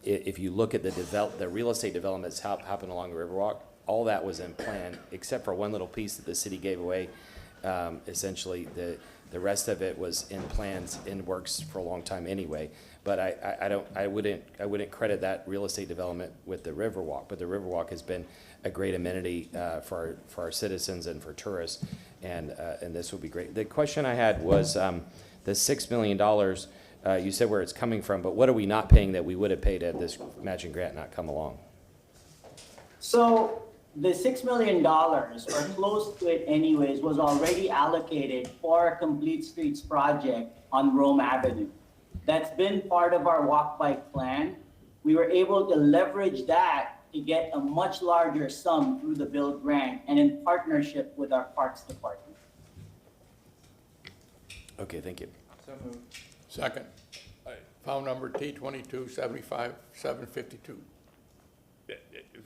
If you look at the real estate developments happened along the Riverwalk, all that was in plan, except for one little piece that the city gave away. Essentially, the rest of it was in plans, in works for a long time anyway. But I wouldn't credit that real estate development with the Riverwalk. But the Riverwalk has been a great amenity for our citizens and for tourists, and this will be great. The question I had was the $6 million. You said where it's coming from, but what are we not paying that we would have paid had this matching grant not come along? So the $6 million, or close to it anyways, was already allocated for a Complete Streets project on Rome Avenue. That's been part of our walk bike plan. We were able to leverage that to get a much larger sum through the Build grant and in partnership with our Parks Department. Okay, thank you. So moved. Second. File number T-22-75-752.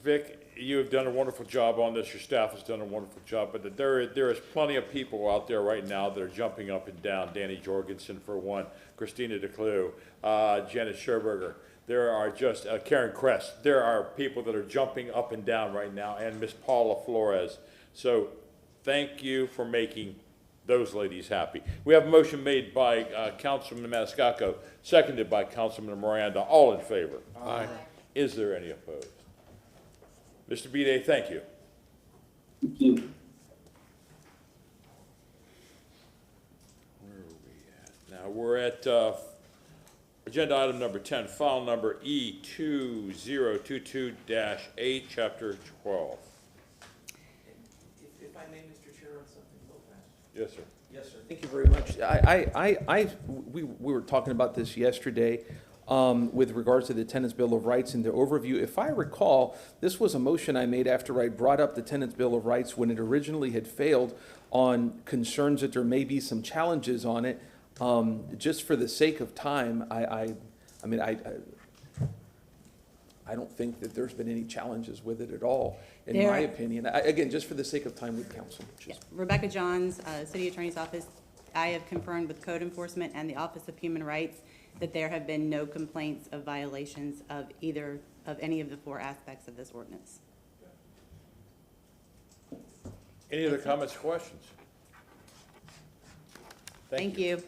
Vic, you have done a wonderful job on this. Your staff has done a wonderful job, but there is plenty of people out there right now that are jumping up and down. Danny Jorgensen, for one, Christina DeClue, Janet Scherberger. There are just Karen Kress. There are people that are jumping up and down right now, and Miss Paula Flores. So thank you for making those ladies happy. We have a motion made by Councilman Maniscalco, seconded by Councilman Miranda. All in favor? Aye. Is there any opposed? Mr. Bede, thank you. Thank you. Where are we at? Now we're at agenda item number 10, file number E2022-8, chapter 12. If I may, Mr. Chair, on something real fast. Yes, sir. Yes, sir. Thank you very much. We were talking about this yesterday with regards to the Tenants' Bill of Rights and the overview. If I recall, this was a motion I made after I brought up the Tenants' Bill of Rights when it originally had failed on concerns that there may be some challenges on it. Just for the sake of time, I don't think that there's been any challenges with it at all, in my opinion. Again, just for the sake of time with council. Rebecca Johns, City Attorney's Office. I have confirmed with Code Enforcement and the Office of Human Rights that there have been no complaints of violations of any of the 4 aspects of this ordinance. Any other comments or questions? Thank you.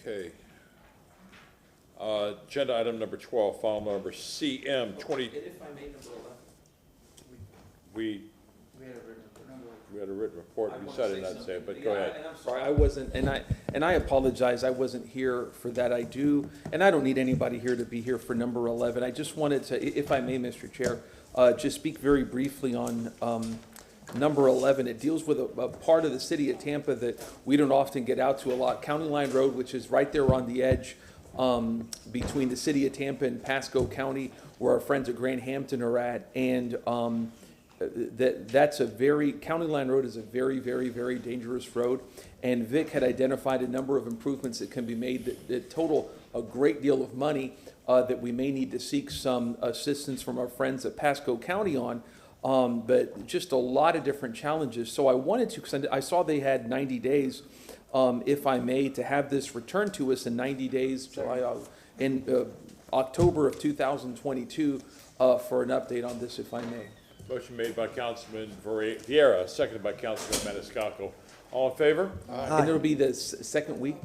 Okay. Agenda item number 12, file number CM 20. If I may, number 11. We had a written report. We decided not to say it, but go ahead. And I'm sorry, I wasn't, and I apologize, I wasn't here for that. I do, and I don't need anybody here to be here for number 11. I just wanted to, if I may, Mr. Chair, just speak very briefly on number 11. It deals with a part of the city of Tampa that we don't often get out to a lot. County Line Road, which is right there on the edge between the city of Tampa and Pasco County, where our friends at Grand Hampton are at. And County Line Road is a very, very, very dangerous road. And Vic had identified a number of improvements that can be made that total a great deal of money that we may need to seek some assistance from our friends at Pasco County on. But just a lot of different challenges. So I wanted to, because I saw they had 90 days, if I may, to have this returned to us in 90 days, in October of 2022, for an update on this, if I may. Motion made by Councilman Vieira, seconded by Councilman Maniscalco. All in favor? Aye. And it'll be the second week,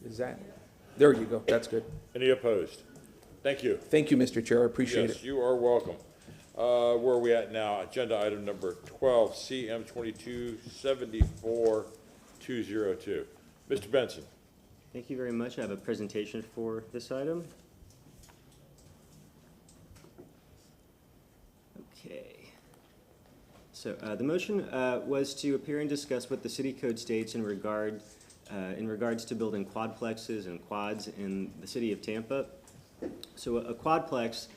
is that? There you go, that's good. Any opposed? Thank you. Thank you, Mr. Chair, I appreciate it. Yes, you are welcome. Where are we at now? Agenda item number 12, CM 22-74-202. Mr. Benson. Thank you very much. I have a presentation for this item. Okay. So the motion was to appear and discuss what the city code states in regards to building quadplexes and quads in the city of Tampa. So a quadplex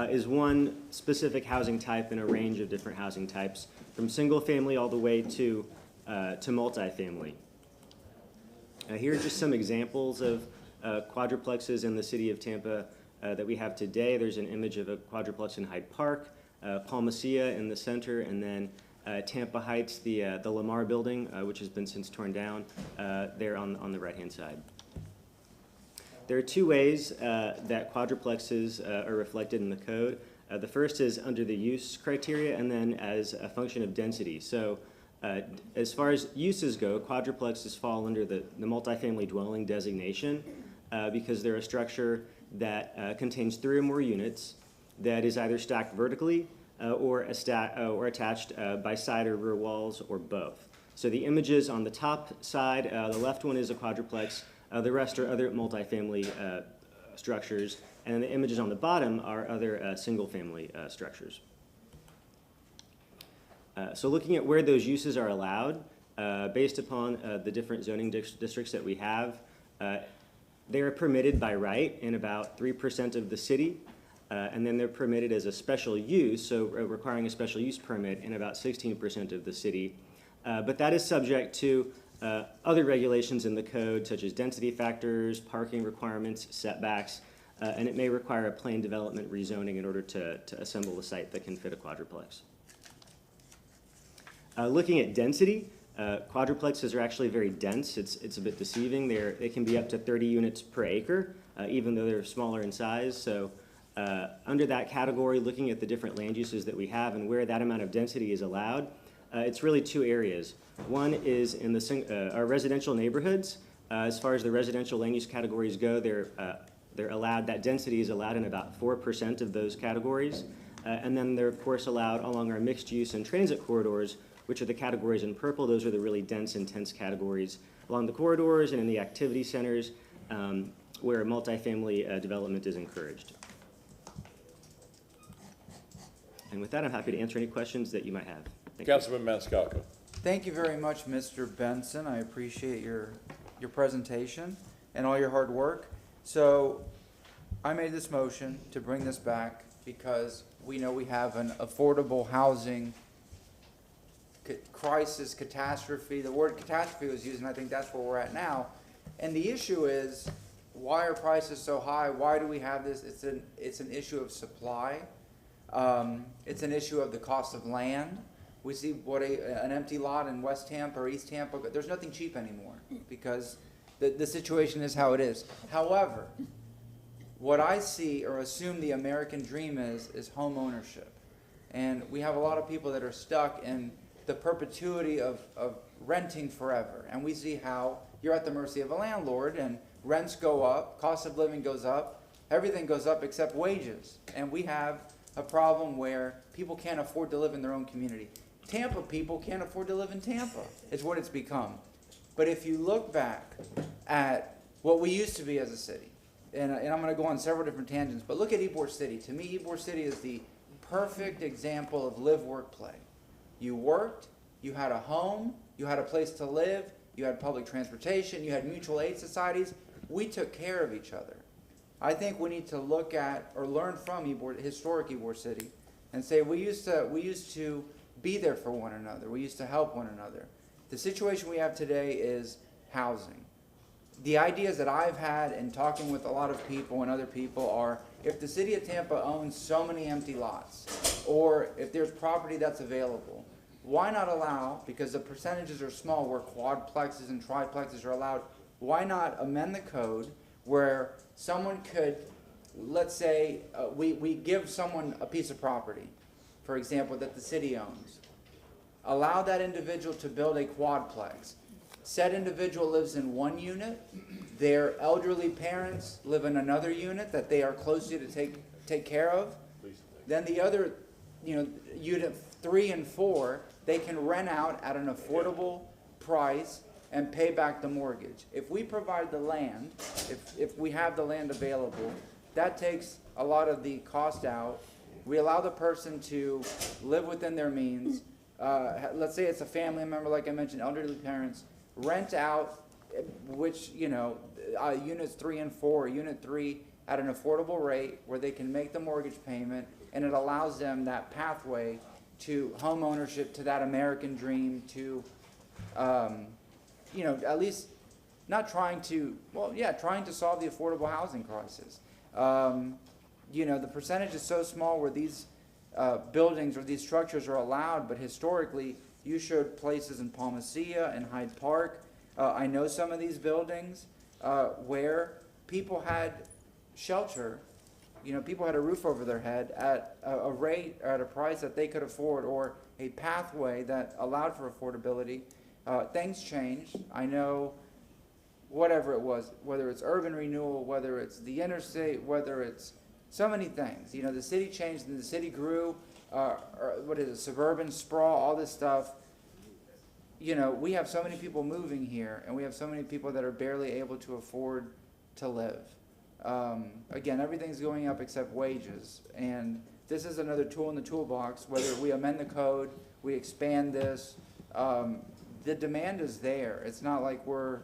is one specific housing type in a range of different housing types, from single family all the way to multifamily. Here are just some examples of quadruplexes in the city of Tampa that we have today. There's an image of a quadruplex in Hyde Park, Palmacia in the center, and then Tampa Heights, the Lamar building, which has been since torn down, there on the right-hand side. There are 2 ways that quadruplexes are reflected in the code. The first is under the use criteria, and then as a function of density. So as far as uses go, quadruplexes fall under the multifamily dwelling designation because they're a structure that contains 3 or more units that is either stacked vertically or attached by side or rear walls, or both. So the images on the top side, the left one is a quadruplex, the rest are other multifamily structures, and the images on the bottom are other single-family structures. So looking at where those uses are allowed, based upon the different zoning districts that we have, they are permitted by right in about 3% of the city, and then they're permitted as a special use, so requiring a special use permit in about 16% of the city. But that is subject to other regulations in the code, such as density factors, parking requirements, setbacks, and it may require a plan development rezoning in order to assemble a site that can fit a quadruplex. Looking at density, quadruplexes are actually very dense. It's a bit deceiving. They can be up to 30 units per acre, even though they're smaller in size. So Under that category, looking at the different land uses that we have and where that amount of density is allowed, it's really two areas. One is in our residential neighborhoods. As far as the residential land use categories go, they're allowed, that density is allowed in about 4% of those categories. And then they're, of course, allowed along our mixed use and transit corridors, which are the categories in purple. Those are the really dense, intense categories along the corridors and in the activity centers where multifamily development is encouraged. And with that, I'm happy to answer any questions that you might have. Thank you. Councilman Maniscalco. Thank you very much, Mr. Benson. I appreciate your presentation and all your hard work. So I made this motion to bring this back because we know we have an affordable housing crisis, catastrophe. The word catastrophe was used, and I think that's where we're at now. And the issue is, why are prices so high? Why do we have this? It's an issue of supply. It's an issue of the cost of land. We see what an empty lot in West Tampa or East Tampa. There's nothing cheap anymore because the situation is how it is. However, what I see or assume the American dream is home ownership. And we have a lot of people that are stuck in the perpetuity of renting forever. And we see how you're at the mercy of a landlord and rents go up, cost of living goes up, everything goes up except wages. And we have a problem where people can't afford to live in their own community. Tampa people can't afford to live in Tampa, is what it's become. But if you look back at what we used to be as a city, and I'm going to go on several different tangents, but look at Ybor City. To me, Ybor City is the perfect example of live, work, play. You worked, you had a home, you had a place to live, you had public transportation, you had mutual aid societies. We took care of each other. I think we need to look at or learn from historic Ybor City and say we used to be there for one another. We used to help one another. The situation we have today is housing. The ideas that I've had in talking with a lot of people and other people are, if the city of Tampa owns so many empty lots, or if there's property that's available, why not allow, because the percentages are small where quadplexes and triplexes are allowed, why not amend the code where someone could, let's say, we give someone a piece of property, for example, that the city owns. Allow that individual to build a quadplex. Said individual lives in one unit. Their elderly parents live in another unit that they are close to take care of. Then the other, unit 3 and 4, they can rent out at an affordable price and pay back the mortgage. If we provide the land, if we have the land available, that takes a lot of the cost out. We allow the person to live within their means. Let's say it's a family member, like I mentioned, elderly parents, rent out, which, units 3 and 4, unit 3 at an affordable rate where they can make the mortgage payment, and it allows them that pathway to home ownership, to that American dream, to, at least not trying to, trying to solve the affordable housing crisis. The percentage is so small where these buildings or these structures are allowed, but historically, you showed places in Palmacia and Hyde Park. I know some of these buildings where people had shelter, people had a roof over their head at a rate, or at a price that they could afford, or a pathway that allowed for affordability. Things changed. I know whatever it was, whether it's urban renewal, whether it's the interstate, whether it's so many things. The city changed and the city grew, suburban sprawl, all this stuff. We have so many people moving here, and we have so many people that are barely able to afford to live. Again, everything's going up except wages, and this is another tool in the toolbox. Whether we amend the code, we expand this, the demand is there. It's not like we're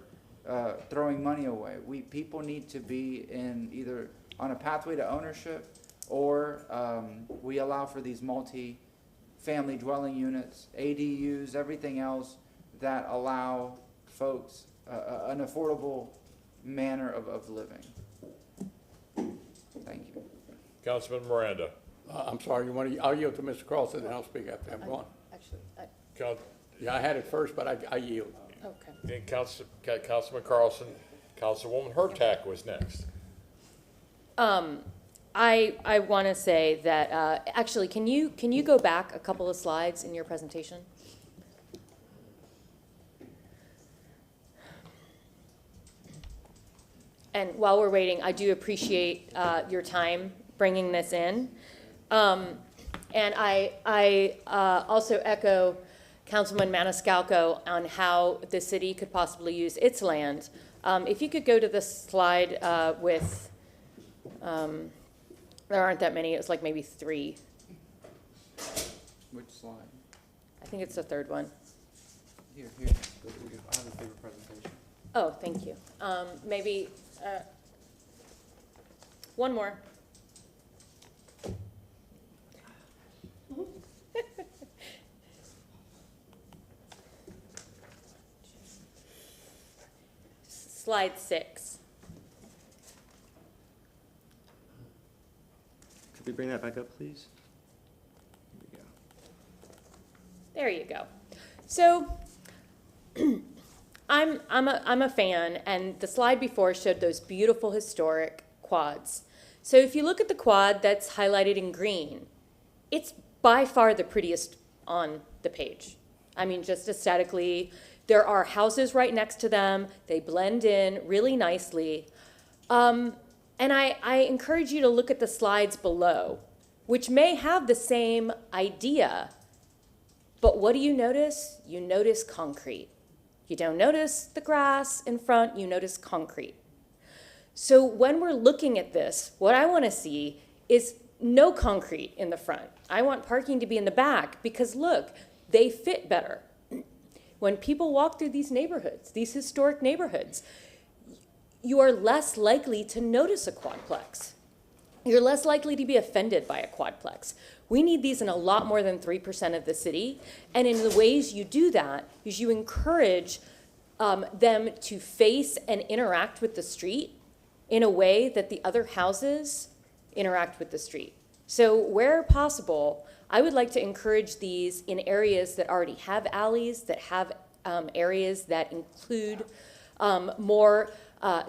throwing money away. People need to be in either on a pathway to ownership, or we allow for these multi-family dwelling units, ADUs, everything else that allow folks an affordable manner of living. Thank you. Councilman Miranda. I'm sorry, I'll yield to Mr. Carlson, and I'll speak after him. Go on. Actually, Yeah, I had it first, but I yield. okay. Then Councilman Carlson, Councilwoman Hurtak was next. I want to say that, actually, can you go back a couple of slides in your presentation? And while we're waiting, I do appreciate your time bringing this in. And I also echo Councilman Maniscalco on how the city could possibly use its land. If you could go to the slide with, there aren't that many, it was like maybe 3. Which slide? I think it's the 3rd one. Here. I have a favorite presentation. Oh, thank you. Maybe one more. Slide 6. Could we bring that back up, please? There you go. So I'm a fan, and the slide before showed those beautiful historic quads. So if you look at the quad that's highlighted in green, it's by far the prettiest on the page. I mean, just aesthetically, there are houses right next to them. They blend in really nicely. And I encourage you to look at the slides below, which may have the same idea. But what do you notice? You notice concrete. You don't notice the grass in front, you notice concrete. So when we're looking at this, what I want to see is no concrete in the front. I want parking to be in the back because look, they fit better. When people walk through these neighborhoods, these historic neighborhoods, you are less likely to notice a quadplex. You're less likely to be offended by a quadplex. We need these in a lot more than 3% of the city. And in the ways you do that is you encourage them to face and interact with the street in a way that the other houses interact with the street. So where possible, I would like to encourage these in areas that already have alleys, that have areas that include more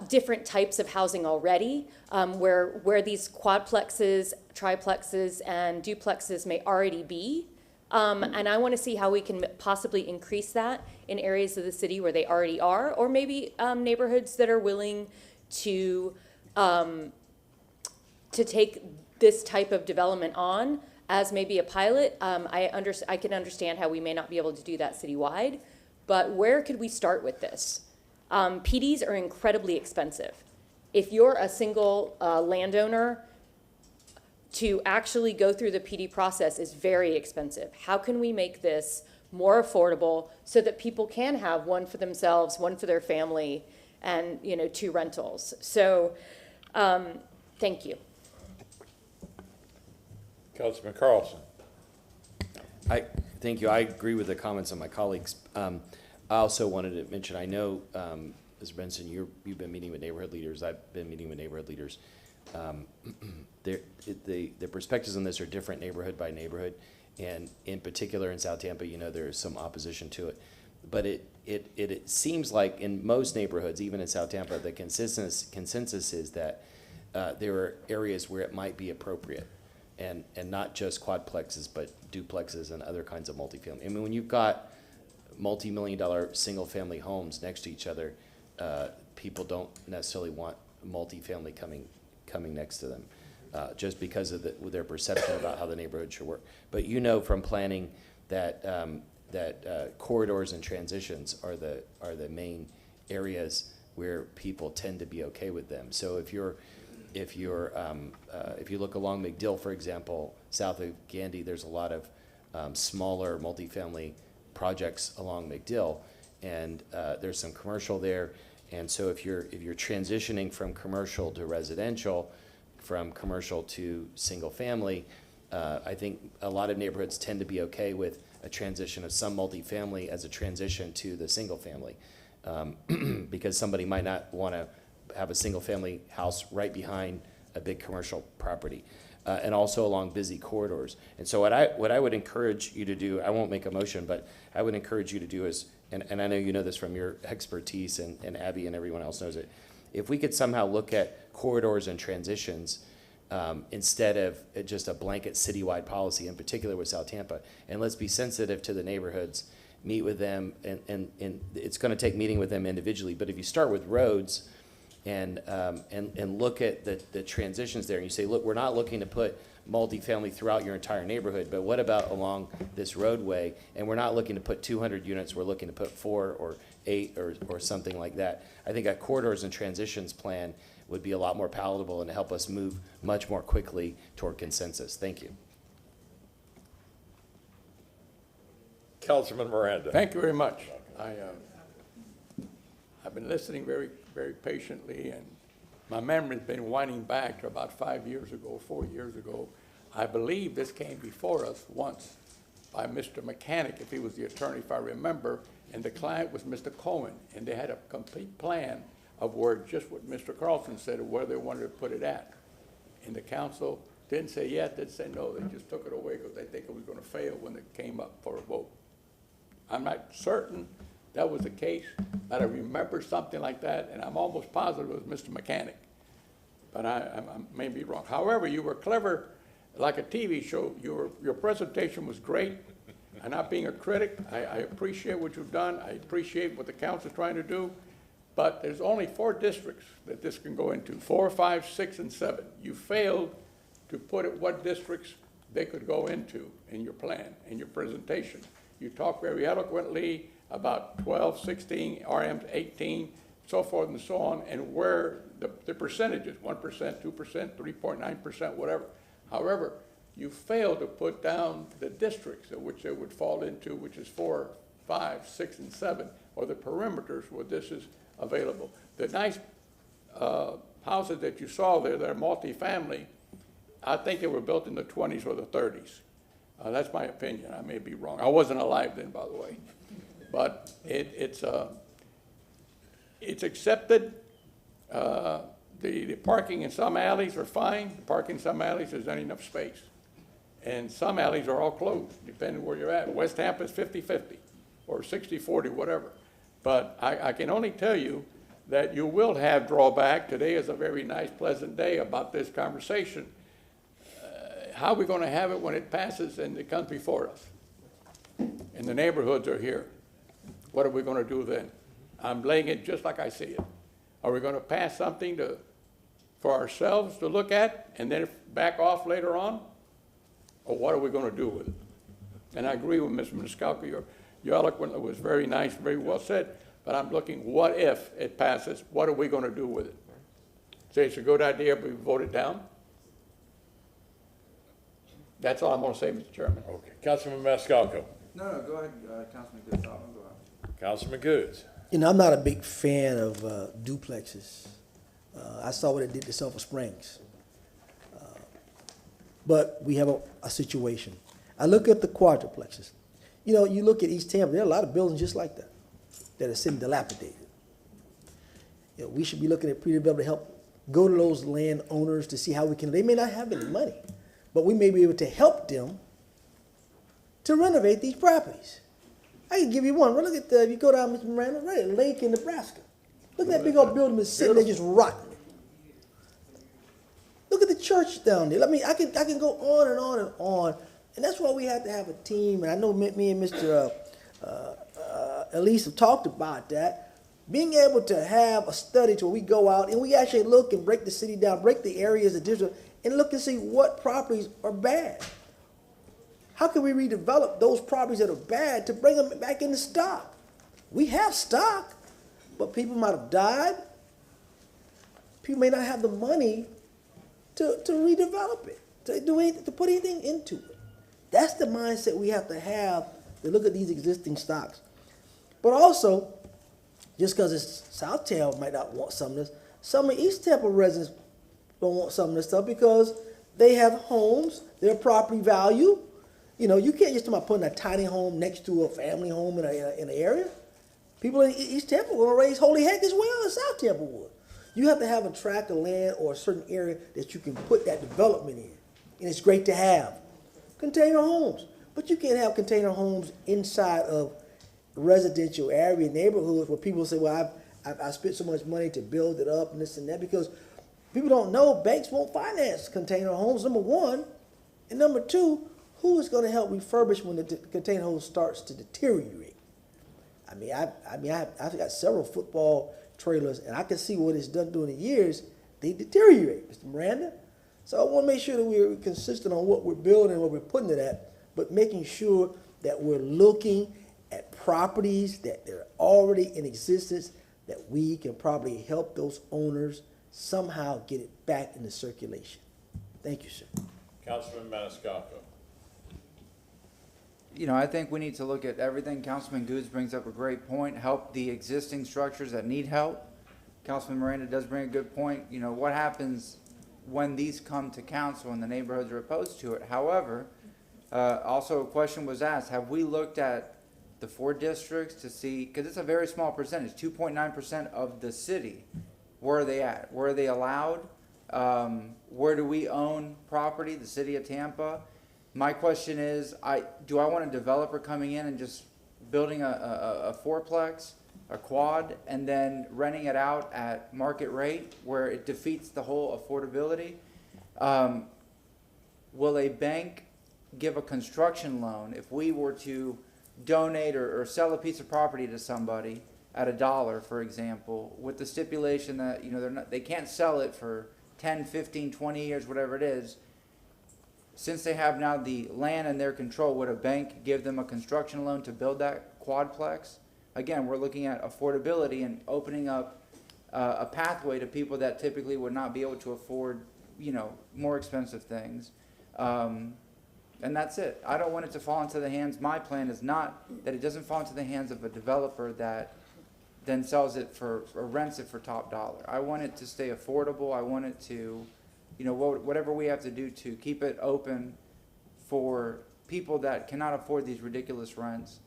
different types of housing already, where these quadplexes, triplexes, and duplexes may already be. And I want to see how we can possibly increase that in areas of the city where they already are, or maybe neighborhoods that are willing to take this type of development on as maybe a pilot. I can understand how we may not be able to do that citywide, but where could we start with this? PDs are incredibly expensive. If you're a single landowner, to actually go through the PD process is very expensive. How can we make this more affordable so that people can have one for themselves, one for their family, and 2 rentals? So, thank you. Councilman Carlson. Thank you. I agree with the comments of my colleagues. I also wanted to mention, I know, Mr. Benson, you've been meeting with neighborhood leaders. I've been meeting with neighborhood leaders. The perspectives on this are different neighborhood by neighborhood, and in particular in South Tampa, there is some opposition to it. But it seems like in most neighborhoods, even in South Tampa, the consensus is that there are areas where it might be appropriate, and not just quadplexes, but duplexes and other kinds of multifamily. I mean, when you've got multi-million-dollar single-family homes next to each other, people don't necessarily want multifamily coming next to them, just because of their perception about how the neighborhood should work. But from planning that corridors and transitions are the main areas where people tend to be okay with them. So if you look along McDill, for example, south of Gandy, there's a lot of smaller multifamily projects along McDill, and there's some commercial there. And so if you're transitioning from commercial to residential, from commercial to single family, I think a lot of neighborhoods tend to be okay with a transition of some multifamily as a transition to the single family, because somebody might not want to have a single family house right behind a big commercial property, and also along busy corridors. And so what I would encourage you to do, I won't make a motion, but I would encourage you to do is, and I know you know this from your expertise, and Abby and everyone else knows it, if we could somehow look at corridors and transitions instead of just a blanket citywide policy, in particular with South Tampa. And let's be sensitive to the neighborhoods, meet with them, and it's going to take meeting with them individually. But if you start with roads and look at the transitions there, and you say, look, we're not looking to put multifamily throughout your entire neighborhood, but what about along this roadway? And we're not looking to put 200 units, we're looking to put 4 or 8 or something like that. I think a corridors and transitions plan would be a lot more palatable and help us move much more quickly toward consensus. Thank you. Councilman Miranda. Thank you very much. I've been listening very, very patiently, and my memory's been winding back to about 5 years ago, 4 years ago. I believe this came before us once by Mr. Mechanic, if he was the attorney, if I remember, and the client was Mr. Cohen, and they had a complete plan of where, just what Mr. Carlson said, of where they wanted to put it at. And the council didn't say yes, didn't say no, they just took it away because they think it was gonna fail when it came up for a vote. I'm not certain that was the case, but I remember something like that, and I'm almost positive it was Mr. Mechanic. But I may be wrong. However, you were clever, like a TV show. Your presentation was great. I'm not being a critic. I appreciate what you've done. I appreciate what the council's trying to do. But there's only 4 districts that this can go into, 4, 5, 6, and 7. You failed to put it what districts they could go into in your plan, in your presentation. You talked very eloquently about 12, 16, RMs 18, so forth and so on, and where the percentages, 1%, 2%, 3.9%, whatever. However, you failed to put down the districts in which they would fall into, which is 4, 5, 6, and 7, or the perimeters where this is available. The nice houses that you saw there that are multifamily, I think they were built in the 20s or the 30s. That's my opinion. I may be wrong. I wasn't alive then, by the way. But it's accepted. The parking in some alleys are fine. The parking in some alleys, there's not enough space. And some alleys are all closed, depending where you're at. West Tampa is 50-50 or 60-40, whatever. But I can only tell you that you will have drawback. Today is a very nice, pleasant day about this conversation. How are we going to have it when it passes and it comes before us? And the neighborhoods are here. What are we going to do then? I'm laying it just like I see it. Are we going to pass something for ourselves to look at and then back off later on? Or what are we going to do with it? And I agree with Mr. Maniscalco. Your eloquent was very nice, very well said, but I'm looking, what if it passes? What are we going to do with it? Say it's a good idea, but we vote it down? That's all I'm going to say, Mr. Chairman. Okay. Councilman Maniscalco. No, go ahead, Councilman Goods. Go ahead. Councilman Goods. You know, I'm not a big fan of duplexes. I saw what it did to Sulphur Springs. But we have a situation. I look at the quadruplexes. You know, you look at East Tampa, there are a lot of buildings just like that are sitting dilapidated. You know, we should be looking at pre-development to help go to those landowners to see how we can, they may not have any money, but we may be able to help them to renovate these properties. I can give you one. Look at if you go down, Mr. Miranda, right at Lake in Nebraska. Look at that big old building that's sitting there just rotten. Look at the church down there. I mean, I can go on and on and on. And that's why we have to have a team. And I know me and Mr. Elise have talked about that. Being able to have a study to where we go out and we actually look and break the city down, break the areas of district, and look and see what properties are bad. How can we redevelop those properties that are bad to bring them back into stock? We have stock, but people might have died. People may not have the money to redevelop it, to put anything into it. That's the mindset we have to look at these existing stocks. But also, just because it's South Tampa might not want some of this, some of East Tampa residents don't want some of this stuff because they have homes, their property value. You know, you can't just talk about putting a tiny home next to a family home in an area. People in East Tampa will raise holy heck as well as South Tampa would. You have to have a tract of land or a certain area that you can put that development in. And it's great to have container homes. But you can't have container homes inside of residential area neighborhoods where people say, well, I spent so much money to build it up and this and that, because People don't know banks won't finance container homes, number one. And number two, who is going to help refurbish when the container home starts to deteriorate? I've got several football trailers, and I can see what it's done during the years. They deteriorate, Mr. Miranda. So I want to make sure that we're consistent on what we're building, what we're putting it at, but making sure that we're looking at properties that are already in existence, that we can probably help those owners somehow get it back into circulation. Thank you, sir. Councilman Maniscalco. You know, I think we need to look at everything. Councilman Goods brings up a great point, help the existing structures that need help. Councilman Miranda does bring a good point. You know, what happens when these come to council and the neighborhoods are opposed to it? However, also a question was asked, have we looked at the 4 districts to see, because it's a very small percentage, 2.9% of the city. Where are they at? Where are they allowed? Where do we own property? The city of Tampa. My question is, do I want a developer coming in and just building a fourplex, a quad, and then renting it out at market rate where it defeats the whole affordability? Will a bank give a construction loan if we were to donate or sell a piece of property to somebody at $1, for example, with the stipulation that, you know, they can't sell it for 10, 15, 20 years, whatever it is? Since they have now the land in their control, would a bank give them a construction loan to build that quadplex? Again, we're looking at affordability and opening up a pathway to people that typically would not be able to afford, you know, more expensive things. And that's it. I don't want it to fall into the hands. My plan is not that it doesn't fall into the hands of a developer that then sells it for or rents it for top dollar. I want it to stay affordable. I want it to, you know, whatever we have to do to keep it open for people that cannot afford these ridiculous rents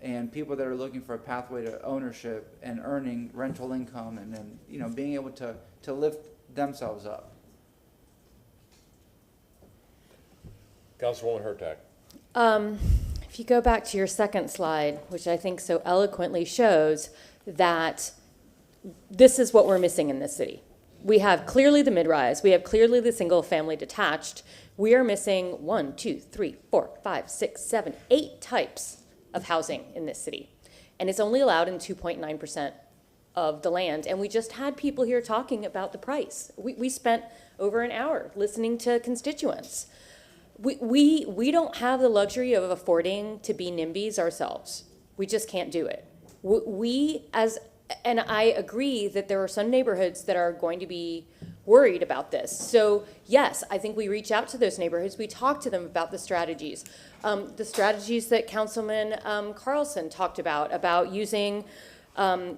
and people that are looking for a pathway to ownership and earning rental income and then, you know, being able to lift themselves up. Councilwoman Hurtak. If you go back to your second slide, which I think so eloquently shows that this is what we're missing in this city. We have clearly the mid-rise. We have clearly the single-family detached. We are missing 1, 2, 3, 4, 5, 6, 7, 8 types of housing in this city. And it's only allowed in 2.9% of the land. And we just had people here talking about the price. We spent over an hour listening to constituents. We don't have the luxury of affording to be NIMBYs ourselves. We just can't do it. And I agree that there are some neighborhoods that are going to be worried about this. So yes, I think we reach out to those neighborhoods. We talk to them about the strategies that Councilman Carlson talked about using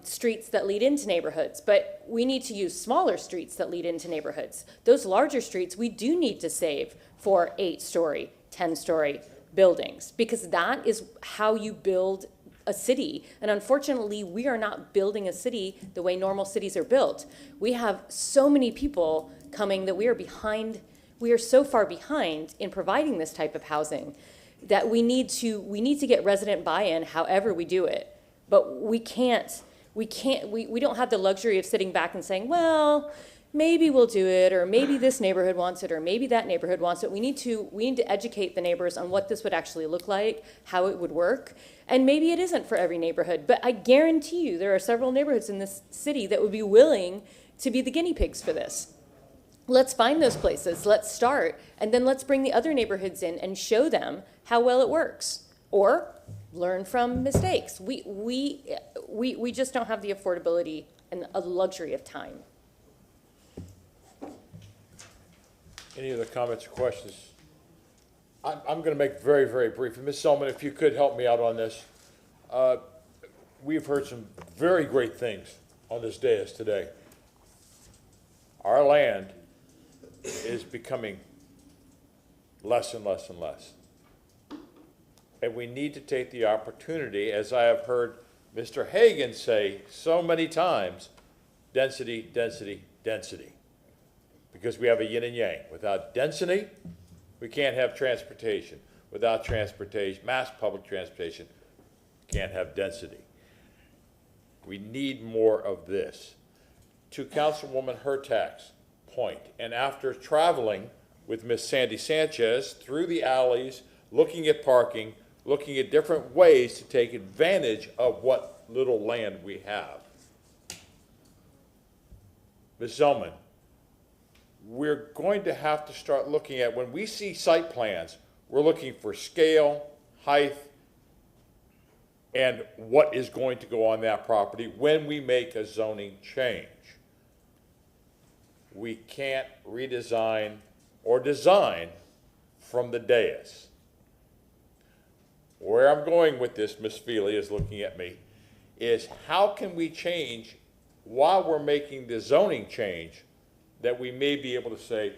streets that lead into neighborhoods. But we need to use smaller streets that lead into neighborhoods. Those larger streets, we do need to save for 8-story, 10-story buildings, because that is how you build a city. And unfortunately, we are not building a city the way normal cities are built. We have so many people coming that we are behind. We are so far behind in providing this type of housing that we need to get resident buy-in however we do it. But we don't have the luxury of sitting back and saying, well, maybe we'll do it, or maybe this neighborhood wants it, or maybe that neighborhood wants it. We need to educate the neighbors on what this would actually look like, how it would work. And maybe it isn't for every neighborhood, but I guarantee you there are several neighborhoods in this city that would be willing to be the guinea pigs for this. Let's find those places, let's start, and then let's bring the other neighborhoods in and show them how well it works. Or learn from mistakes. We just don't have the affordability and a luxury of time. Any other comments or questions? I'm going to make very, very brief. Ms. Selman, if you could help me out on this. We've heard some very great things on this dais today. Our land is becoming less and less and less. And we need to take the opportunity, as I have heard Mr. Hagan say so many times, density, density, density. Because we have a yin and yang. Without density, we can't have transportation. Without transportation, mass public transportation, can't have density. We need more of this. To Councilwoman Hurtak's point. And after traveling with Miss Sandy Sanchez through the alleys, looking at parking, looking at different ways to take advantage of what little land we have. Ms. Zellman, we're going to have to start looking at, when we see site plans, we're looking for scale, height, and what is going to go on that property when we make a zoning change. We can't redesign or design from the dais. Where I'm going with this, Ms. Feely is looking at me, is how can we change while we're making the zoning change that we may be able to say,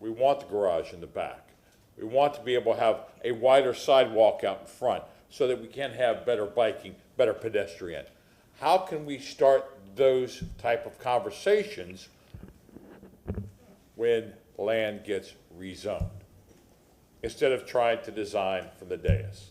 we want the garage in the back. We want to be able to have a wider sidewalk out in front so that we can have better biking, better pedestrian. How can we start those type of conversations when land gets rezoned, instead of trying to design from the dais?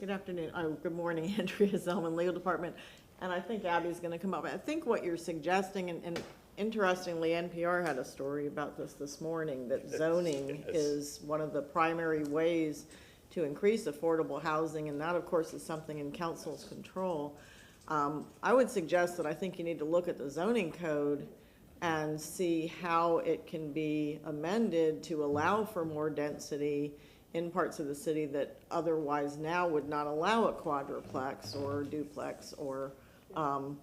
Good afternoon, good morning, Andrea Zellman, Legal Department. And I think Abby's gonna come up. I think what you're suggesting, and interestingly, NPR had a story about this morning, that zoning is one of the primary ways to increase affordable housing, and that, of course, is something in council's control. I would suggest that I think you need to look at the zoning code and see how it can be amended to allow for more density in parts of the city that otherwise now would not allow a quadruplex or duplex or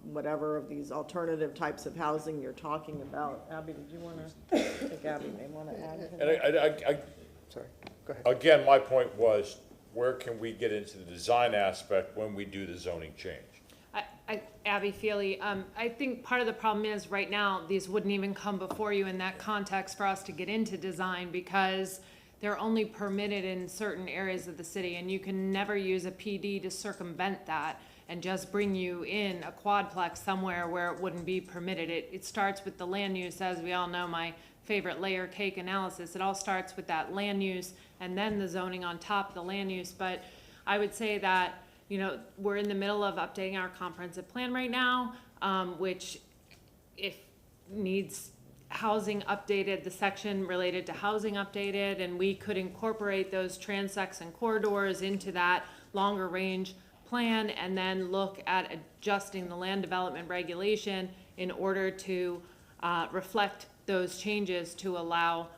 whatever of these alternative types of housing you're talking about. Abby, did you want to, I think Abby may want to add to that. And Sorry, go ahead. again, my point was, where can we get into the design aspect when we do the zoning change? Abby Feely, I think part of the problem is right now, these wouldn't even come before you in that context for us to get into design, because they're only permitted in certain areas of the city, and you can never use a PD to circumvent that and just bring you in a quadplex somewhere where it wouldn't be permitted. It starts with the land use, as we all know, my favorite layer cake analysis. It all starts with that land use and then the zoning on top of the land use. But I would say that, you know, we're in the middle of updating our comprehensive plan right now, which if needs housing updated, the section related to housing updated, and we could incorporate those transects and corridors into that longer range plan, and then look at adjusting the land development regulation in order to reflect those changes to allow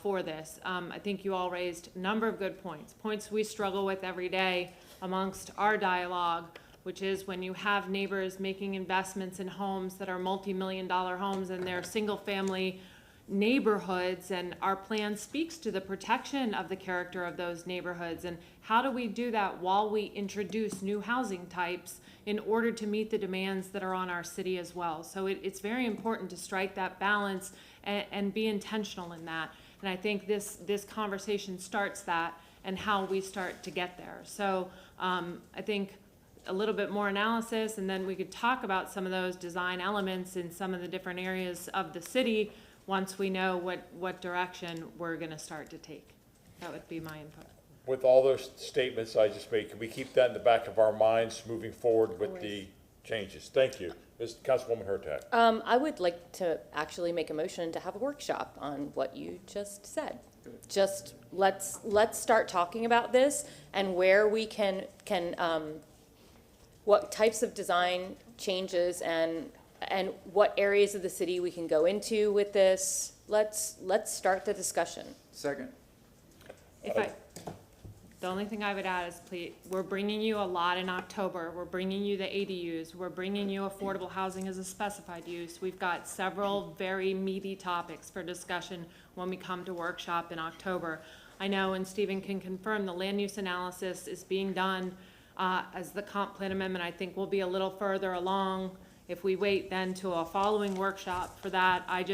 for this. I think you all raised a number of good points we struggle with every day amongst our dialogue, which is when you have neighbors making investments in homes that are multi-million-dollar homes and they're single-family neighborhoods, and our plan speaks to the protection of the character of those neighborhoods. And how do we do that while we introduce new housing types in order to meet the demands that are on our city as well? So it's very important to strike that balance and be intentional in that. And I think this conversation starts that, and how we start to get there. So I think a little bit more analysis, and then we could talk about some of those design elements in some of the different areas of the city once we know what direction we're gonna start to take. That would be my input. With all those statements I just made, can we keep that in the back of our minds moving forward with the changes? Thank you. Ms. Councilwoman Hurtak. I would like to actually make a motion to have a workshop on what you just said. Just let's start talking about this and where we can what types of design changes and what areas of the city we can go into with this. Let's start the discussion. Second. The only thing I would add is, please, we're bringing you a lot in October. We're bringing you the ADUs. We're bringing you affordable housing as a specified use. We've got several very meaty topics for discussion when we come to workshop in October. I know, and Stephen can confirm, the land use analysis is being done as the comp plan amendment. I think we'll be a little further along if we wait then to a following workshop for that. I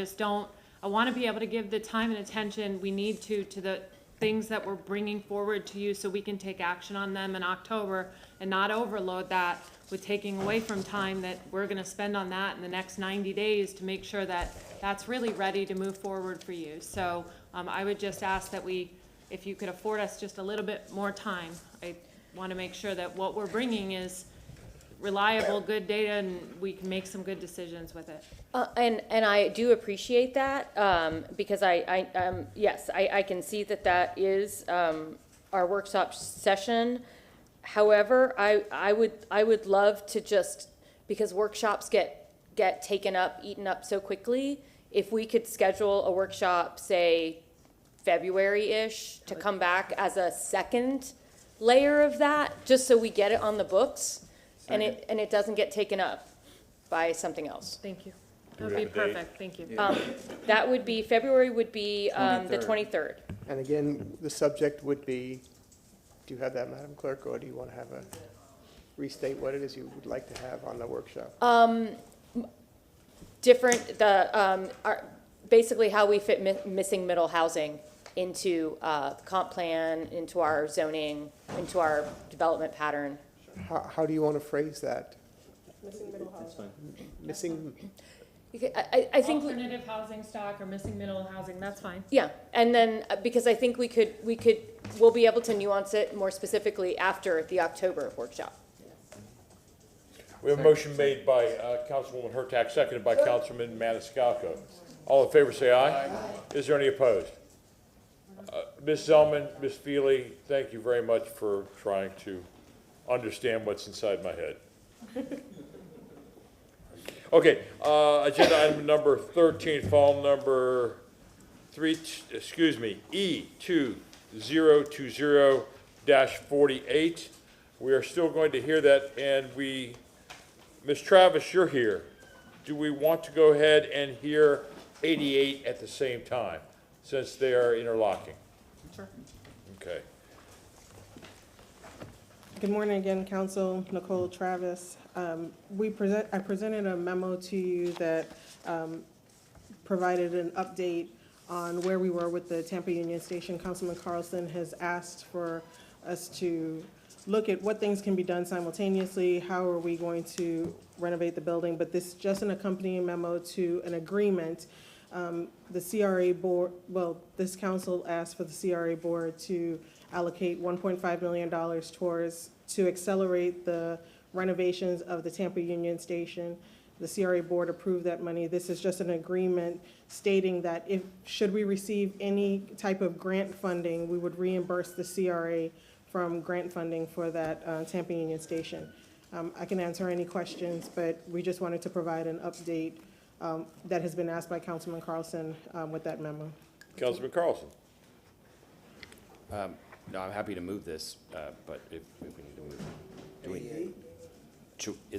want to be able to give the time and attention we need to the things that we're bringing forward to you so we can take action on them in October and not overload that with taking away from time that we're going to spend on that in the next 90 days to make sure that that's really ready to move forward for you. So I would just ask that if you could afford us just a little bit more time. I want to make sure that what we're bringing is reliable, good data, and we can make some good decisions with it. And I do appreciate that, because yes, I can see that that is, our workshop session. However, I would love to just, because workshops get taken up, eaten up so quickly, if we could schedule a workshop, say, February-ish, to come back as a second layer of that, just so we get it on the books, and it doesn't get taken up by something else. Thank you. Do we That'd be have a date? perfect, thank you. That would be, February would be the 23rd. And again, the subject would be, do you have that, Madam Clerk, or do you want to have restate what it is you would like to have on the workshop? Basically how we fit missing middle housing into comp plan, into our zoning, into our development pattern. How do you want to phrase that? Missing middle housing. That's fine. Missing, I think, Alternative housing stock or missing middle housing, that's fine. yeah, and then, because I think we'll be able to nuance it more specifically after the October workshop. We have a motion made by Councilwoman Hurtak, seconded by Councilman Maniscalco. All in favor, say aye. Is there any opposed? Ms. Zellman, Ms. Feely, thank you very much for trying to understand what's inside my head. Okay, agenda item number 13, file number E2020-48. We are still going to hear that, and Ms. Travis, you're here. Do we want to go ahead and hear 88 at the same time, since they are interlocking? Sure. Okay. Good morning again, Council. Nicole Travis. I presented a memo to you that provided an update on where we were with the Tampa Union Station. Councilman Carlson has asked for us to look at what things can be done simultaneously, how are we going to renovate the building, but this is just an accompanying memo to an agreement. The CRA board, this council asked for the CRA board to allocate $1.5 million to accelerate the renovations of the Tampa Union Station. The CRA board approved that money. This is just an agreement stating that should we receive any type of grant funding, we would reimburse the CRA from grant funding for that Tampa Union Station. I can answer any questions, but we just wanted to provide an update that has been asked by Councilman Carlson with that memo. Councilman Carlson. No, I'm happy to move this, but if we need to move,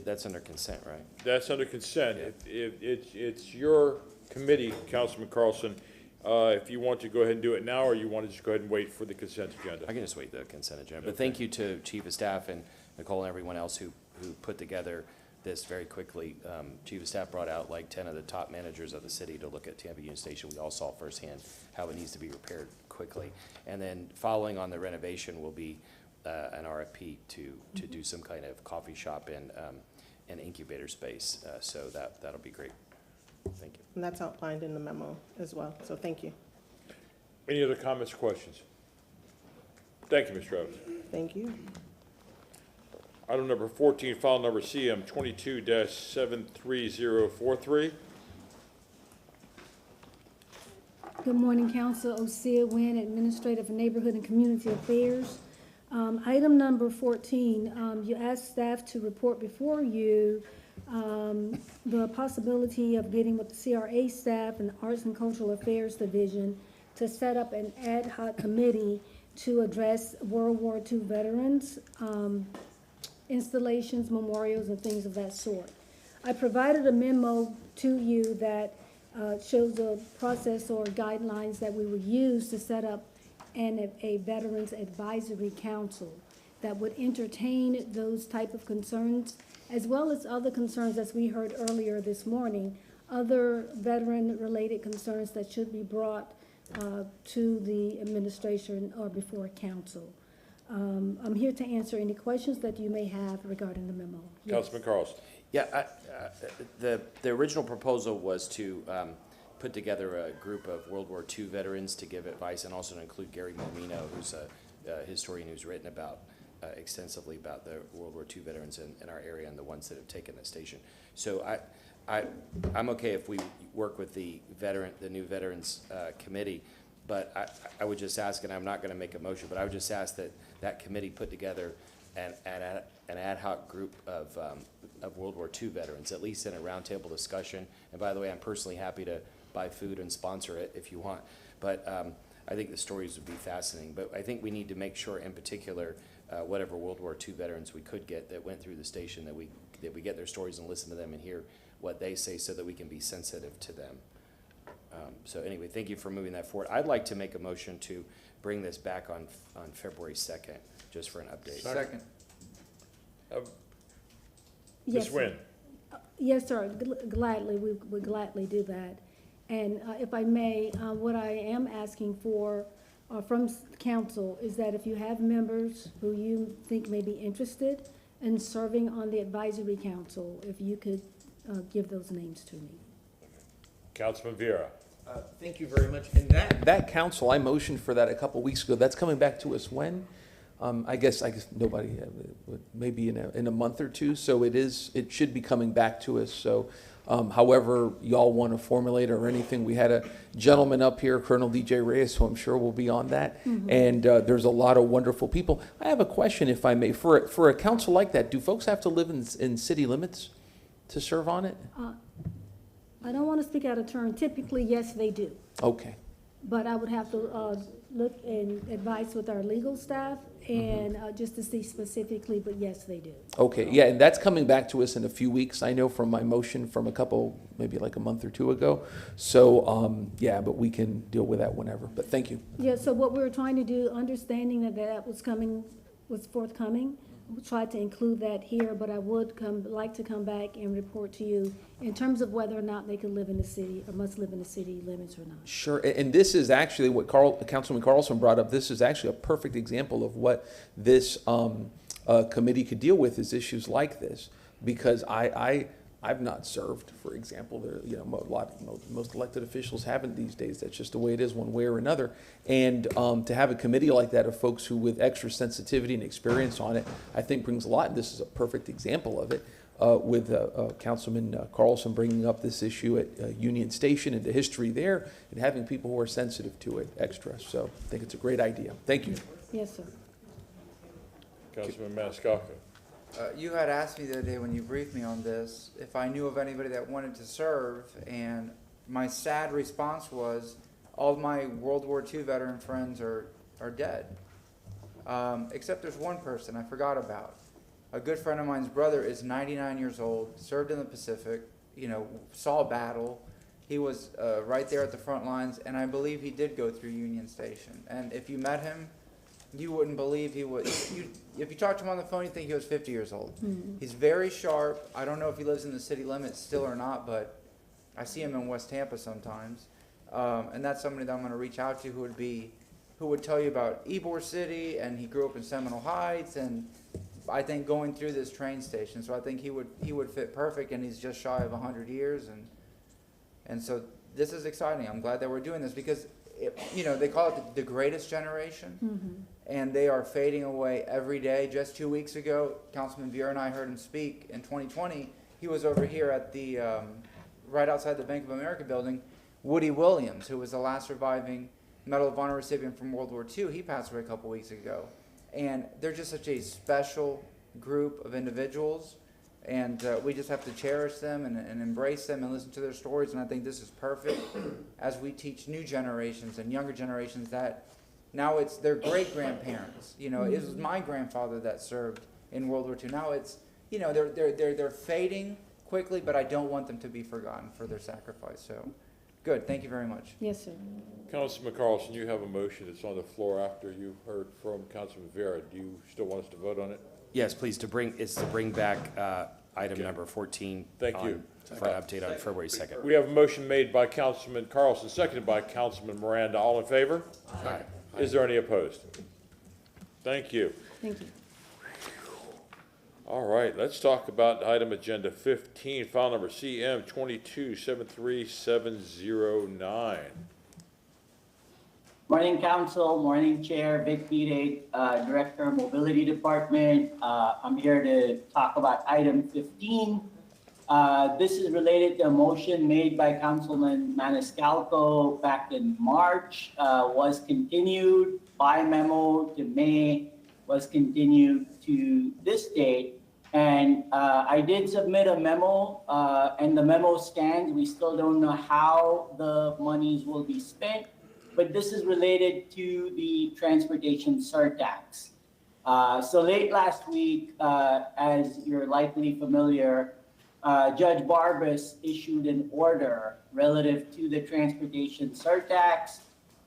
that's under consent, right? That's under consent. It's your committee, Councilman Carlson, if you want to go ahead and do it now, or you want to just go ahead and wait for the consent agenda. I can just wait the consent agenda. But thank you to Chief of Staff and Nicole and everyone else who put together this very quickly. Chief of Staff brought out like 10 of the top managers of the city to look at Tampa Union Station. We all saw firsthand how it needs to be repaired quickly. And then following on the renovation will be an RFP to do some kind of coffee shop and an incubator space. So that'll be great. Thank you. And that's outlined in the memo as well, so thank you. Any other comments or questions? Thank you, Ms. Travis. Thank you. Item number 14, file number CM 22-73043. Good morning, Council. Osea Wynn, Administrative Neighborhood and Community Affairs. Item number 14, you asked staff to report before you the possibility of getting with the CRA staff and the Arts and Cultural Affairs Division to set up an ad hoc committee to address World War II veterans, installations, memorials, and things of that sort. I provided a memo to you that shows a process or guidelines that we would use to set up a Veterans Advisory Council that would entertain those type of concerns, as well as other concerns, as we heard earlier this morning, other veteran-related concerns that should be brought to the administration or before council. I'm here to answer any questions that you may have regarding the memo. Yes. Councilman Carlson. Yeah, the original proposal was to put together a group of World War II veterans to give advice, and also to include Gary Momino, who's a historian who's written about extensively about the World War II veterans in our area and the ones that have taken the station. So I'm okay if we work with the new Veterans Committee, but I would just ask, and I'm not going to make a motion, but I would just ask that that committee put together an ad hoc group of World War II veterans, at least in a roundtable discussion. And by the way, I'm personally happy to buy food and sponsor it if you want. But I think the stories would be fascinating. But I think we need to make sure, in particular, whatever World War II veterans we could get that went through the station, that we get their stories and listen to them and hear what they say, so that we can be sensitive to them. So anyway, thank you for moving that forward. I'd like to make a motion to bring this back on February 2nd, just for an update. Second. Ms. Nguyen. Yes, sir, gladly, we would gladly do that. And if I may, what I am asking for from council is that if you have members who you think may be interested in serving on the advisory council, if you could give those names to me. Councilman Vera. Thank you very much. And that council, I motioned for that a couple weeks ago. That's coming back to us when? I guess nobody, maybe in a month or two. So it should be coming back to us. So however y'all want to formulate or anything, we had a gentleman up here, Colonel DJ Reyes, who I'm sure will be on that. Mm-hmm. And there's a lot of wonderful people. I have a question, if I may. For a council like that, do folks have to live in city limits to serve on it? I don't want to speak out of turn. Typically, yes, they do. Okay. But I would have to look and advise with our legal staff and just to see specifically, but yes, they do. Okay, yeah, and that's coming back to us in a few weeks. I know from my motion from a couple, maybe like a month or two ago. So, yeah, but we can deal with that whenever. But thank you. Yeah, so what we were trying to do, understanding that was forthcoming, we tried to include that here, but I would like to come back and report to you in terms of whether or not they can live in the city or must live in the city limits or not. Sure, and this is actually what Councilman Carlson brought up. This is actually a perfect example of what this committee could deal with, is issues like this, because I've not served, for example. Most elected officials haven't these days. That's just the way it is, one way or another. And to have a committee like that of folks who with extra sensitivity and experience on it, I think brings a lot. And this is a perfect example of it, with Councilman Carlson bringing up this issue at Union Station and the history there, and having people who are sensitive to it extra. So I think it's a great idea. Thank you. Yes, sir. Councilman Maniscalco. You had asked me the other day when you briefed me on this if I knew of anybody that wanted to serve, and my sad response was all of my World War II veteran friends are dead. Except there's one person I forgot about. A good friend of mine's brother is 99 years old, served in the Pacific, saw battle. He was right there at the front lines, and I believe he did go through Union Station. And if you met him, you wouldn't believe he would. If you talk to him on the phone, you'd think he was 50 years old. Mm-hmm. He's very sharp. I don't know if he lives in the city limits still or not, but I see him in West Tampa sometimes. And that's somebody that I'm going to reach out to who would tell you about Ybor City, and he grew up in Seminole Heights, and I think going through this train station. So I think he would fit perfect, and he's just shy of 100 years, and so this is exciting. I'm glad that we're doing this because they call it the greatest generation, mm-hmm. and they are fading away every day. Just 2 weeks ago, Councilman Vera and I heard him speak in 2020. He was over here at the right outside the Bank of America building. Woody Williams, who was the last surviving Medal of Honor recipient from World War II, he passed away a couple weeks ago. And they're just such a special group of individuals, and we just have to cherish them and embrace them and listen to their stories. And I think this is perfect as we teach new generations and younger generations that now it's their great-grandparents. It was my grandfather that served in World War II. Now it's, they're fading quickly, but I don't want them to be forgotten for their sacrifice. So good. Thank you very much. Yes, sir. Councilman Carlson, you have a motion that's on the floor after you heard from Councilman Vera. Do you still want us to vote on it? Yes, please, to bring back item number 14. Thank you. For an update on February 2nd. We have a motion made by Councilman Carlson, seconded by Councilman Miranda. All in favor? Aye. Is there any opposed? Thank you. Thank you. All right, let's talk about item agenda 15, file number CM 22-73709. Morning, Council. Morning, Chair. Vic Bide, Director of Mobility Department. I'm here to talk about item 15. This is related to a motion made by Councilman Maniscalco back in March, was continued by memo to May, was continued to this date. And I did submit a memo, and the memo stands. We still don't know how the monies will be spent, but this is related to the transportation surtax. So late last week, as you're likely familiar, Judge Barbas issued an order relative to the transportation surtax.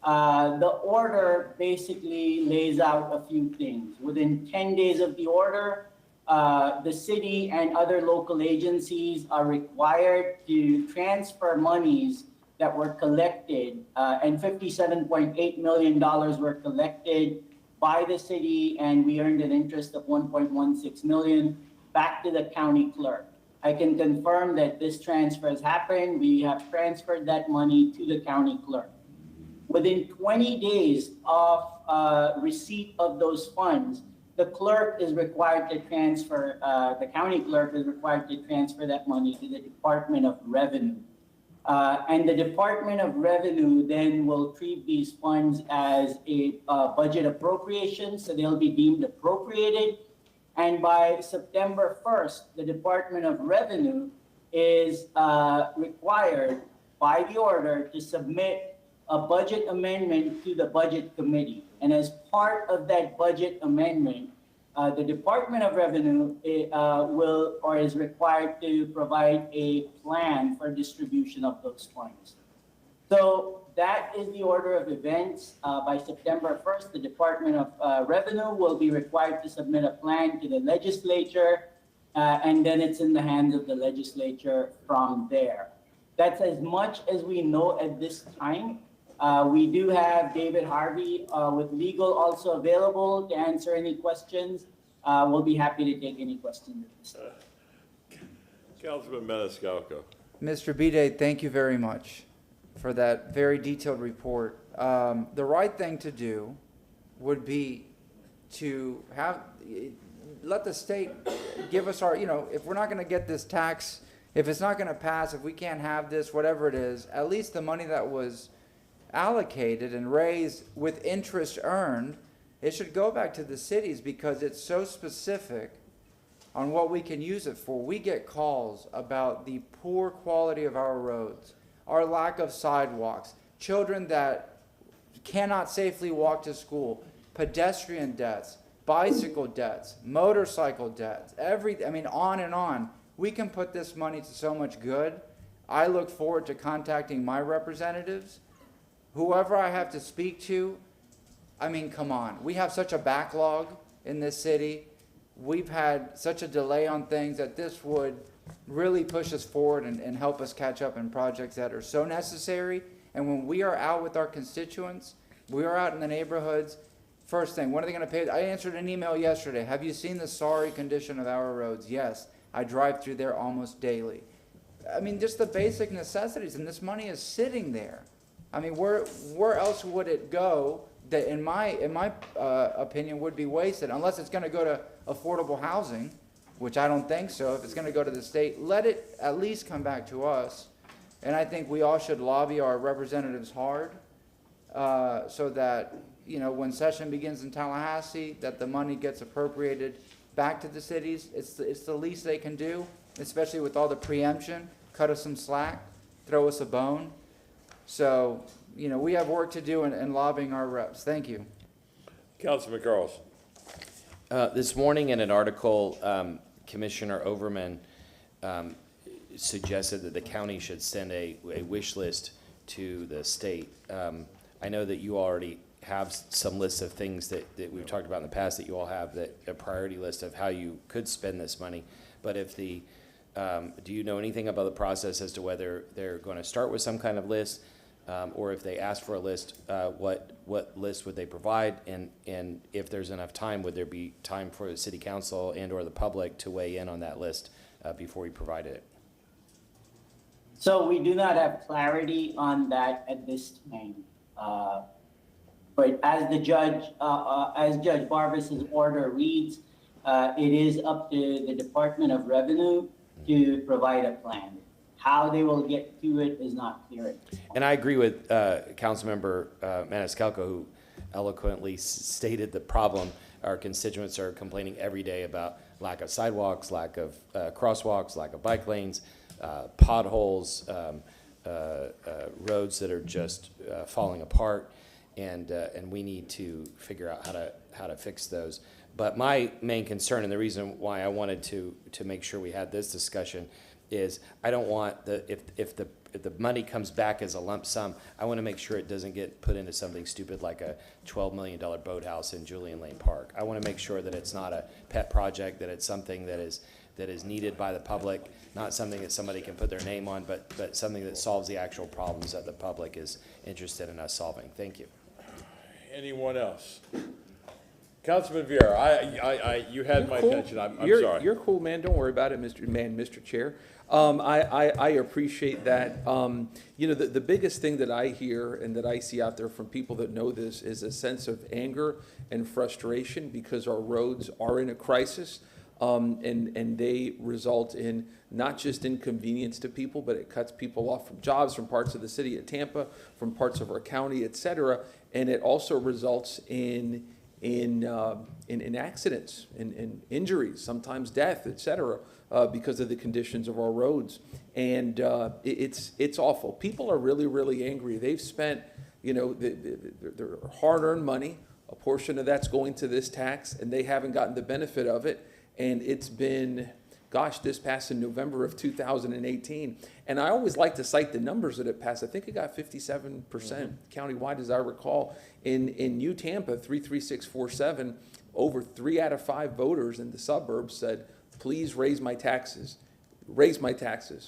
The order basically lays out a few things. Within 10 days of the order, the city and other local agencies are required to transfer monies that were collected, and $57.8 million were collected by the city, and we earned an interest of $1.16 million back to the county clerk. I can confirm that this transfer has happened. We have transferred that money to the county clerk. Within 20 days of receipt of those funds, the clerk is required to transfer, the county clerk is required to transfer that money to the Department of Revenue. And the Department of Revenue then will treat these funds as a budget appropriation, so they'll be deemed appropriated. And by September 1st, the Department of Revenue is required by the order to submit a budget amendment to the Budget Committee. And as part of that budget amendment, the Department of Revenue will or is required to provide a plan for distribution of those funds. So that is the order of events. By September 1st, the Department of Revenue will be required to submit a plan to the legislature, and then it's in the hands of the legislature from there. That's as much as we know at this time. We do have David Harvey with legal also available to answer any questions. We'll be happy to take any questions at this time. Councilman Maniscalco. Mr. Bide, thank you very much for that very detailed report. The right thing to do would be to let the state give us our, if we're not going to get this tax, if it's not going to pass, if we can't have this, whatever it is, at least the money that was allocated and raised with interest earned, it should go back to the cities because it's so specific on what we can use it for. We get calls about the poor quality of our roads, our lack of sidewalks, children that cannot safely walk to school, pedestrian deaths, bicycle debts, motorcycle debts, on and on. We can put this money to so much good. I look forward to contacting my representatives. Whoever I have to speak to, come on. We have such a backlog in this city. We've had such a delay on things that this would really push us forward and help us catch up in projects that are so necessary. And when we are out with our constituents, we are out in the neighborhoods, first thing, when are they going to pay? I answered an email yesterday. Have you seen the sorry condition of our roads? Yes. I drive through there almost daily. Just the basic necessities, and this money is sitting there. Where else would it go that, in my opinion, would be wasted, unless it's going to go to affordable housing, which I don't think so. If it's going to go to the state, let it at least come back to us. And I think we all should lobby our representatives hard so that, when session begins in Tallahassee, that the money gets appropriated back to the cities. It's the least they can do, especially with all the preemption. Cut us some slack, throw us a bone. So, we have work to do in lobbying our reps. Thank you. Councilman Carlson. This morning in an article, Commissioner Overman suggested that the county should send a wish list to the state. I know that you already have some lists of things that we've talked about in the past that you all have, that a priority list of how you could spend this money. But if do you know anything about the process as to whether they're going to start with some kind of list, or if they ask for a list, what list would they provide, and if there's enough time, would there be time for the city council and or the public to weigh in on that list before we provide it? So we do not have clarity on that at this time. But as the judge, as Judge Barbas's order reads, it is up to the Department of Revenue to provide a plan. How they will get to it is not clear at this point. And I agree with Councilmember Maniscalco, who eloquently stated the problem. Our constituents are complaining every day about lack of sidewalks, lack of crosswalks, lack of bike lanes, potholes, roads that are just falling apart, and we need to figure out how to fix those. But my main concern, and the reason why I wanted to make sure we had this discussion, is I don't want if the money comes back as a lump sum, I want to make sure it doesn't get put into something stupid like a $12 million boathouse in Julian Lane Park. I want to make sure that it's not a pet project, that it's something that is needed by the public, not something that somebody can put their name on, but something that solves the actual problems that the public is interested in us solving. Thank you. Anyone else? Councilman Vieira, you had my attention. I'm sorry. You're cool, man. Don't worry about it, Mr. Chair. I appreciate that. You know, the biggest thing that I hear and that I see out there from people that know this is a sense of anger and frustration because our roads are in a crisis. And they result in not just inconvenience to people, but it cuts people off from jobs from parts of the city of Tampa, from parts of our county, et cetera. And it also results in accidents, in injuries, sometimes death, et cetera, because of the conditions of our roads. And it's awful. People are really, really angry. They've spent, you know, their hard-earned money. A portion of that's going to this tax, and they haven't gotten the benefit of it. And it's been, gosh, this passed in November of 2018. And I always like to cite the numbers that it passed. I think it got 57% countywide, as I recall. In New Tampa, 33647, over 3 out of 5 voters in the suburbs said, please raise my taxes,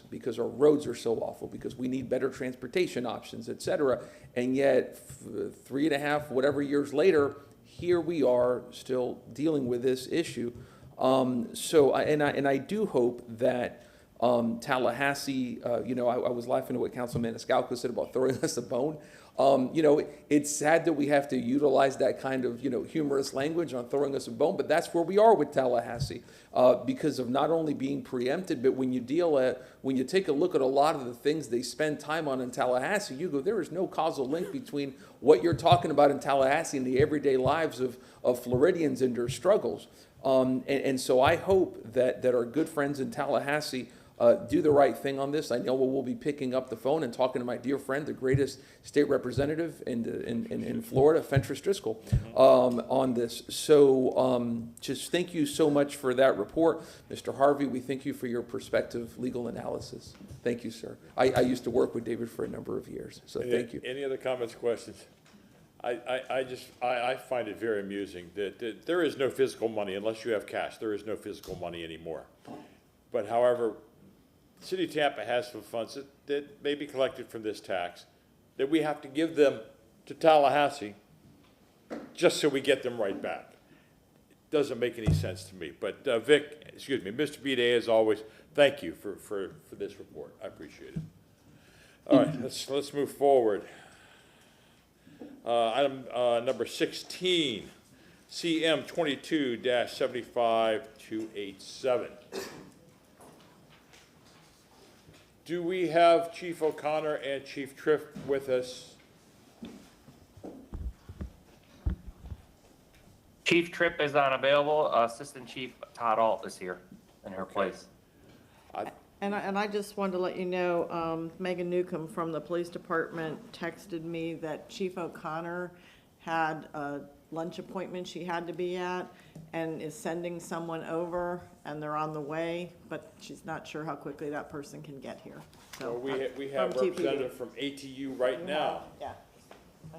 because our roads are so awful, because we need better transportation options, et cetera. And yet, 3.5, whatever years later, here we are still dealing with this issue. I do hope that Tallahassee, you know, I was laughing at what Councilman Maniscalco said about throwing us a bone. You know, it's sad that we have to utilize that kind of, you know, humorous language on throwing us a bone, but that's where we are with Tallahassee, because of not only being preempted, but when you take a look at a lot of the things they spend time on in Tallahassee, you go, there is no causal link between what you're talking about in Tallahassee and the everyday lives of Floridians and their struggles. And so I hope that our good friends in Tallahassee do the right thing on this. I know we'll be picking up the phone and talking to my dear friend, the greatest state representative in Florida, Fentress Driscoll, on this. So just thank you so much for that report. Mr. Harvey, we thank you for your perspective legal analysis. Thank you, sir. I used to work with David for a number of years, so thank you. Any other comments, questions? I find it very amusing that there is no physical money unless you have cash. There is no physical money anymore. But however, the City of Tampa has some funds that may be collected from this tax that we have to give them to Tallahassee just so we get them right back. Doesn't make any sense to me. But Mr. Bidet, as always, thank you for this report. I appreciate it. All right, let's move forward. Item number 16, CM 22-75287. Do we have Chief O'Connor and Chief Tripp with us? Chief Tripp is unavailable. Assistant Chief Todd Alt is here in her place. And I just wanted to let you know, Megan Newcomb from the police department texted me that Chief O'Connor had a lunch appointment she had to be at and is sending someone over, and they're on the way, but she's not sure how quickly that person can get here. So we have a representative from ATU right now. Yeah.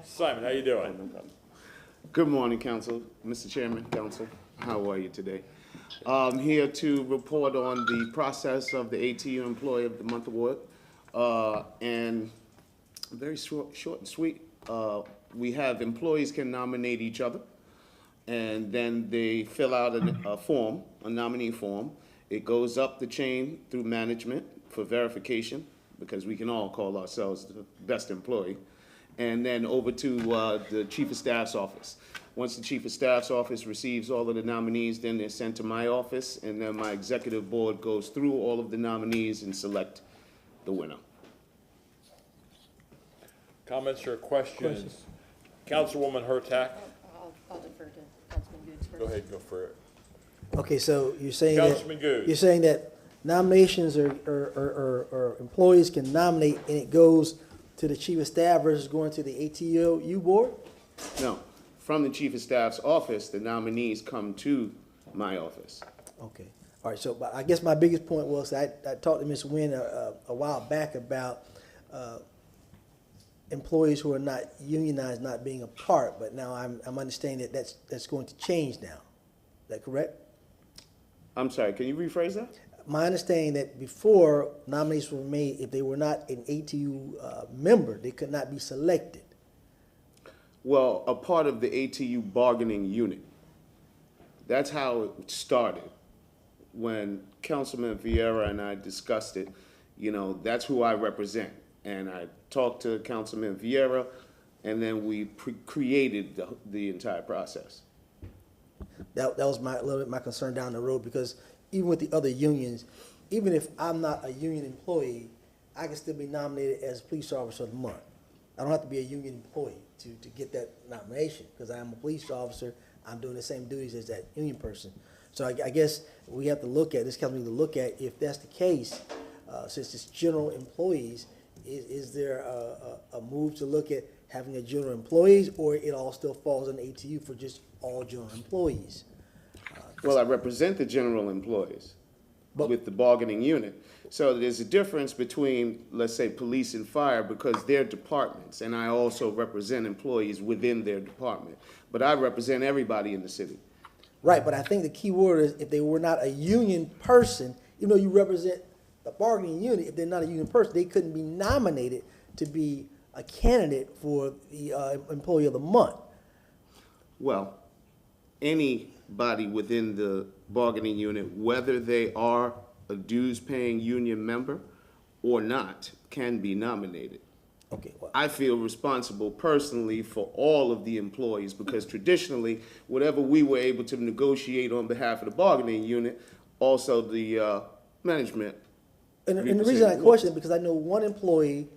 Simon, how you doing? Good morning, Council, Mr. Chairman, Council. How are you today? I'm here to report on the process of the ATU Employee of the Month Award. And very short and sweet. We have employees can nominate each other, and then they fill out a form, a nominee form. It goes up the chain through management for verification, because we can all call ourselves the best employee. and then over to the Chief of Staff's office. Once the Chief of Staff's office receives all of the nominees, then they're sent to my office, and then my executive board goes through all of the nominees and select the winner. Comments or questions? Councilwoman Hurtak? I'll defer to Councilman Goods first. Go ahead, go for it. Okay, so you're saying Councilman Goode. you're saying that nominations or employees can nominate and it goes to the Chief of Staff versus going to the ATU board? No, from the Chief of Staff's office, the nominees come to my office. Okay, all right, so but I guess my biggest point was, I talked to Ms. Nguyen a while back about employees who are not unionized not being a part, but now I'm understanding that that's going to change now. Is that correct? I'm sorry, can you rephrase that? My understanding that before nominations were made, if they were not an ATU member, they could not be selected. Well, a part of the ATU bargaining unit. That's how it started. When Councilman Vieira and I discussed it, you know, that's who I represent. And I talked to Councilman Vieira, and then we created the entire process. That was a little bit my concern down the road, because even with the other unions, even if I'm not a union employee, I can still be nominated as Police Officer of the Month. I don't have to be a union employee to get that nomination, because I am a police officer. I'm doing the same duties as that union person. So I guess we have to look at, this council need to look at, if that's the case, since it's general employees, is there a move to look at having a general employees, or it all still falls on the ATU for just all general employees? Well, I represent the general employees with the bargaining unit. So there's a difference between, let's say, police and fire, because they're departments, and I also represent employees within their department. But I represent everybody in the city. Right, but I think the key word is, if they were not a union person, even though you represent the bargaining unit, if they're not a union person, they couldn't be nominated to be a candidate for the Employee of the Month. Well, anybody within the bargaining unit, whether they are a dues-paying union member or not, can be nominated. Okay. Well, I feel responsible personally for all of the employees, because traditionally, whatever we were able to negotiate on behalf of the bargaining unit, also the management. And the reason I question it, because I know one employee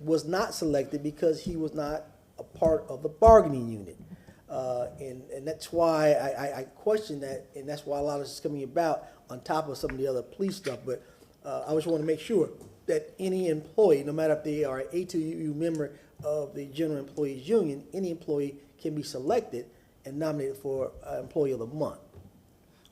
was not selected because he was not a part of the bargaining unit. And that's why I question that, and that's why a lot of this is coming about on top of some of the other police stuff. But I just want to make sure that any employee, no matter if they are an ATU member of the General Employees Union, any employee can be selected and nominated for Employee of the Month.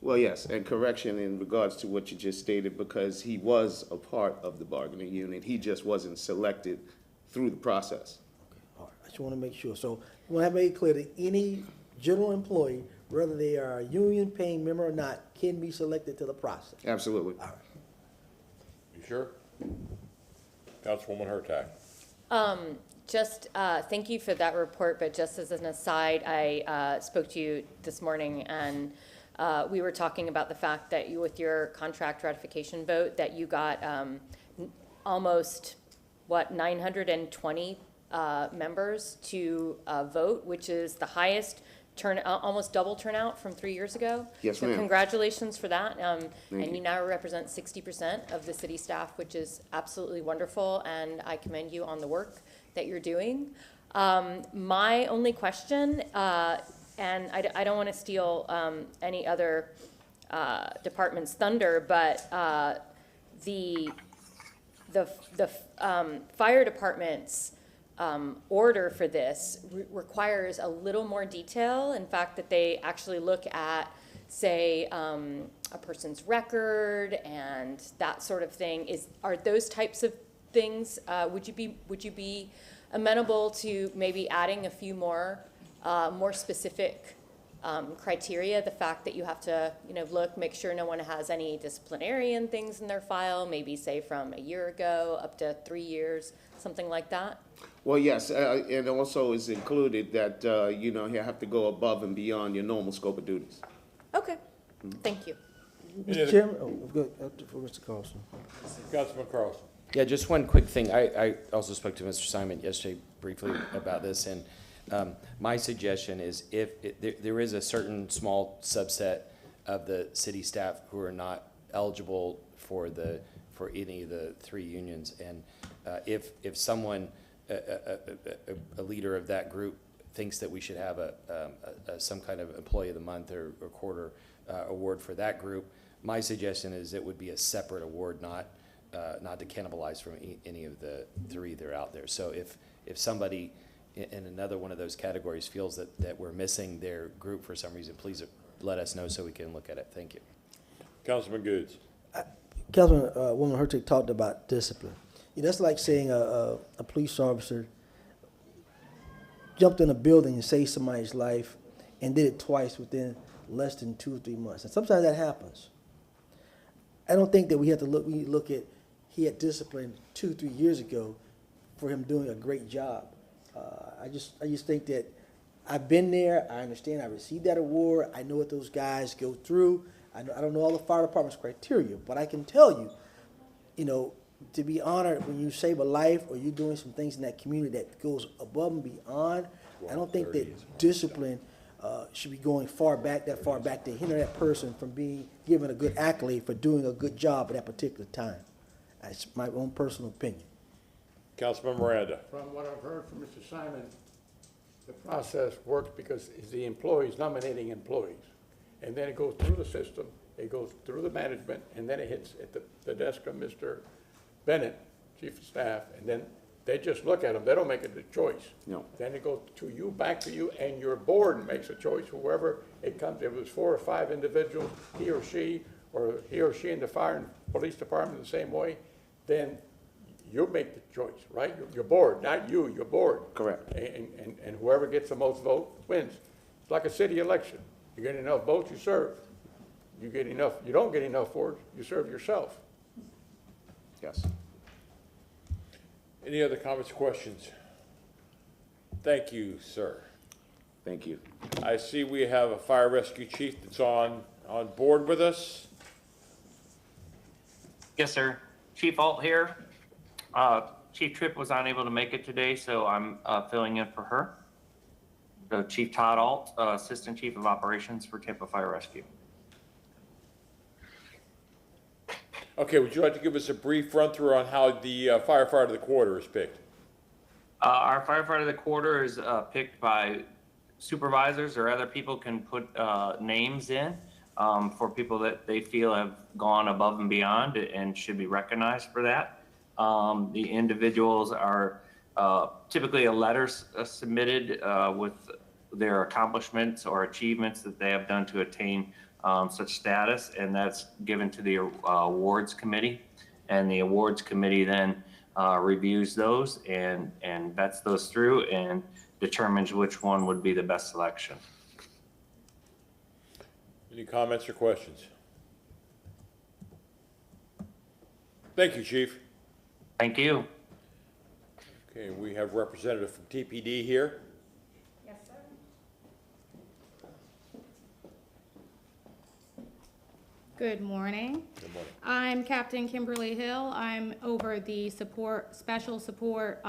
Well, yes, and correction in regards to what you just stated, because he was a part of the bargaining unit. He just wasn't selected through the process. Okay, all right. I just want to make sure. So we want to make it clear that any general employee, whether they are a union paying member or not, can be selected to the process. Absolutely. All right. You sure? Councilwoman Hurtak. Thank you for that report, but just as an aside, I spoke to you this morning, and we were talking about the fact that you, with your contract ratification vote, that you got almost, 920 members to vote, which is the highest almost double turnout from 3 years ago. Yes, so ma'am. Congratulations for that. And you. You now represent 60% of the city staff, which is absolutely wonderful, and I commend you on the work that you're doing. My only question, and I don't want to steal any other department's thunder, but the fire department's order for this requires a little more detail. In fact, that they actually look at, say, a person's record and that sort of thing. Are those types of things? Would you be amenable to maybe adding a few more specific criteria? The fact that you have to, make sure no one has any disciplinarian things in their file, maybe say from a year ago up to 3 years, something like that. Well, yes, and also is included that, you have to go above and beyond your normal scope of duties. Okay, thank you. Mr. Chairman, good, for Mr. Carlson. Councilman Carlson. Yeah, just one quick thing. I also spoke to Mr. Simon yesterday. briefly about this, and my suggestion is there is a certain small subset of the city staff who are not eligible for any of the three unions, and if someone, a leader of that group, thinks that we should have some kind of employee of the month or quarter award for that group, my suggestion is it would be a separate award, not to cannibalize from any of the three that are out there. So if somebody in another one of those categories feels that we're missing their group for some reason, please let us know so we can look at it. Thank you. Councilman Goods. Councilwoman Hurtig talked about discipline. That's like saying a police officer jumped in a building and saved somebody's life and did it twice within less than 2 or 3 months. And sometimes that happens. I don't think that we look at he had discipline 2 or 3 years ago for him doing a great job. I just think that I've been there. I understand. I received that award. I know what those guys go through. I don't know all the fire department's criteria, but I can tell you, to be honored when you save a life or you're doing some things in that community that goes above and beyond. I don't think that discipline should be going that far back to hinder that person from being given a good accolade for doing a good job at that particular time. That's my own personal opinion. Councilman Miranda. From what I've heard from Mr. Simon, the process works because it's the employees nominating employees. And then it goes through the system, it goes through the management, and then it hits at the desk of Mr. Bennett, Chief of Staff, and then they just look at them. They don't make a choice. No. Then it goes to you, back to you, and your board makes a choice. Whoever it comes, if it was 4 or 5 individuals, he or she in the fire and police department the same way, then you make the choice, right? Your board, not you, your board. Correct. And whoever gets the most votes wins. It's like a city election. You get enough votes, you serve. You don't get enough votes, you serve yourself. Yes. Any other comments or questions? Thank you, sir. Thank you. I see we have a fire rescue chief that's on board with us. Yes, sir. Chief Alt here. Chief Tripp was unable to make it today, so I'm filling in for her. Chief Todd Alt, Assistant Chief of Operations for Tampa Fire Rescue. Okay, would you like to give us a brief run through on how the firefighter of the quarter is picked? Our firefighter of the quarter is picked by supervisors, or other people can put names in for people that they feel have gone above and beyond and should be recognized for that. The individuals are typically a letter submitted with their accomplishments or achievements that they have done to attain such status, and that's given to the awards committee, and the awards committee then reviews those and vets those through and determines which one would be the best selection. Any comments or questions? Thank you, Chief. Thank you. Okay, we have representative from TPD here. Yes, sir. Good morning. Good morning. I'm Captain Kimberly Hill. I'm over the special support,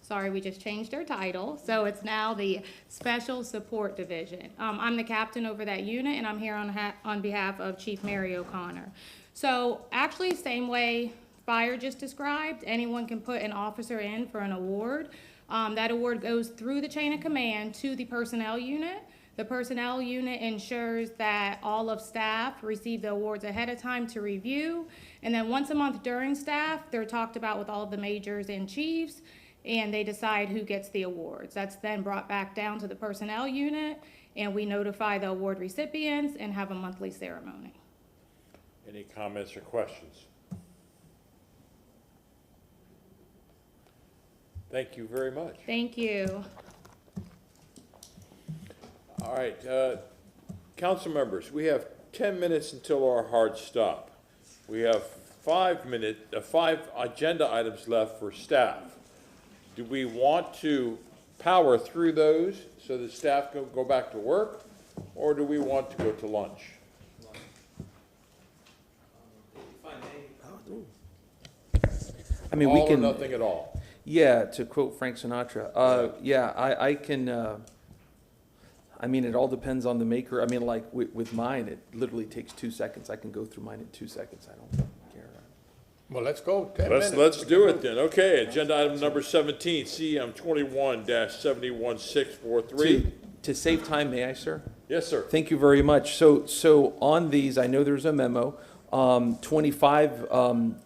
sorry, we just changed our title. So it's now the Special Support Division. I'm the captain over that unit, and I'm here on behalf of Chief Mary O'Connor. So actually, same way Fire just described, anyone can put an officer in for an award. That award goes through the chain of command to the personnel unit. The personnel unit ensures that all of staff receive the awards ahead of time to review. And then once a month during staff, they're talked about with all of the majors and chiefs, and they decide who gets the awards. That's then brought back down to the personnel unit, and we notify the award recipients and have a monthly ceremony. Any comments or questions? Thank you very much. Thank you. All right, council members, we have 10 minutes until our hard stop. We have 5 agenda items left for staff. Do we want to power through those so that staff can go back to work, or do we want to go to lunch? I mean, All we or can. nothing at all. Yeah, to quote Frank Sinatra, yeah, I can, I mean, it all depends on the maker. I mean, like with mine, it literally takes 2 seconds. I can go through mine in 2 seconds. I don't care. Well, let's go, 10 minutes. Let's do it then. Okay, agenda item number 17, CM 21-71643. To save time, may I, sir? Yes, sir. Thank you very much. So on these, I know there's a memo. 25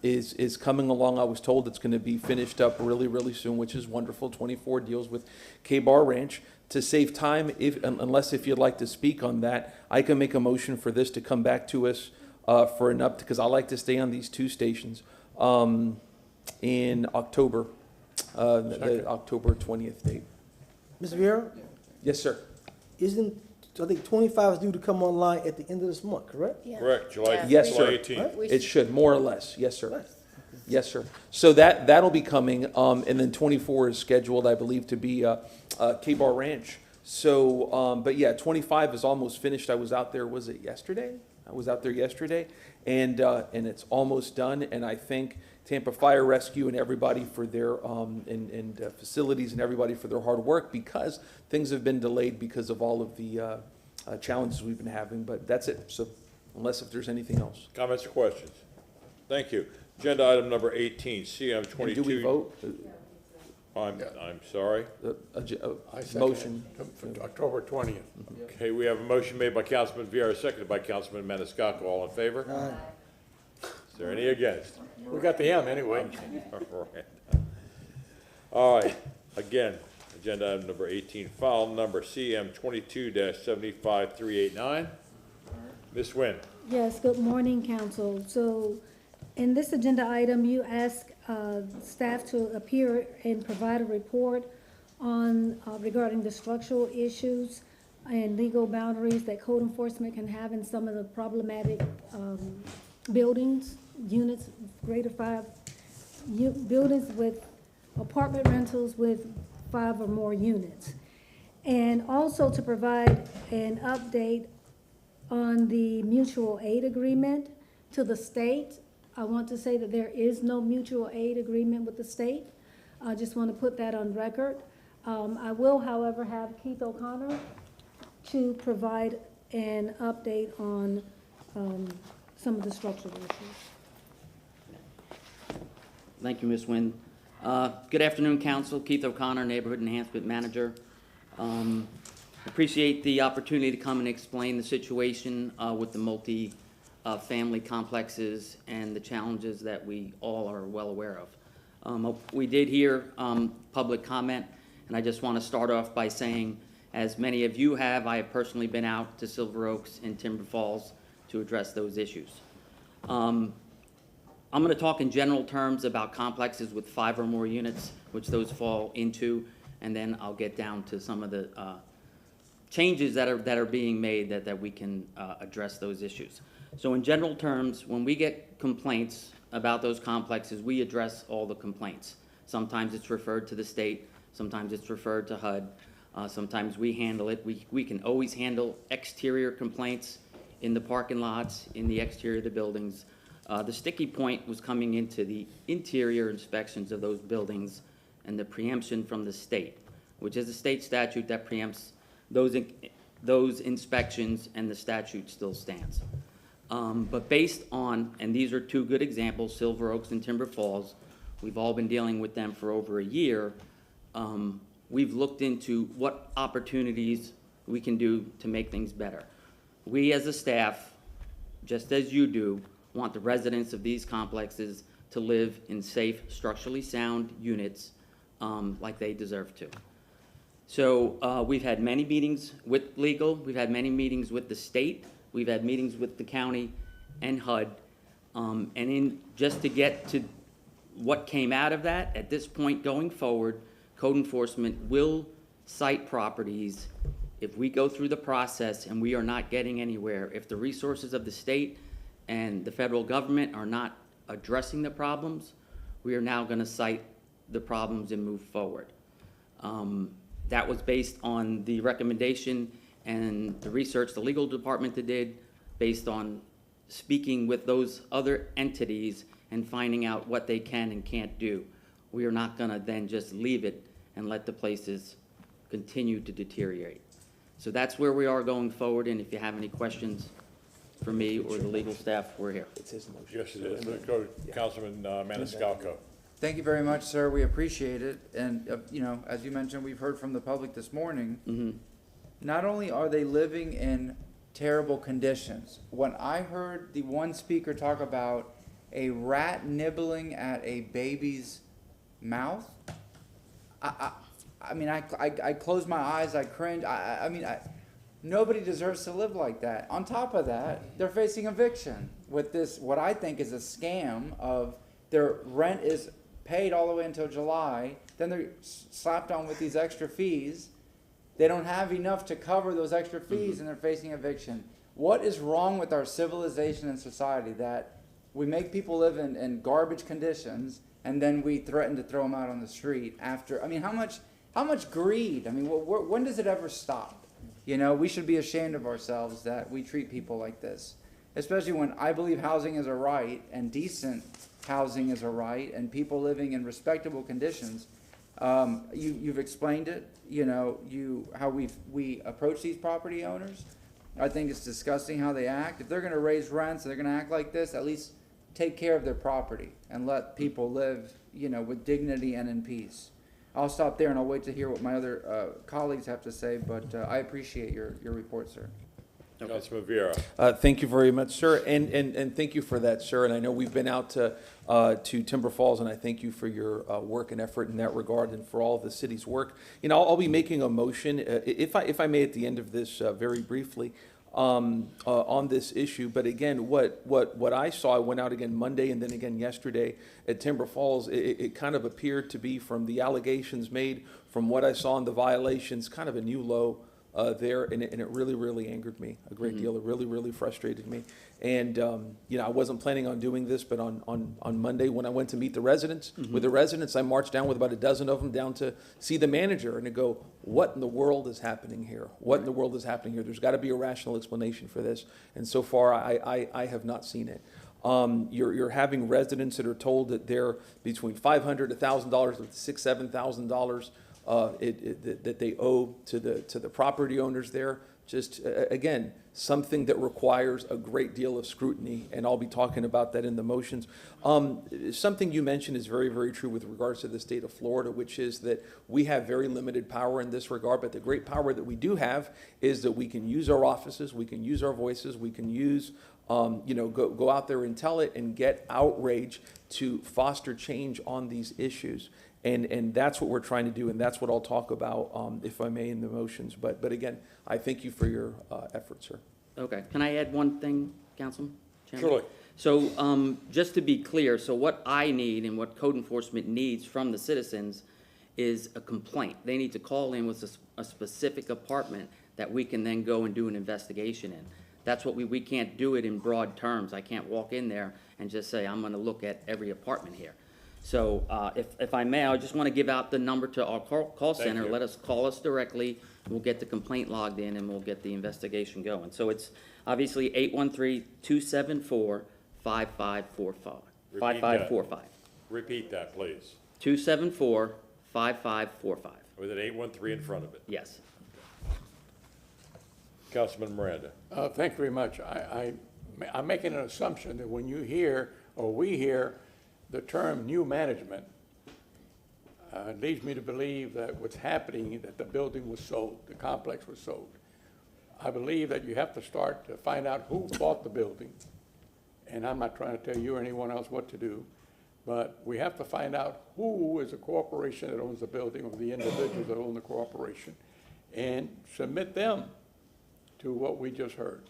is coming along. I was told it's going to be finished up really, really soon, which is wonderful. 24 deals with K-Bar Ranch. To save time, unless if you'd like to speak on that, I can make a motion for this to come back to us for an up, because I like to stay on these two stations in October, the October 20th date. Mr. Vieira? Yes, sir. I think 25 is due to come online at the end of this month, correct? Yeah. Correct, July Yes, July sir. 18th. It should, more or less. Yes, sir. Yes, sir. So that'll be coming, and then 24 is scheduled, I believe, to be K-Bar Ranch. So, but yeah, 25 is almost finished. I was out there, was it yesterday? I was out there yesterday, and it's almost done. And I thank Tampa Fire Rescue and everybody for their, and facilities and everybody for their hard work, because things have been delayed because of all of the challenges we've been having. But that's it. So unless if there's anything else. Comments or questions? Thank you. Agenda item number 18, CM 22. And do we vote? I'm sorry. I second Motion. it for October 20th. Okay, we have a motion made by Councilman Vieira, seconded by Councilman Maniscalco. All in favor? Is there any against? We got the M anyway. All right, again, agenda item number 18, file number CM 22-75389. Ms. Nguyen. Yes, good morning, council. So in this agenda item, you ask staff to appear and provide a report on regarding the structural issues and legal boundaries that code enforcement can have in some of the problematic buildings, units, greater 5 buildings with apartment rentals with 5 or more units. And also to provide an update on the mutual aid agreement to the state. I want to say that there is no mutual aid agreement with the state. I just want to put that on record. I will, however, have Keith O'Connor to provide an update on some of the structural issues. Thank you, Ms. Nguyen. Good afternoon, Council. Keith O'Connor, Neighborhood Enhancement Manager. Appreciate the opportunity to come and explain the situation with the multi-family complexes and the challenges that we all are well aware of. We did hear public comment, and I just want to start off by saying, as many of you have, I have personally been out to Silver Oaks and Timber Falls to address those issues. I'm going to talk in general terms about complexes with 5 or more units, which those fall into, and then I'll get down to some of the changes that are being made that we can address those issues. So in general terms, when we get complaints about those complexes, we address all the complaints. Sometimes it's referred to the state, sometimes it's referred to HUD, sometimes we handle it. We can always handle exterior complaints in the parking lots, in the exterior of the buildings. The sticky point was coming into the interior inspections of those buildings and the preemption from the state, which is a state statute that preempts those inspections, and the statute still stands. But based on, and these are 2 good examples, Silver Oaks and Timber Falls, we've all been dealing with them for over a year. We've looked into what opportunities we can do to make things better. We as a staff, just as you do, want the residents of these complexes to live in safe, structurally sound units like they deserve to. So we've had many meetings with legal, we've had many meetings with the state, we've had meetings with the county and HUD, and just to get to what came out of that, at this point going forward, code enforcement will cite properties if we go through the process and we are not getting anywhere. If the resources of the state and the federal government are not addressing the problems, we are now going to cite the problems and move forward. That was based on the recommendation and the research the legal department did, based on speaking with those other entities and finding out what they can and can't do. We are not gonna then just leave it and let the places continue to deteriorate. So that's where we are going forward, and if you have any questions for me or the legal staff, we're here. It's his motion. Yes, it is. Let's go to Councilman Maniscalco. Thank you very much, sir. We appreciate it. And, you know, as you mentioned, we've heard from the public this morning. Not only are they living in terrible conditions, when I heard the one speaker talk about a rat nibbling at a baby's mouth, I mean, I close my eyes, I cringe. Nobody deserves to live like that. On top of that, they're facing eviction with this, what I think is a scam of their rent is paid all the way until July, then they're slapped on with these extra fees. They don't have enough to cover those extra fees and they're facing eviction. What is wrong with our civilization and society that we make people live in garbage conditions and then we threaten to throw them out on the street after? I mean, how much greed? I mean, when does it ever stop? You know, we should be ashamed of ourselves that we treat people like this, especially when I believe housing is a right and decent housing is a right and people living in respectable conditions. You've explained it, you know, how we approach these property owners. I think it's disgusting how they act. If they're gonna raise rents and they're gonna act like this, at least take care of their property and let people live, you know, with dignity and in peace. I'll stop there and I'll wait to hear what my other colleagues have to say, but I appreciate your report, sir. Councilman Vieira. Thank you very much, sir, and thank you for that, sir. And I know we've been out to Timber Falls, and I thank you for your work and effort in that regard, and for all of the city's work. You know, I'll be making a motion, if I may, at the end of this, very briefly, on this issue. But again, what I saw, I went out again Monday and then again yesterday at Timber Falls. It kind of appeared to be, from the allegations made, from what I saw in the violations, kind of a new low. There, and it really, really angered me a great deal. It really, really frustrated me. And, you know, I wasn't planning on doing this, but on Monday when I went to meet the residents, with the residents, I marched down with about a dozen of them down to see the manager and to go, what in the world is happening here? What in the world is happening here? There's got to be a rational explanation for this. And so far, I have not seen it. You're having residents that are told that they're between $500, $1,000, to $6,000, $7,000 that they owe to the property owners there. Just, again, something that requires a great deal of scrutiny, and I'll be talking about that in the motions. Something you mentioned is very, very true with regards to the state of Florida, which is that we have very limited power in this regard, but the great power that we do have is that we can use our offices, we can use our voices, we can use, you know, go out there and tell it and get outrage to foster change on these issues. And that's what we're trying to do, and that's what I'll talk about, if I may, in the motions. But again, I thank you for your efforts, sir. Okay, can I add one thing, Councilman? Chairman? Surely. So, just to be clear, so what I need and what code enforcement needs from the citizens is a complaint. They need to call in with a specific apartment that we can then go and do an investigation in. That's what we can't do it in broad terms. I can't walk in there and just say, I'm gonna look at every apartment here. So, if I may, I just want to give out the number to our call center. Let us call us directly. We'll get the complaint logged in and we'll get the investigation going. So it's obviously 813-274-5545. 5545. Repeat that, please. 274-5545. With an 813 in front of it. Yes. Councilman Miranda. Thank you very much. I'm making an assumption that when you hear, or we hear, the term new management, leads me to believe that what's happening, that the building was sold, the complex was sold. I believe that you have to start to find out who bought the building. And I'm not trying to tell you or anyone else what to do, but we have to find out who is the corporation that owns the building, or the individuals that own the corporation, and submit them to what we just heard.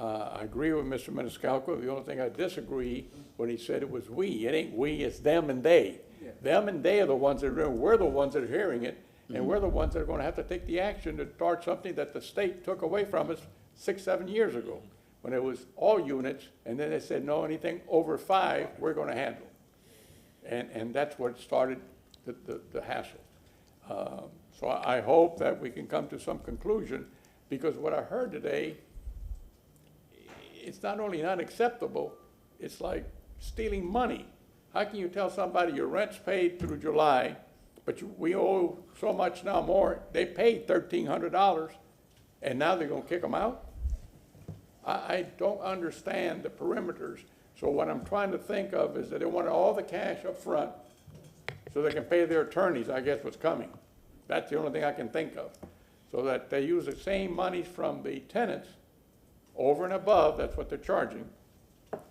I agree with Mr. Maniscalco. The only thing I disagree when he said it was we. It ain't we, it's them and they. Yeah. Them and they are the ones that are doing it. We're the ones that are hearing it, and we're the ones that are going to have to take the action to start something that the state took away from us 6-7 years ago, when it was all units, and then they said, no, anything over 5, we're going to handle. And that's what started the hassle. So I hope that we can come to some conclusion, because what I heard today, it's not only not acceptable, it's like stealing money. How can you tell somebody your rent's paid through July, but we owe so much now more? They paid $1,300, and now they're gonna kick them out? I don't understand the perimeters. So what I'm trying to think of is that they want all the cash up front so they can pay their attorneys, I guess, what's coming. That's the only thing I can think of. So that they use the same monies from the tenants over and above, that's what they're charging.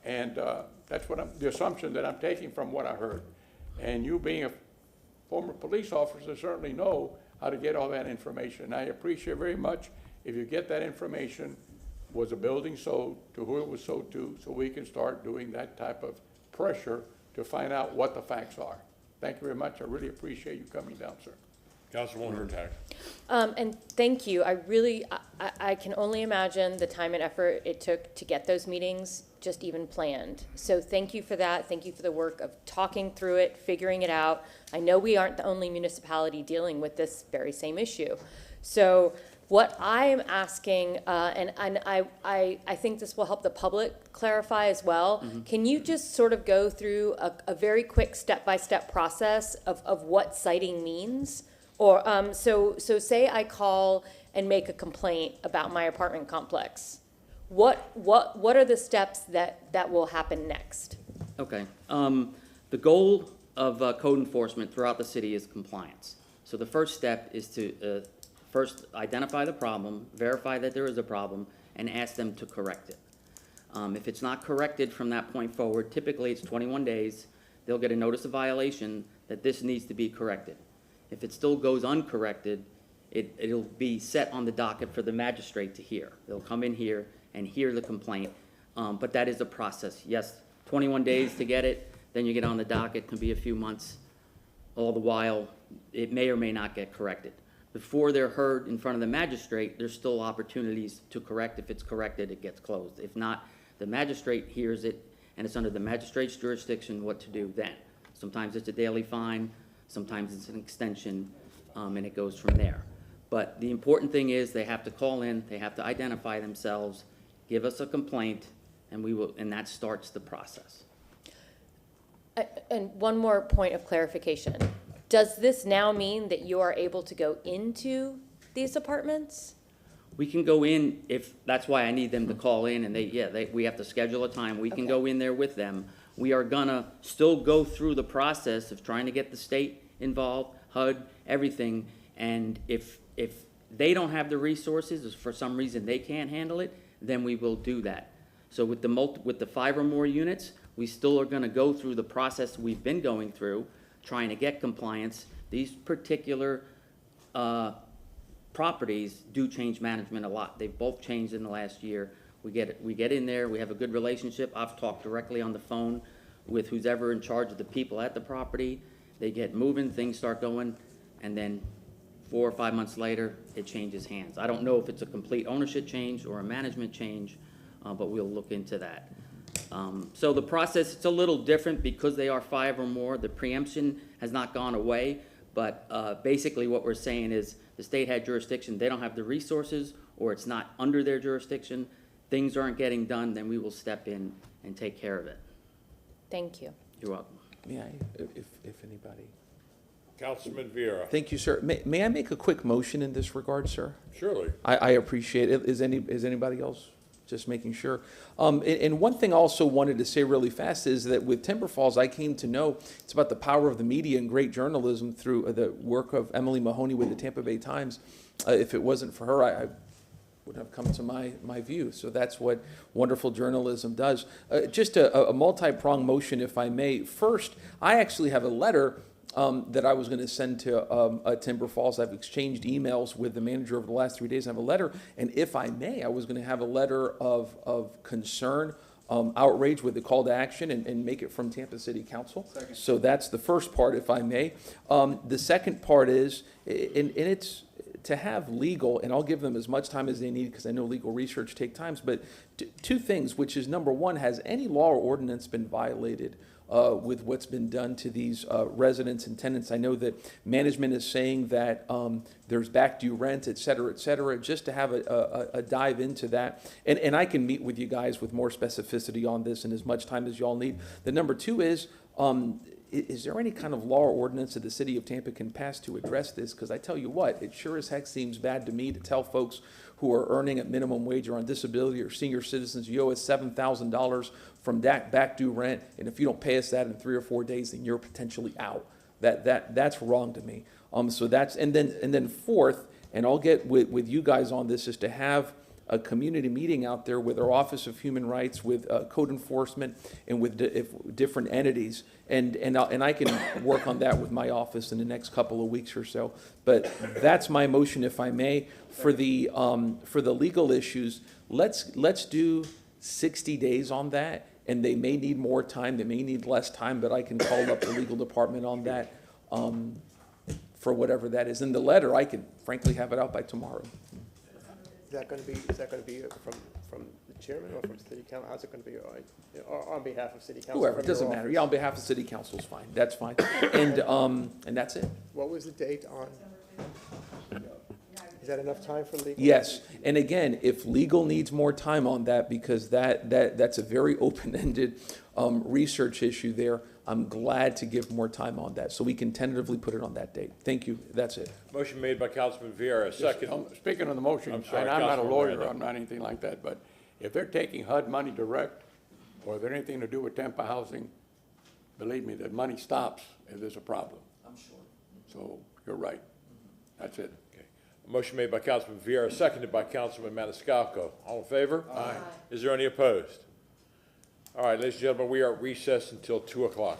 And that's what the assumption that I'm taking from what I heard. And you being a former police officer certainly know how to get all that information. I appreciate very much if you get that information. Was a building sold, to who it was sold to, so we can start doing that type of pressure to find out what the facts are. Thank you very much. I really appreciate you coming down, sir. Councilwoman Hurtak. And thank you. I can only imagine the time and effort it took to get those meetings just even planned. So thank you for that. Thank you for the work of talking through it, figuring it out. I know we aren't the only municipality dealing with this very same issue. So what I am asking, and I think this will help the public clarify as well, can you just sort of go through a very quick step-by-step process of what citing means? Or, so say I call and make a complaint about my apartment complex. What are the steps that will happen next? Okay. The goal of code enforcement throughout the city is compliance. So the first step is to first identify the problem, verify that there is a problem, and ask them to correct it. If it's not corrected from that point forward, typically it's 21 days, they'll get a notice of violation that this needs to be corrected. If it still goes uncorrected, it'll be set on the docket for the magistrate to hear. They'll come in here and hear the complaint, but that is a process. Yes, 21 days to get it, then you get on the docket, can be a few months. All the while, it may or may not get corrected. Before they're heard in front of the magistrate, there's still opportunities to correct. If it's corrected, it gets closed. If not, the magistrate hears it, and it's under the magistrate's jurisdiction what to do then. Sometimes it's a daily fine, sometimes it's an extension, and it goes from there. But the important thing is they have to call in, they have to identify themselves, give us a complaint, and and that starts the process. And one more point of clarification. Does this now mean that you are able to go into these apartments? We can go in that's why I need them to call in, and we have to schedule a time. We can go in there with them. We are gonna still go through the process of trying to get the state involved, HUD, everything. And if they don't have the resources, if for some reason they can't handle it, then we will do that. So with the 5 or more units, we still are gonna go through the process we've been going through, trying to get compliance. These particular properties do change management a lot. They've both changed in the last year. We get in there, we have a good relationship. I've talked directly on the phone with who's ever in charge of the people at the property. They get moving, things start going, and then 4 or 5 months later, it changes hands. I don't know if it's a complete ownership change or a management change, but we'll look into that. So the process, it's a little different because they are 5 or more. The preemption has not gone away, but basically what we're saying is the state had jurisdiction, they don't have the resources, or it's not under their jurisdiction, things aren't getting done, then we will step in and take care of it. Thank you. You're welcome. May I, if anybody? Councilman Vieira. Thank you, sir. May I make a quick motion in this regard, sir? Surely. I appreciate it. Is anybody else? Just making sure. And one thing I also wanted to say really fast is that with Timber Falls, I came to know it's about the power of the media and great journalism through the work of Emily Mahoney with the Tampa Bay Times. If it wasn't for her, I wouldn't have come to my view. So that's what wonderful journalism does. Just a multi-pronged motion, if I may. First, I actually have a letter that I was going to send to Timber Falls. I've exchanged emails with the manager over the last 3 days. I have a letter, and if I may, I was going to have a letter of concern, outrage with the call to action, and make it from Tampa City Council. Second. So that's the first part, if I may. The second part is, and it's to have legal, and I'll give them as much time as they need because I know legal research takes time, but two things, which is number one, has any law or ordinance been violated with what's been done to these residents and tenants. I know that management is saying that there's back due rent, et cetera, just to have a dive into that. And I can meet with you guys with more specificity on this and as much time as y'all need. The number two is there any kind of law or ordinance that the city of Tampa can pass to address this? Because I tell you what, it sure as heck seems bad to me to tell folks who are earning at minimum wage or on disability or senior citizens, you owe us $7,000 from that back due rent, and if you don't pay us that in 3 or 4 days, then you're potentially out. That's wrong to me. So that's, and then fourth, and I'll get with you guys on this, is to have a community meeting out there with our Office of Human Rights, with code enforcement, and with different entities. And I can work on that with my office in the next couple of weeks or so. But that's my motion, if I may. For the legal issues, let's do 60 days on that. And they may need more time, they may need less time, but I can call up the legal department on that for whatever that is. In the letter, I can frankly have it out by tomorrow. Is that going to be from the chairman or from city council? How's it going to be, or on behalf of city council? Whoever, it doesn't matter. Yeah, on behalf of city council is fine. That's fine. And that's it. What was the date on? Is that enough time for legal? Yes, and again, if legal needs more time on that, because that's a very open-ended research issue there, I'm glad to give more time on that, so we can tentatively put it on that date. Thank you, that's it. Motion made by Councilman Vieira, second. Speaking of the motion, I'm sorry, and I'm not a Councilman lawyer, Miranda. I'm not anything like that, but if they're taking HUD money direct, or they're anything to do with Tampa Housing, believe me, the money stops if there's a problem. I'm sure. So you're right. That's it. Motion made by Councilman Vieira, seconded by Councilman Maniscalco. All in favor? Aye. Is there any opposed? All right, ladies and gentlemen, we are at recess until 2 o'clock.